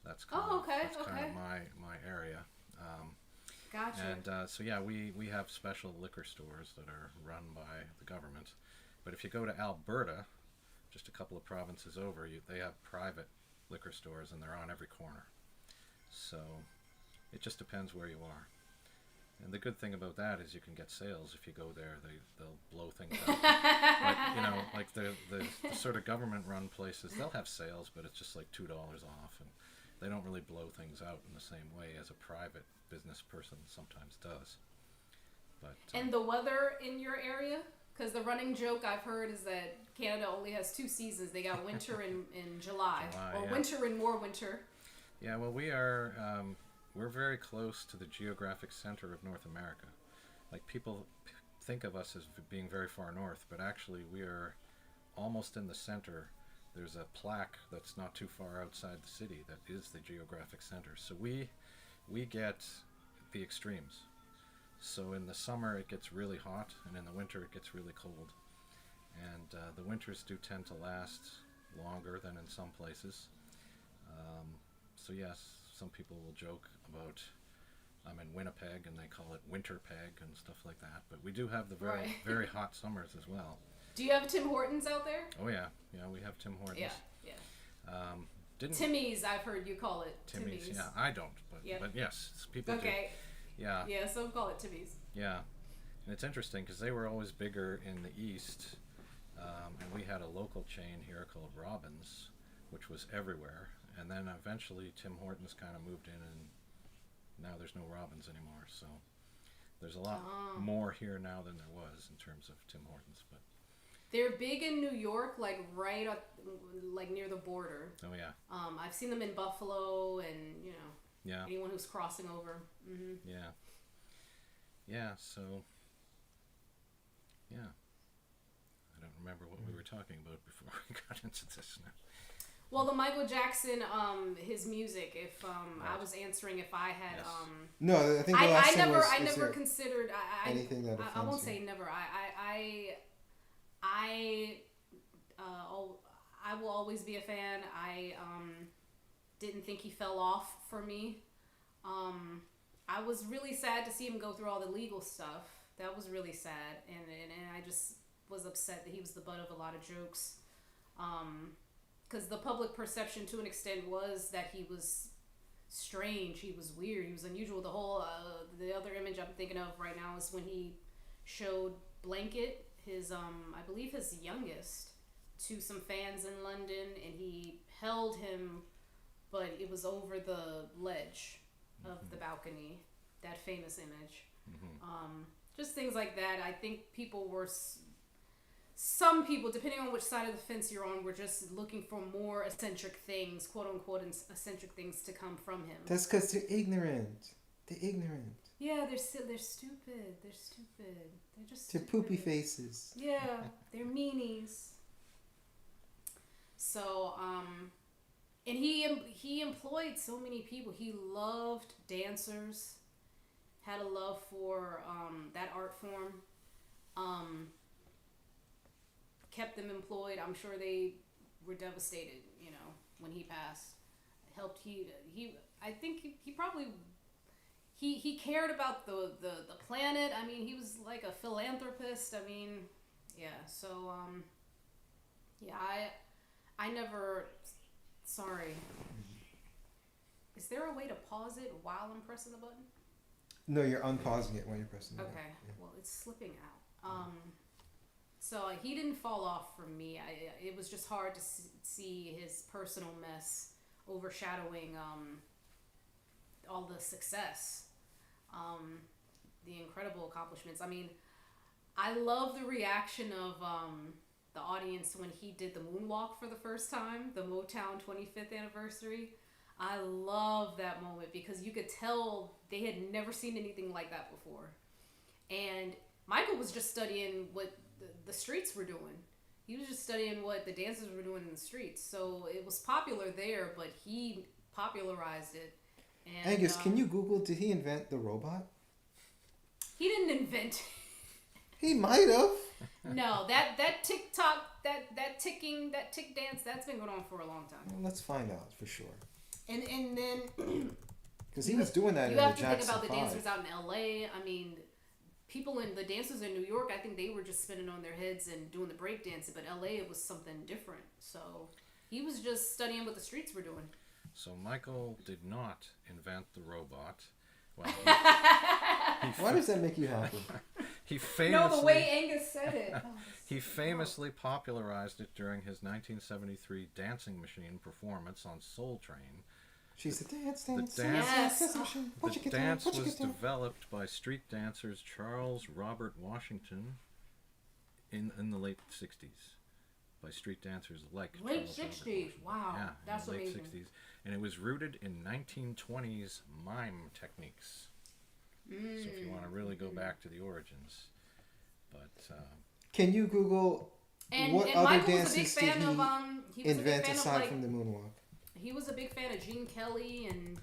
that's kind Oh, of okay, that's kind okay. of my area. Gotcha. And so yeah, we have special liquor stores that are run by the government, but if you go to Alberta, just a couple of provinces over, they have private liquor stores, and they're on every corner. So it just depends where you are. And the good thing about that is you can get sales if you go there. They'll blow things up. But, like the sort of government-run places, they'll have sales, but it's just like $2 off, and they don't really blow things out in the same way as a private business person sometimes does. But And the weather in your area? Because the running joke I've heard is that Canada only has 2 seasons. They got winter in July, or yeah. winter and more winter. yeah, well, we're very close to the geographic center of North America. Like people think of us as being very far north, but actually we are almost in the center. There's a plaque that's not too far outside the city that is the geographic center. So we get the extremes. So in the summer it gets really hot, and in the winter it gets really cold. And the winters do tend to last longer than in some places. So yes, some people will joke about I'm in Winnipeg and they call it Winterpeg and stuff like that. But we do have the very Right. very hot summers as well. Do you have Tim Hortons out there? Oh yeah, we have Tim Hortons. Yeah. Didn't Timmy's, I've heard you call it. Timmy's? Yeah, I don't, but Yeah. but yes, people Okay. do. Yeah, Yeah, some call it Timmy's. yeah, and it's interesting because they were always bigger in the east, and we had a local chain here called Robbins, which was everywhere, and then eventually Tim Hortons kind of moved in, and now there's no Robbins anymore. So there's a lot more here now than there was in terms of Tim Hortons, but. They're big in New York, like right up, like near the border. Oh yeah. I've seen them in Buffalo, and Yeah. anyone who's crossing over. Mm-hmm. Yeah. Yeah. So. Yeah. I don't remember what we were talking about before we got into this now. Well, the Michael Jackson, his music. If I Right. was answering if I had, Yes. No, I think the last I thing never, was, I is never there considered. anything that I won't offends you? say never. I will always be a fan. I didn't think he fell off for me. I was really sad to see him go through all the legal stuff. That was really sad, and I just was upset that he was the butt of a lot of jokes. Because the public perception, to an extent, was that he was strange, he was weird, he was unusual. The whole the other image I'm thinking of right now is when he showed Blanket, his I believe his youngest, to some fans in London, and he held him, but it was over the ledge of the balcony. That famous image. Just things like that. I think people were. Some people, depending on which side of the fence you're on, were just looking for more eccentric things, quote unquote, eccentric things to come from him. That's because they're ignorant. They're ignorant. Yeah, they're stupid. They're stupid. They're just. They're poopy faces. Yeah, they're meanies. So, and he employed so many people. He loved dancers. Had a love for that art form. kept them employed. I'm sure they were devastated, when he passed. Helped I think he probably he cared about the planet. I mean, he was like a philanthropist. I mean, yeah. So yeah, I never. Sorry. Is there a way to pause it while I'm pressing the button? No, you're unpausing it when you're pressing the button. Okay. Yeah. Well, it's slipping out. So he didn't fall off for me. It was just hard to see his personal mess overshadowing all the success, the incredible accomplishments. I mean, I love the reaction of the audience when he did the Moonwalk for the first time, the Motown 25th anniversary. I love that moment because you could tell they had never seen anything like that before. And Michael was just studying what the streets were doing. He was just studying what the dancers were doing in the streets. So it was popular there, but he popularized it. And, Angus, can you Google, did he invent the robot? He didn't invent it. He might have. No, that TikTok, that tick dance, that's been going on for a long time. Well, let's find out for sure. And then because he was doing that in the Jackson 5. You have to think about the dancers out in LA. I mean, the dancers in New York, I think they were just spinning on their heads and doing the break dancing, but LA, it was something different. So he was just studying what the streets were doing. So Michael did not invent the robot. Well, why does that make you happy? He famously, no, the way Angus said it. He famously popularized it during his 1973 Dancing Machine performance on Soul Train. She's a dance. The dance was developed by street dancers Charles Robert Washington in the late 60s. By street dancers like late Charles 60s. Wow, yeah, that's late amazing. 60s. And it was rooted in 1920s mime techniques. So if you want to really go back to the origins. But can you Google what other Michael dances did he invent aside from the Moonwalk? He was a big fan of Gene Kelly and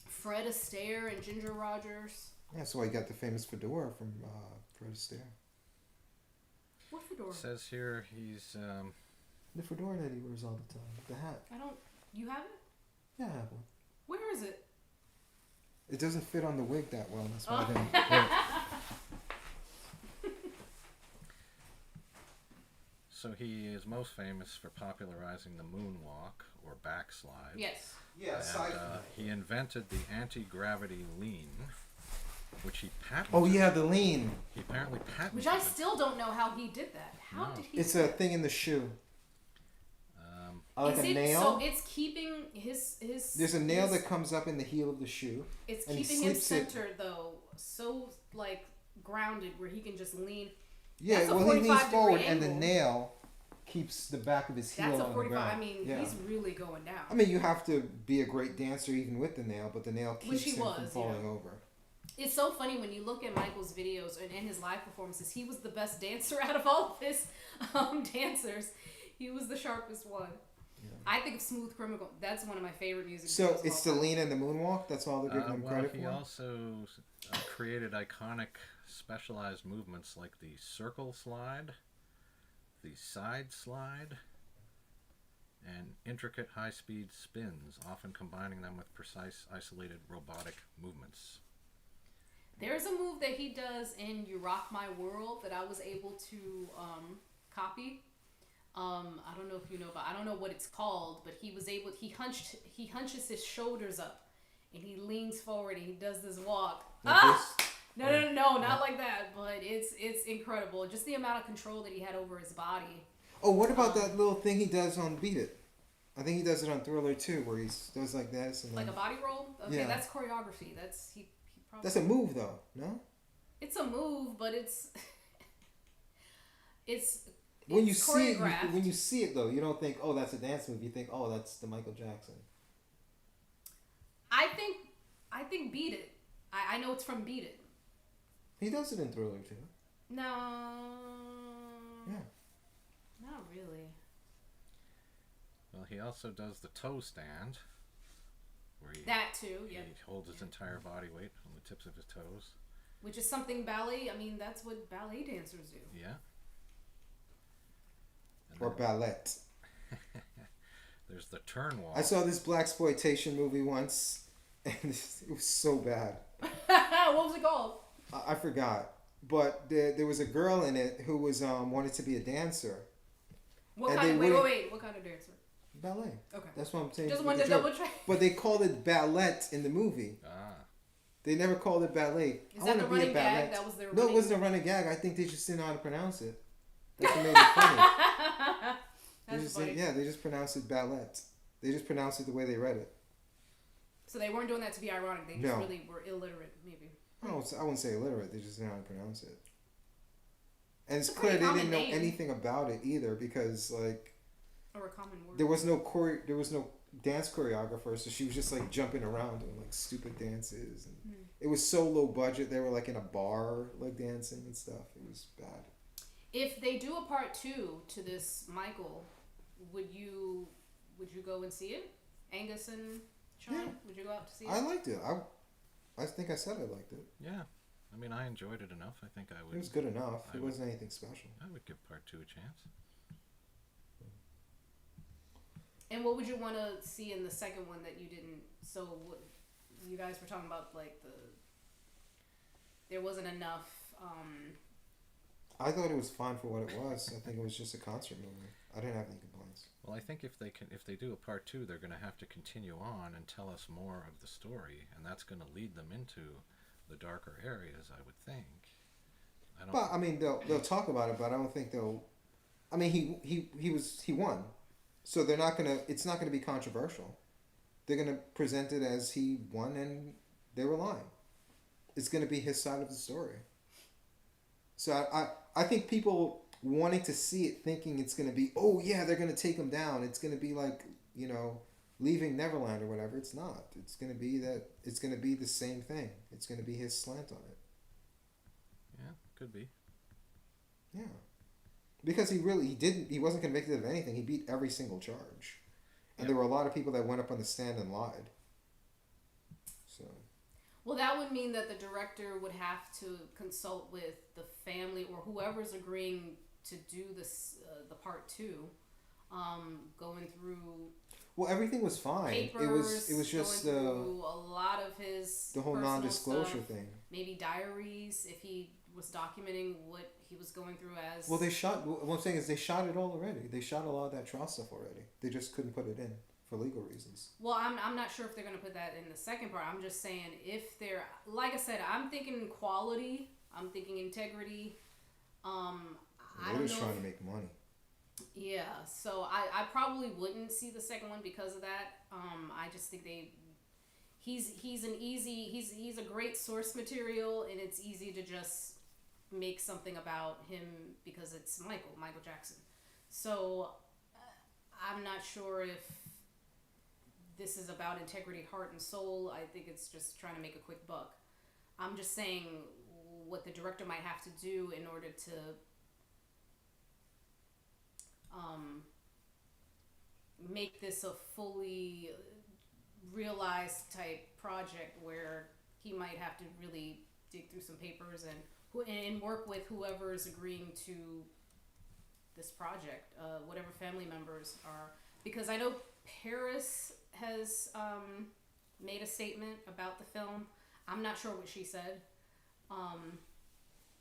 Fred Astaire and Ginger Rogers. Yeah, so I got the famous fedora from Fred Astaire. What fedora? It says here he's... the fedora that he wears all the time. The hat. You have it? Yeah, I have one. Where is it? It doesn't fit on the wig that well. That's why I didn't wear it. So he is most famous for popularizing the moonwalk or backslide. Yes. Yeah, and, he invented the anti-gravity lean, which he patented. Oh yeah, the lean. He apparently patented. Which I still don't know how he did that. How did he? It's a thing in the shoe. Like a nail. So it's keeping his. There's a nail that comes up in the heel of the shoe. It's keeping him centered though, so like grounded where he can just lean. Yeah, well he leans forward and the nail keeps the back of his heel on the ground. That's a 45. I mean, he's really going down. I mean, you have to be a great dancer even with the nail, but the nail keeps him from falling over. It's so funny when you look at Michael's videos and his live performances. He was the best dancer out of all of his dancers. He was the sharpest one. Yeah. I think of Smooth Criminal. That's one of my favorite music videos. So it's the lean and the moonwalk? That's all they're giving him credit for? He also created iconic specialized movements like the circle slide, the side slide, and intricate high-speed spins, often combining them with precise, isolated robotic movements. There's a move that he does in You Rock My World that I was able to copy. I don't know if you know, but I don't know what it's called, but he hunches his shoulders up and he leans forward and he does this walk. No, not like that, but it's incredible. Just the amount of control that he had over his body. Oh, what about that little thing he does on Beat It? I think he does it on Thriller too, where he does like this. And like a body roll? Okay, yeah. That's choreography. He probably... That's a move though, no? It's a move, but it's when you see it though, you don't think, oh, that's a dance move. You think, oh, that's the Michael Jackson. I think Beat It. I know it's from Beat It. He does it in Thriller too. No. Yeah. Not really. Well, he also does the toe stand, where he that too. Yeah. He holds his entire body weight on the tips of his toes. Which is something ballet. I mean, that's what ballet dancers do. Yeah. And Or ballet. there's the turn walk. I saw this blaxploitation movie once, and it was so bad. What was it called? I forgot, but there was a girl in it who was wanted to be a dancer. What And kind? they Wait. What kind of dancer? Ballet. Okay. That's what I'm saying. Just with wanted the to joke. double check. But they called it ballet in the movie. Ah. They never called it ballet. Is that the running gag? That was their No, running... it wasn't a running gag. I think they just didn't know how to pronounce it. That's what made it funny. That's funny. They just pronounced it ballet. They just pronounced it the way they read it. So they weren't doing that to be ironic. They just really were illiterate, maybe. I wouldn't say illiterate. They just didn't know how to pronounce it. And it's clear they didn't know anything about it either, because like, or a common word. there was no dance choreographer, so she was just like jumping around doing like stupid dances, and it was so low budget. They were like in a bar like dancing and stuff. It was bad. If they do a part 2 to this Michael, would you go and see it? Angus and Sean, would you go out to see it? I liked it. I think I said I liked it. Yeah. I mean, I enjoyed it enough. I think I would. It was good enough. It wasn't anything special. I would give part 2 a chance. And what would you want to see in the second one that you didn't? So what, you guys were talking about, like there wasn't enough. I thought it was fine for what it was. I think it was just a concert movie. I didn't have any complaints. Well, I think if they do a part 2, they're going to have to continue on and tell us more of the story, and that's going to lead them into the darker areas, I would think. I mean, they'll talk about it, but I don't think they'll. I mean, he won, so they're not gonna. It's not gonna be controversial. They're gonna present it as he won, and they were lying. It's gonna be his side of the story. So I think people wanting to see it, thinking it's gonna be, oh yeah, they're gonna take him down. It's gonna be like, Leaving Neverland or whatever. It's not. It's gonna be that. It's gonna be the same thing. It's gonna be his slant on it. Yeah, could be. Yeah. Because he wasn't convicted of anything. He beat every single charge. And there were a lot of people that went up on the stand and lied. So. Well, that would mean that the director would have to consult with the family or whoever's agreeing to do this, the part 2, going through. Well, everything was fine. Papers, it was just going through a lot of his the whole non-disclosure stuff, thing. Maybe diaries, if he was documenting what he was going through as. Well, what I'm saying is they shot it all already. They shot a lot of that trial stuff already. They just couldn't put it in for legal reasons. Well, I'm not sure if they're going to put that in the second part. I'm just saying if they're, like I said, I'm thinking quality. I'm thinking integrity. They're just trying to make money. Yeah, so I probably wouldn't see the second one because of that. I just think he's a great source material, and it's easy to just make something about him because it's Michael Jackson. So I'm not sure if this is about integrity, heart, and soul. I think it's just trying to make a quick buck. I'm just saying what the director might have to do in order to make this a fully realized type project where he might have to really dig through some papers and work with whoever is agreeing to this project, whatever family members are. Because I know Paris has made a statement about the film. I'm not sure what she said.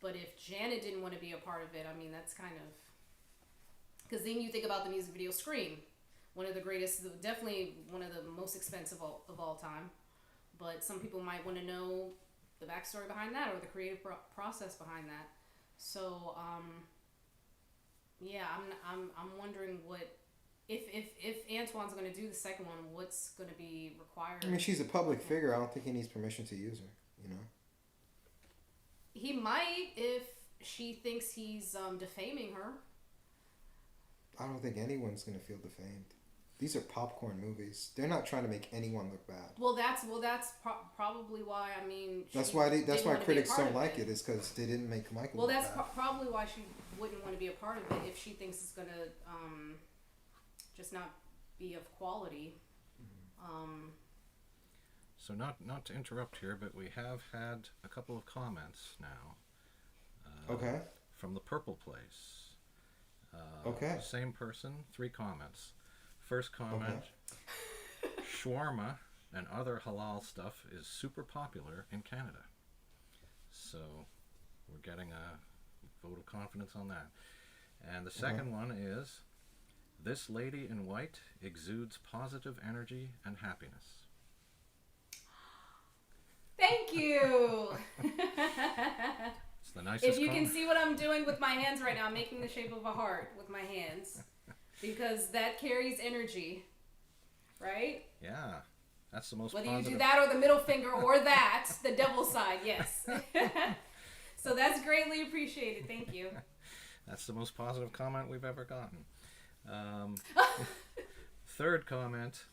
But if Janet didn't want to be a part of it, I mean, that's kind of... Because then you think about the music video Scream. One of the greatest, definitely one of the most expensive of all time. But some people might want to know the backstory behind that or the creative process behind that. So, yeah, I'm wondering what... If Antoine's going to do the second one, what's going to be required? I mean, she's a public figure. I don't think he needs permission to use her, He might if she thinks he's defaming her. I don't think anyone's going to feel defamed. These are popcorn movies. They're not trying to make anyone look bad. Well, that's probably why. I mean, that's why critics don't like it, is because they didn't make Michael. Well, that's probably why she wouldn't want to be a part of it if she thinks it's gonna just not be of quality. So not to interrupt here, but we have had a couple of comments now. Okay. From the Purple Place. Okay. Same person, 3 comments. First comment, shawarma and other halal stuff is super popular in Canada. So we're getting a vote of confidence on that. And the second one is, this lady in white exudes positive energy and happiness. Thank you. It's the nicest If you comment. can see what I'm doing with my hands right now, I'm making the shape of a heart with my hands. Because that carries energy. Right? Yeah. That's the most Whether positive. you do that or the middle finger or that, the devil's side, yes. So that's greatly appreciated. Thank you. That's the most positive comment we've ever gotten. Third comment,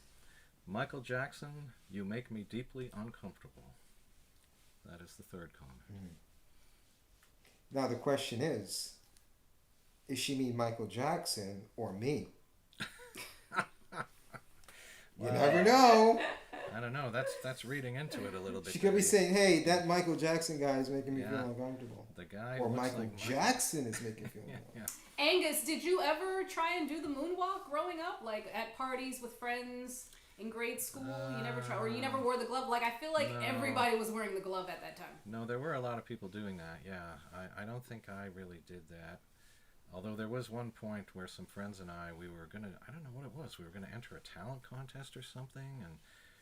Michael Jackson, you make me deeply uncomfortable. That is the third comment. Now the question is she mean Michael Jackson or me? You never know. I don't know. That's reading into it a little bit. She could be saying, "Hey, that Michael Jackson guy is making me feel uncomfortable." The guy, or looks Michael like Jackson is making me feel uncomfortable. Angus, did you ever try and do the moonwalk growing up, like at parties with friends in grade school? You never tried, or you never wore the glove? Like I feel like everybody was wearing the glove at that time. No, there were a lot of people doing that. Yeah, I don't think I really did that. Although there was one point where some friends and we were gonna, I don't know what it was, we were gonna enter a talent contest or something, and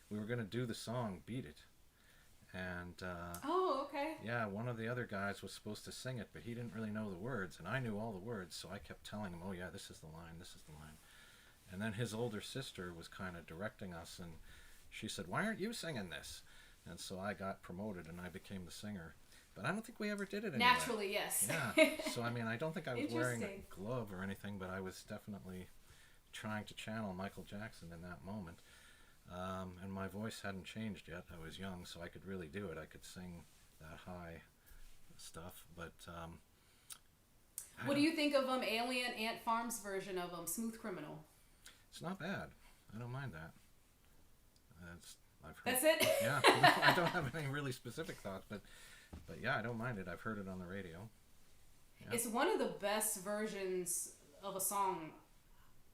we were gonna do the song "Beat It." And oh, okay. yeah, one of the other guys was supposed to sing it, but he didn't really know the words, and I knew all the words, so I kept telling him, "Oh yeah, this is the line, this is the line." And then his older sister was kind of directing us, and she said, "Why aren't you singing this?" And so I got promoted, and I became the singer. But I don't think we ever did it anyway. Naturally, yes. Yeah. So I mean, I don't think I was wearing a glove or anything, but I was definitely trying to channel Michael Jackson in that moment. And my voice hadn't changed yet. I was young, so I could really do it. I could sing that high stuff. But what do you think of Alien Ant Farm's version of Smooth Criminal? It's not bad. I don't mind that. I've heard. That's it? Yeah. I don't have any really specific thoughts, but yeah, I don't mind it. I've heard it on the radio. Yeah. It's one of the best versions of a song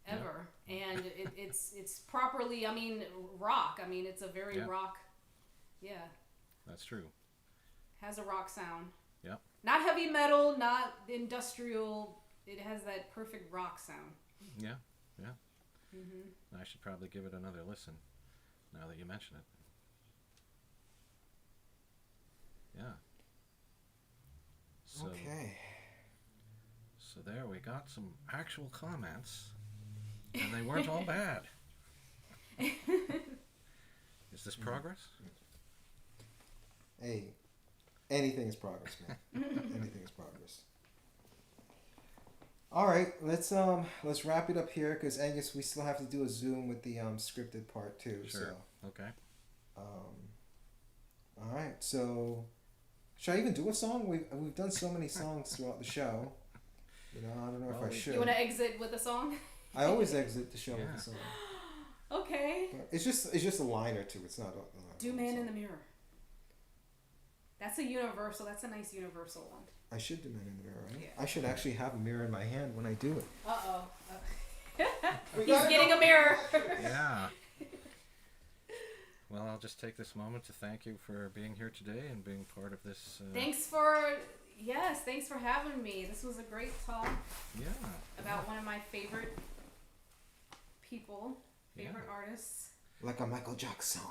ever, and it's properly, I mean, rock. I mean, it's a very rock. Yeah. That's true. Has a rock sound. Yeah. Not heavy metal, not industrial. It has that perfect rock sound. Yeah. Yeah. I should probably give it another listen now that you mention it. Yeah. So, okay. So there we got some actual comments, and they weren't all bad. Is this progress? Hey, anything is progress, man. Anything is progress. All right, let's wrap it up here because Angus, we still have to do a Zoom with the scripted part too. Sure. So. Okay. All right, so should I even do a song? We've done so many songs throughout the show. You know, I don't know if I should. You want to exit with a song? I always exit the show with a song. Okay. But it's just a line or two. It's not a Do Man in the Mirror. That's a universal. That's a nice universal one. I should do Man in the Mirror, right? Yeah. I should actually have a mirror in my hand when I do it. Uh-oh. He's getting a mirror. Yeah. Well, I'll just take this moment to thank you for being here today and being part of this. Thanks for having me. This was a great talk. Yeah. About one of my favorite people, artists. Like a Michael Jackson.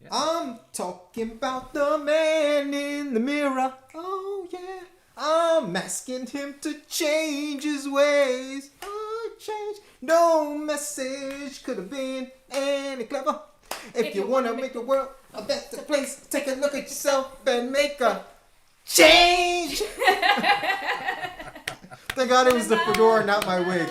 Yeah. I'm talking about the man in the mirror. Oh yeah. I'm asking him to change his ways. Oh, change. No message could have been any clever. If you want to make the world a better place, take a look at yourself and make a change. Thank God it was the fedora, not my wig.